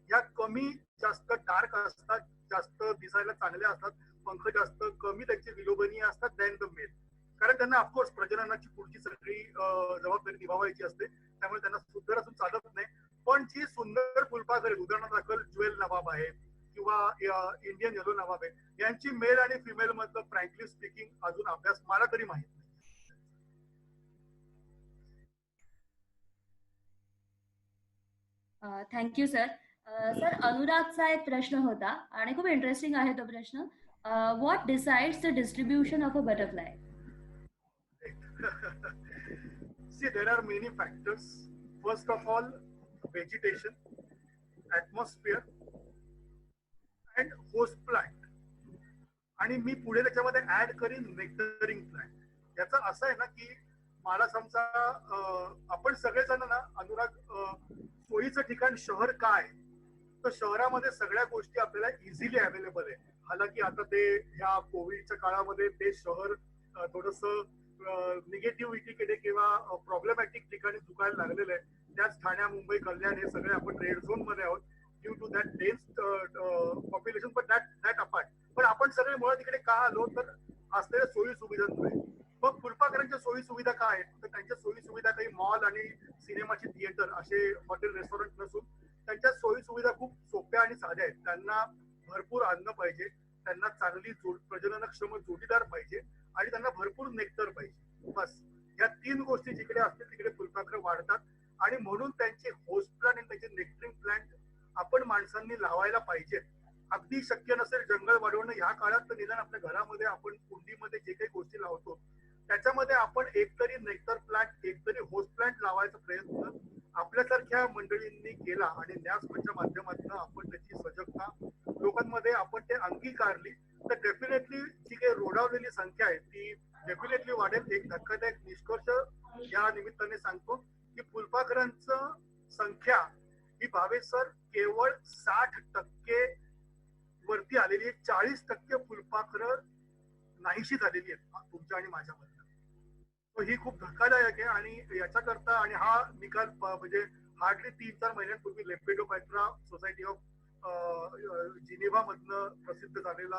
ह्या कमी जास्त डार्क असतात, जास्त दिसायला चांगल्या असतात, पंख जास्त कमी त्यांचे विलोभनीय असतात दॅन द मेल. कारण त्यांना ऑफकोर्स प्रजननाची पुढची सगळी जबाबदारी निभावायची असते, त्यामुळे त्यांना सुंदर असून चालत नाही. पण जी सुंदर फुलपाखर आहेत, उदाहरणादाखल ज्वेल नवाब आहे किंवा इंडियन येलो नवाब आहे, यांची मेल आणि फिमेल मधलं फ्रँकली स्पीकिंग अजून अभ्यास मला तरी माहित नाही.
Thank you sir. सर अनुरागचा एक प्रश्न होता आणि खूप इंटरेस्टिंग आहे तो प्रश्न. What decides the distribution of a butterfly?
See, there are many factors. First of all, vegetation, atmosphere and host plant. आणि मी पुढे त्याच्यामध्ये ऍड करीन नेक्टरिंग प्लांट. याचा असं आहे ना की मला समजा आपण सगळेजण ना अनुराग सोयीचं ठिकाण शहर काय, तर शहरामध्ये सगळ्या गोष्टी आपल्याला इझिली अवेलेबल आहे. हालाकी आता ते ह्या कोविडच्या काळामध्ये ते शहर थोडस निगेटिव्हिटीकडे किंवा प्रॉब्लेमॅटिक ठिकाणी झुकायला लागलेलं आहे. त्याच ठाण्या, मुंबई, कल्याण हे सगळे आपण रेड झोन मध्ये आहोत due to that dense population. पण दॅट अपार्ट, पण आपण सगळे मुळात तिकडे का आलो, तर असलेल्या सोयी सुविधांमुळे. मग फुलपाखरांच्या सोयी सुविधा काय आहेत, तर त्यांच्या सोयी सुविधा काही मॉल आणि सिनेमाचे थिएटर असे हॉटेल रेस्टॉरंट नसून त्यांच्या सोयी सुविधा खूप सोप्या आणि साध्या आहेत. त्यांना भरपूर अन्न पाहिजे, त्यांना चांगली प्रजननक्षम जोडीदार पाहिजे आणि त्यांना भरपूर नेक्टर पाहिजे. बस या 3 गोष्टी जिकडे असतील तिकडे फुलपाखरं वाढतात. आणि म्हणून त्यांचे होस्ट प्लांट आणि त्यांचे नेक्टरिंग प्लांट आपण माणसांनी लावायला पाहिजेत. अगदी शक्य नसेल जंगल वाढवणं ह्या काळात, तर निदान आपल्या घरामध्ये आपण कुंडीमध्ये जे काही गोष्टी लावतो त्याच्यामध्ये आपण एकतरी नेक्टर प्लांट, एकतरी होस्ट प्लांट लावायचा प्रयत्न आपल्यासारख्या मंडळींनी केला आणि न्यासच्या माध्यमातून आपण त्याची सजगता लोकांमध्ये आपण ते अंगीकारली, तर डेफिनेटली जी काही रोडावलेली संख्या आहे ती डेफिनेटली वाढेल. एक धक्कादायक निष्कर्ष या निमित्ताने सांगतो की फुलपाखरांचं संख्या ही भावेश सर केवळ 60% वरती आलेली आहे. 40% फुलपाखरं नाहीशी झालेली आहेत तुमच्या आणि माझ्यामधनं. ही खूप धक्कादायक आहे आणि याच्याकरता, आणि हा निकाल म्हणजे हार्डली 3-4 महिन्यांपूर्वी लेपिडोपॅट्रा सोसायटी ऑफ जिनेव्हा मधनं प्रसिद्ध झालेला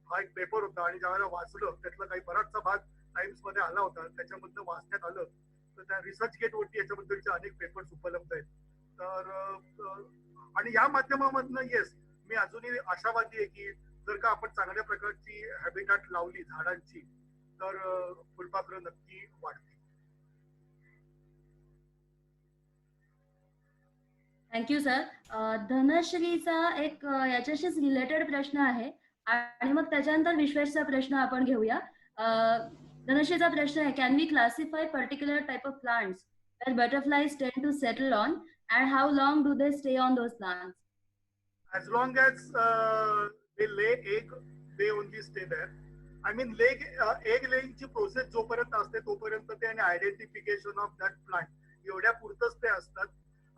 हा एक पेपर होता. आणि ज्यावेळेला वाचलं त्यातला काही बराचसा भाग टाइम्स मध्ये आला होता, त्याच्यामधनं वाचण्यात आलं. तर त्या रिसर्च गेट वरती याच्याबद्दलचे अनेक पेपर्स उपलब्ध आहेत. तर आणि या माध्यमामधनं येस, मी अजूनही आशावादी आहे की जर का आपण चांगल्या प्रकारची हॅबिटॅट लावली झाडांची, तर फुलपाखरं नक्की वाढतील.
Thank you sir. धनश्रीचा एक याच्याशीच रिलेटेड प्रश्न आहे आणि मग त्याच्यानंतर विश्वेशचा प्रश्न आपण घेऊया. धनश्रीचा प्रश्न आहे, can we classify particular type of plants where butterflies tend to settle on and how long do they stay on those plants?
As long as they lay egg, they only stay there. I mean, egg laying ची process जोपर्यंत असते तोपर्यंत ते, आणि identification of that plant एवढ्या पुरतच ते असतात.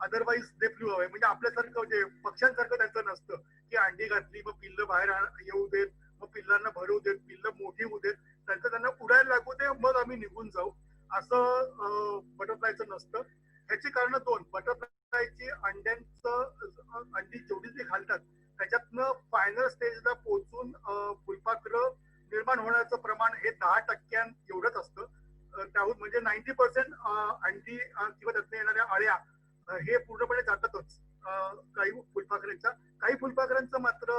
Otherwise ते फ्लू हवे. म्हणजे आपल्यासारखं जे पक्ष्यांसारखं त्यांचं नसतं की अंडी घातली मग पिल्ल बाहेर येऊ देत, मग पिल्लांना भरवू देत, पिल्ल मोठी होऊ देत, त्यांना उडायला लागू दे, मग आम्ही निघून जाऊ, असं बटरफ्लायचं नसतं. ह्याची कारण 2. बटरफ्लायची अंडी जेवढी ते घालतात त्याच्यातनं फायनल स्टेजला पोहोचून फुलपाखरं निर्माण होण्याचं प्रमाण हे 10% एवढंच असतं. त्याहून म्हणजे 90% अंडी किंवा त्यातनं येणाऱ्या अळ्या हे पूर्णपणे जातातच काही फुलपाखरांच्या. काही फुलपाखरांचं मात्र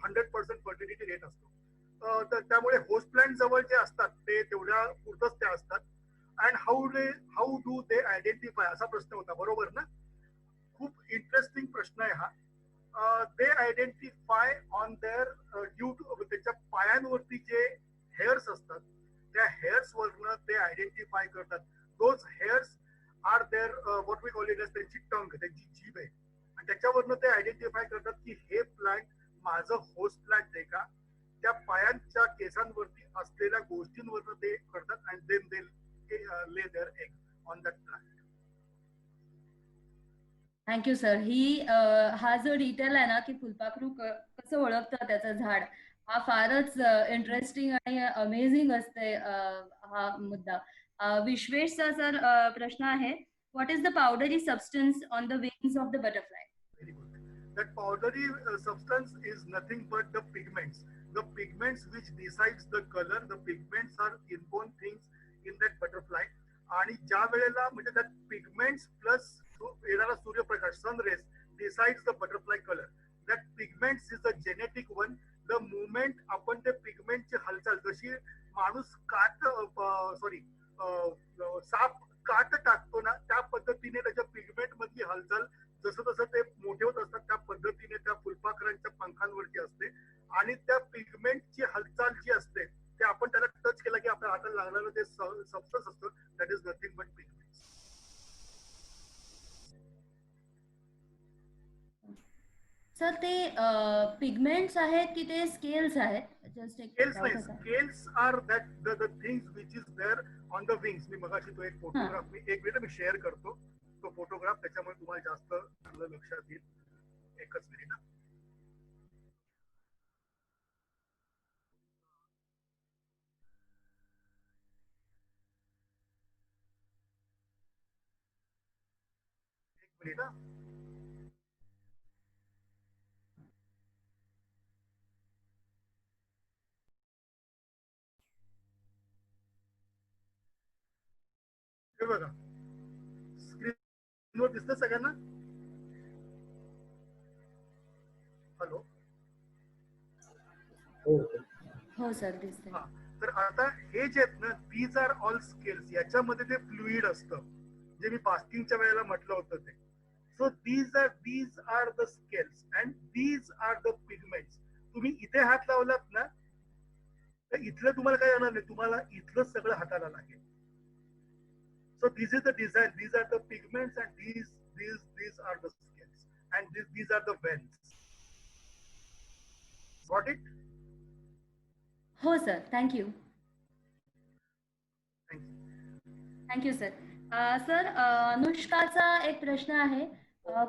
100% फर्टिलिटी रेट असतो. तर त्यामुळे होस्ट प्लांट जवळ जे असतात ते तेवढ्या पुरतच ते असतात. And how do they identify असा प्रश्न होता, बरोबर ना? खूप इंटरेस्टिंग प्रश्न आहे हा. They identify on their due to त्याच्या पायांवरती जे हेअर्स असतात त्या हेअर्स वरनं ते आयडेंटिफाय करतात. Those hairs are there what we call it as त्यांची टंग, त्यांची जीभ आहे, आणि त्याच्यावरनं ते आयडेंटिफाय करतात की हे प्लांट माझं होस्ट प्लांट आहे का. त्या पायांच्या केसांवरती असलेल्या गोष्टींवरनं ते करतात and then they lay their egg on that plant.
Thank you sir. हा जो डिटेल आहे ना की फुलपाखरू कसं ओळखतं त्याचं झाड, हा फारच इंटरेस्टिंग आणि अमेझिंग असते हा मुद्दा. विश्वेशचा सर प्रश्न आहे, what is the पावडरी substance on the wings of the butterfly?
Very good. That powdery substance is nothing but the pigments. The pigments which decides the color. The pigments are inborn things in that butterfly. आणि ज्या वेळेला म्हणजे that pigments plus येणारा सूर्यप्रकाश, sun rays decides the butterfly color. That pigments is the genetic one. The moment आपण ते पिगमेंटची हालचाल, जशी माणूस साप काट टाकतो ना त्या पद्धतीने त्याच्या पिगमेंट मधली हालचाल जसं जसं ते मोठे होत असतात त्या पद्धतीने त्या फुलपाखरांच्या पंखांवरती असते. आणि त्या पिगमेंटची हालचाल जी असते ते आपण त्याला टच केलं की आपल्या हाताला लागणारं ते सबस्टन्स असतं, that is nothing but pigments.
Sir ते पिगमेंट्स आहेत की ते स्केल्स आहेत जस्ट एक
स्केल्स
डाऊट
नाही,
होता.
Scales are that the things which is there on the wings. मी मगाशी तो एक फोटोग्राफ मी एक मिनिट मी शेअर करतो तो फोटोग्राफ, त्याच्यामुळे तुम्हाला जास्त चांगलं लक्षात येईल. एकच मिनिट. एक मिनिट. हे बघा, स्क्रीनवर दिसतं सगळ्यांना? हॅलो.
हो सर दिसते.
तर आता हे जे आहेत ना, दीज आर ऑल स्केल्स. याच्यामध्ये ते फ्लुइड असतं, जे मी बास्किंगच्या वेळेला म्हटलं होतं ते. So these are the scales and these are the pigments. तुम्ही इथे हात लावलात ना, तर इथलं तुम्हाला काय येणार नाही, तुम्हाला इथलं सगळं हाताला लागेल. So this is the design. These are the pigments, and these are the scales, and these are the veins. Got it?
हो sir, thank you.
Thank you.
Thank you sir. Sir अनुष्काचा एक प्रश्न आहे,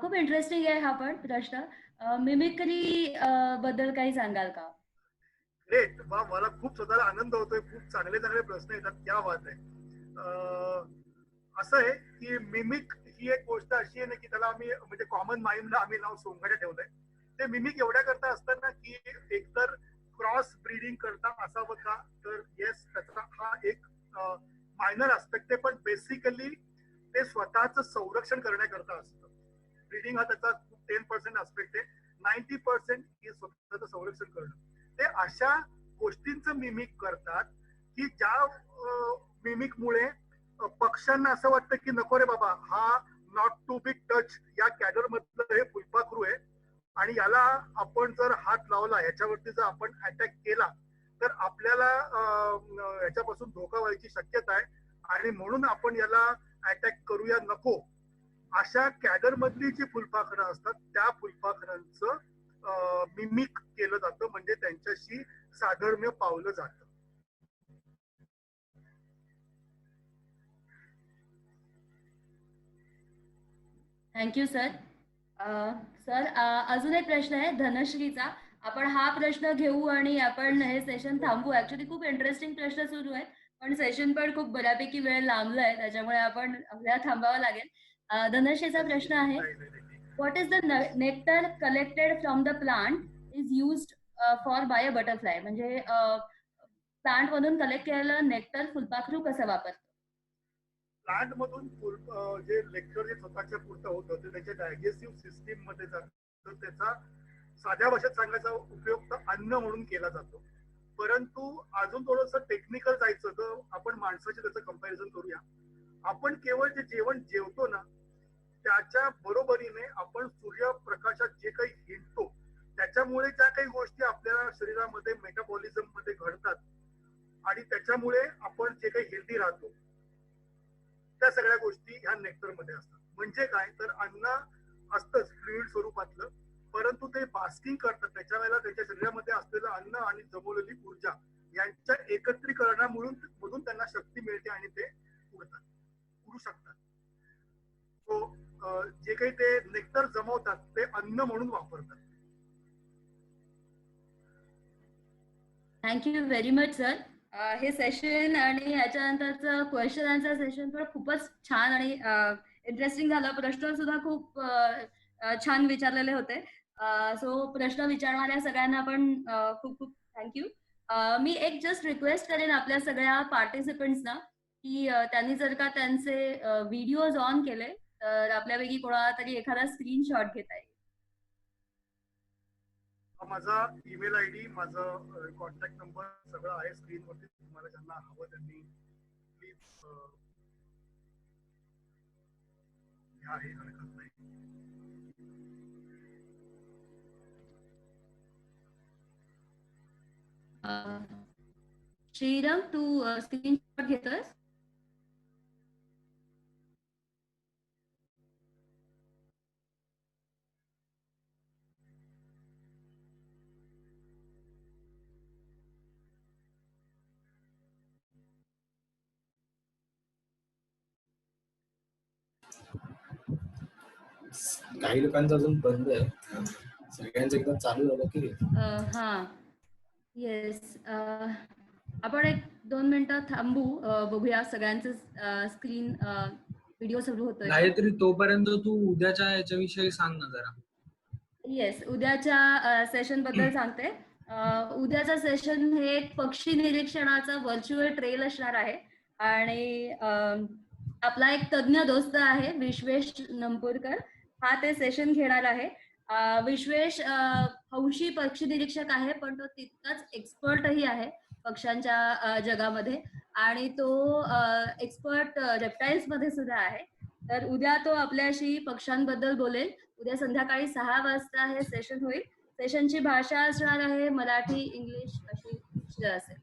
खूप इंटरेस्टिंग आहे हा पण प्रश्न. मिमिक्री बद्दल काही सांगाल का?
ग्रेट. वा, मला खूप स्वतःला आनंद होतोय. खूप चांगले चांगले प्रश्न येतात. क्या बात आहे. असं आहे की मिमिक ही एक गोष्ट अशी आहे ना, की त्याला आम्ही म्हणजे कॉमन माइमला आम्ही नाव सोंगाड्या ठेवलंय. ते मिमिक एवढ्या करता असतात ना, की एकतर क्रॉस ब्रीडिंग करता असावं का, तर येस, त्याचा हा एक मायनर आस्पेक्ट आहे, पण बेसिकली ते स्वतःच संरक्षण करण्याकरता असतं. ब्रीडिंग हा त्याचा 10% आस्पेक्ट आहे. 90% हे स्वतःचं संरक्षण करणं. ते अशा गोष्टींचं मिमिक करतात की ज्या मिमिकमुळे पक्ष्यांना असं वाटतं की नको रे बाबा, हा नॉट टू बी टच या कॅडर मधलं हे फुलपाखरू आहे, आणि याला आपण जर हात लावला, याच्यावरती जर आपण अटॅक केला, तर आपल्याला याच्यापासून धोका व्हायची शक्यता आहे, आणि म्हणून आपण याला अटॅक करूया नको. अशा कॅडर मधली जी फुलपाखरं असतात, त्या फुलपाखरांचं मिमिक केलं जातं, म्हणजे त्यांच्याशी साधर्म्य पावलं जातं.
Thank you sir. सर अजून एक प्रश्न आहे धनश्रीचा. आपण हा प्रश्न घेऊ आणि आपण हे सेशन थांबवू. ऍक्च्युली खूप इंटरेस्टिंग प्रश्न सुरू आहेत, पण सेशन पण खूप बऱ्यापैकी वेळ लांबलाय, त्याच्यामुळे आपण आपल्याला थांबावं लागेल. धनश्रीचा प्रश्न आहे, what is the nectar collected from the plant is used for by a butterfly? म्हणजे प्लांट मधून कलेक्ट केलेलं नेक्टर फुलपाखरू कसं वापरतं?
प्लांट मधून जे लेक्चर जे स्वतःच्या पुरतं होतं ते त्याच्या डायजेस्टिव्ह सिस्टीम मध्ये जातं. त्याचा साध्या भाषेत सांगायचा उपयोग तर अन्न म्हणून केला जातो. परंतु अजून थोडंसं टेक्निकल जायचं तर आपण माणसाचे त्याचं कंपॅरिझन करूया. आपण केवळ जे जेवण जेवतो ना, त्याच्या बरोबरीने आपण सूर्यप्रकाशात जे काही हिंडतो, त्याच्यामुळे ज्या काही गोष्टी आपल्या शरीरामध्ये मेटाबॉलिझम मध्ये घडतात, आणि त्याच्यामुळे आपण जे काही हेल्दी राहतो, त्या सगळ्या गोष्टी ह्या नेक्टर मध्ये असतात. म्हणजे काय, तर अन्न असतंच फ्लुइड स्वरूपातलं, परंतु ते बास्किंग करतात, त्याच्या वेळेला त्यांच्या शरीरामध्ये असलेलं अन्न आणि जमवलेली ऊर्जा यांच्या एकत्रीकरणामधून त्यांना शक्ती मिळते आणि ते उडू शकतात. तो जे काही ते नेक्टर जमवतात ते अन्न म्हणून वापरतात.
Thank you very much sir. हे सेशन आणि याच्यानंतरचं क्वेश्चन आन्सर सेशन पण खूपच छान आणि इंटरेस्टिंग झालं. प्रश्न सुद्धा खूप छान विचारलेले होते. सो प्रश्न विचारणाऱ्या सगळ्यांना पण खूप खूप थँक्यू. मी एक जस्ट रिक्वेस्ट करेन आपल्या सगळ्या पार्टिसिपंट्सना की त्यांनी जर का त्यांचे व्हिडिओज ऑन केले तर आपल्यापैकी कोणाला तरी एखादा स्क्रीनशॉट घेता येईल.
माझा ईमेल आयडी, माझं कॉन्टॅक्ट नंबर सगळं आहे स्क्रीनवरती. तुम्हाला ज्यांना हवं त्यांनी प्लीज घ्या, हे हरकत नाही.
श्रीराम, तू स्क्रीनशॉट घेतोस?
काही लोकांचं अजून बंद आहे, सगळ्यांचं एकदा चालू झालं की
हा येस, आपण 1-2 मिनिटं थांबू, बघूया सगळ्यांचं स्क्रीन व्हिडिओ सुरू होतोय.
गायत्री तोपर्यंत तू उद्याच्या याच्याविषयी सांग ना जरा.
येस, उद्याच्या सेशन बद्दल सांगते. उद्याचं सेशन हे एक पक्षी निरीक्षणाचं व्हर्च्युअल ट्रेल असणार आहे आणि आपला एक तज्ञ दोस्त आहे विश्वेश नंपूरकर, हा ते सेशन घेणार आहे. विश्वेश हौशी पक्षी निरीक्षक आहे, पण तो तितकाच एक्सपर्टही आहे पक्ष्यांच्या जगामध्ये आणि तो एक्सपर्ट रेप्टाईल्स मध्ये सुद्धा आहे. तर उद्या तो आपल्याशी पक्ष्यांबद्दल बोलेल. उद्या संध्याकाळी 6 वाजता हे सेशन होईल. सेशनची भाषा असणार आहे मराठी, इंग्लिश अशी असेल.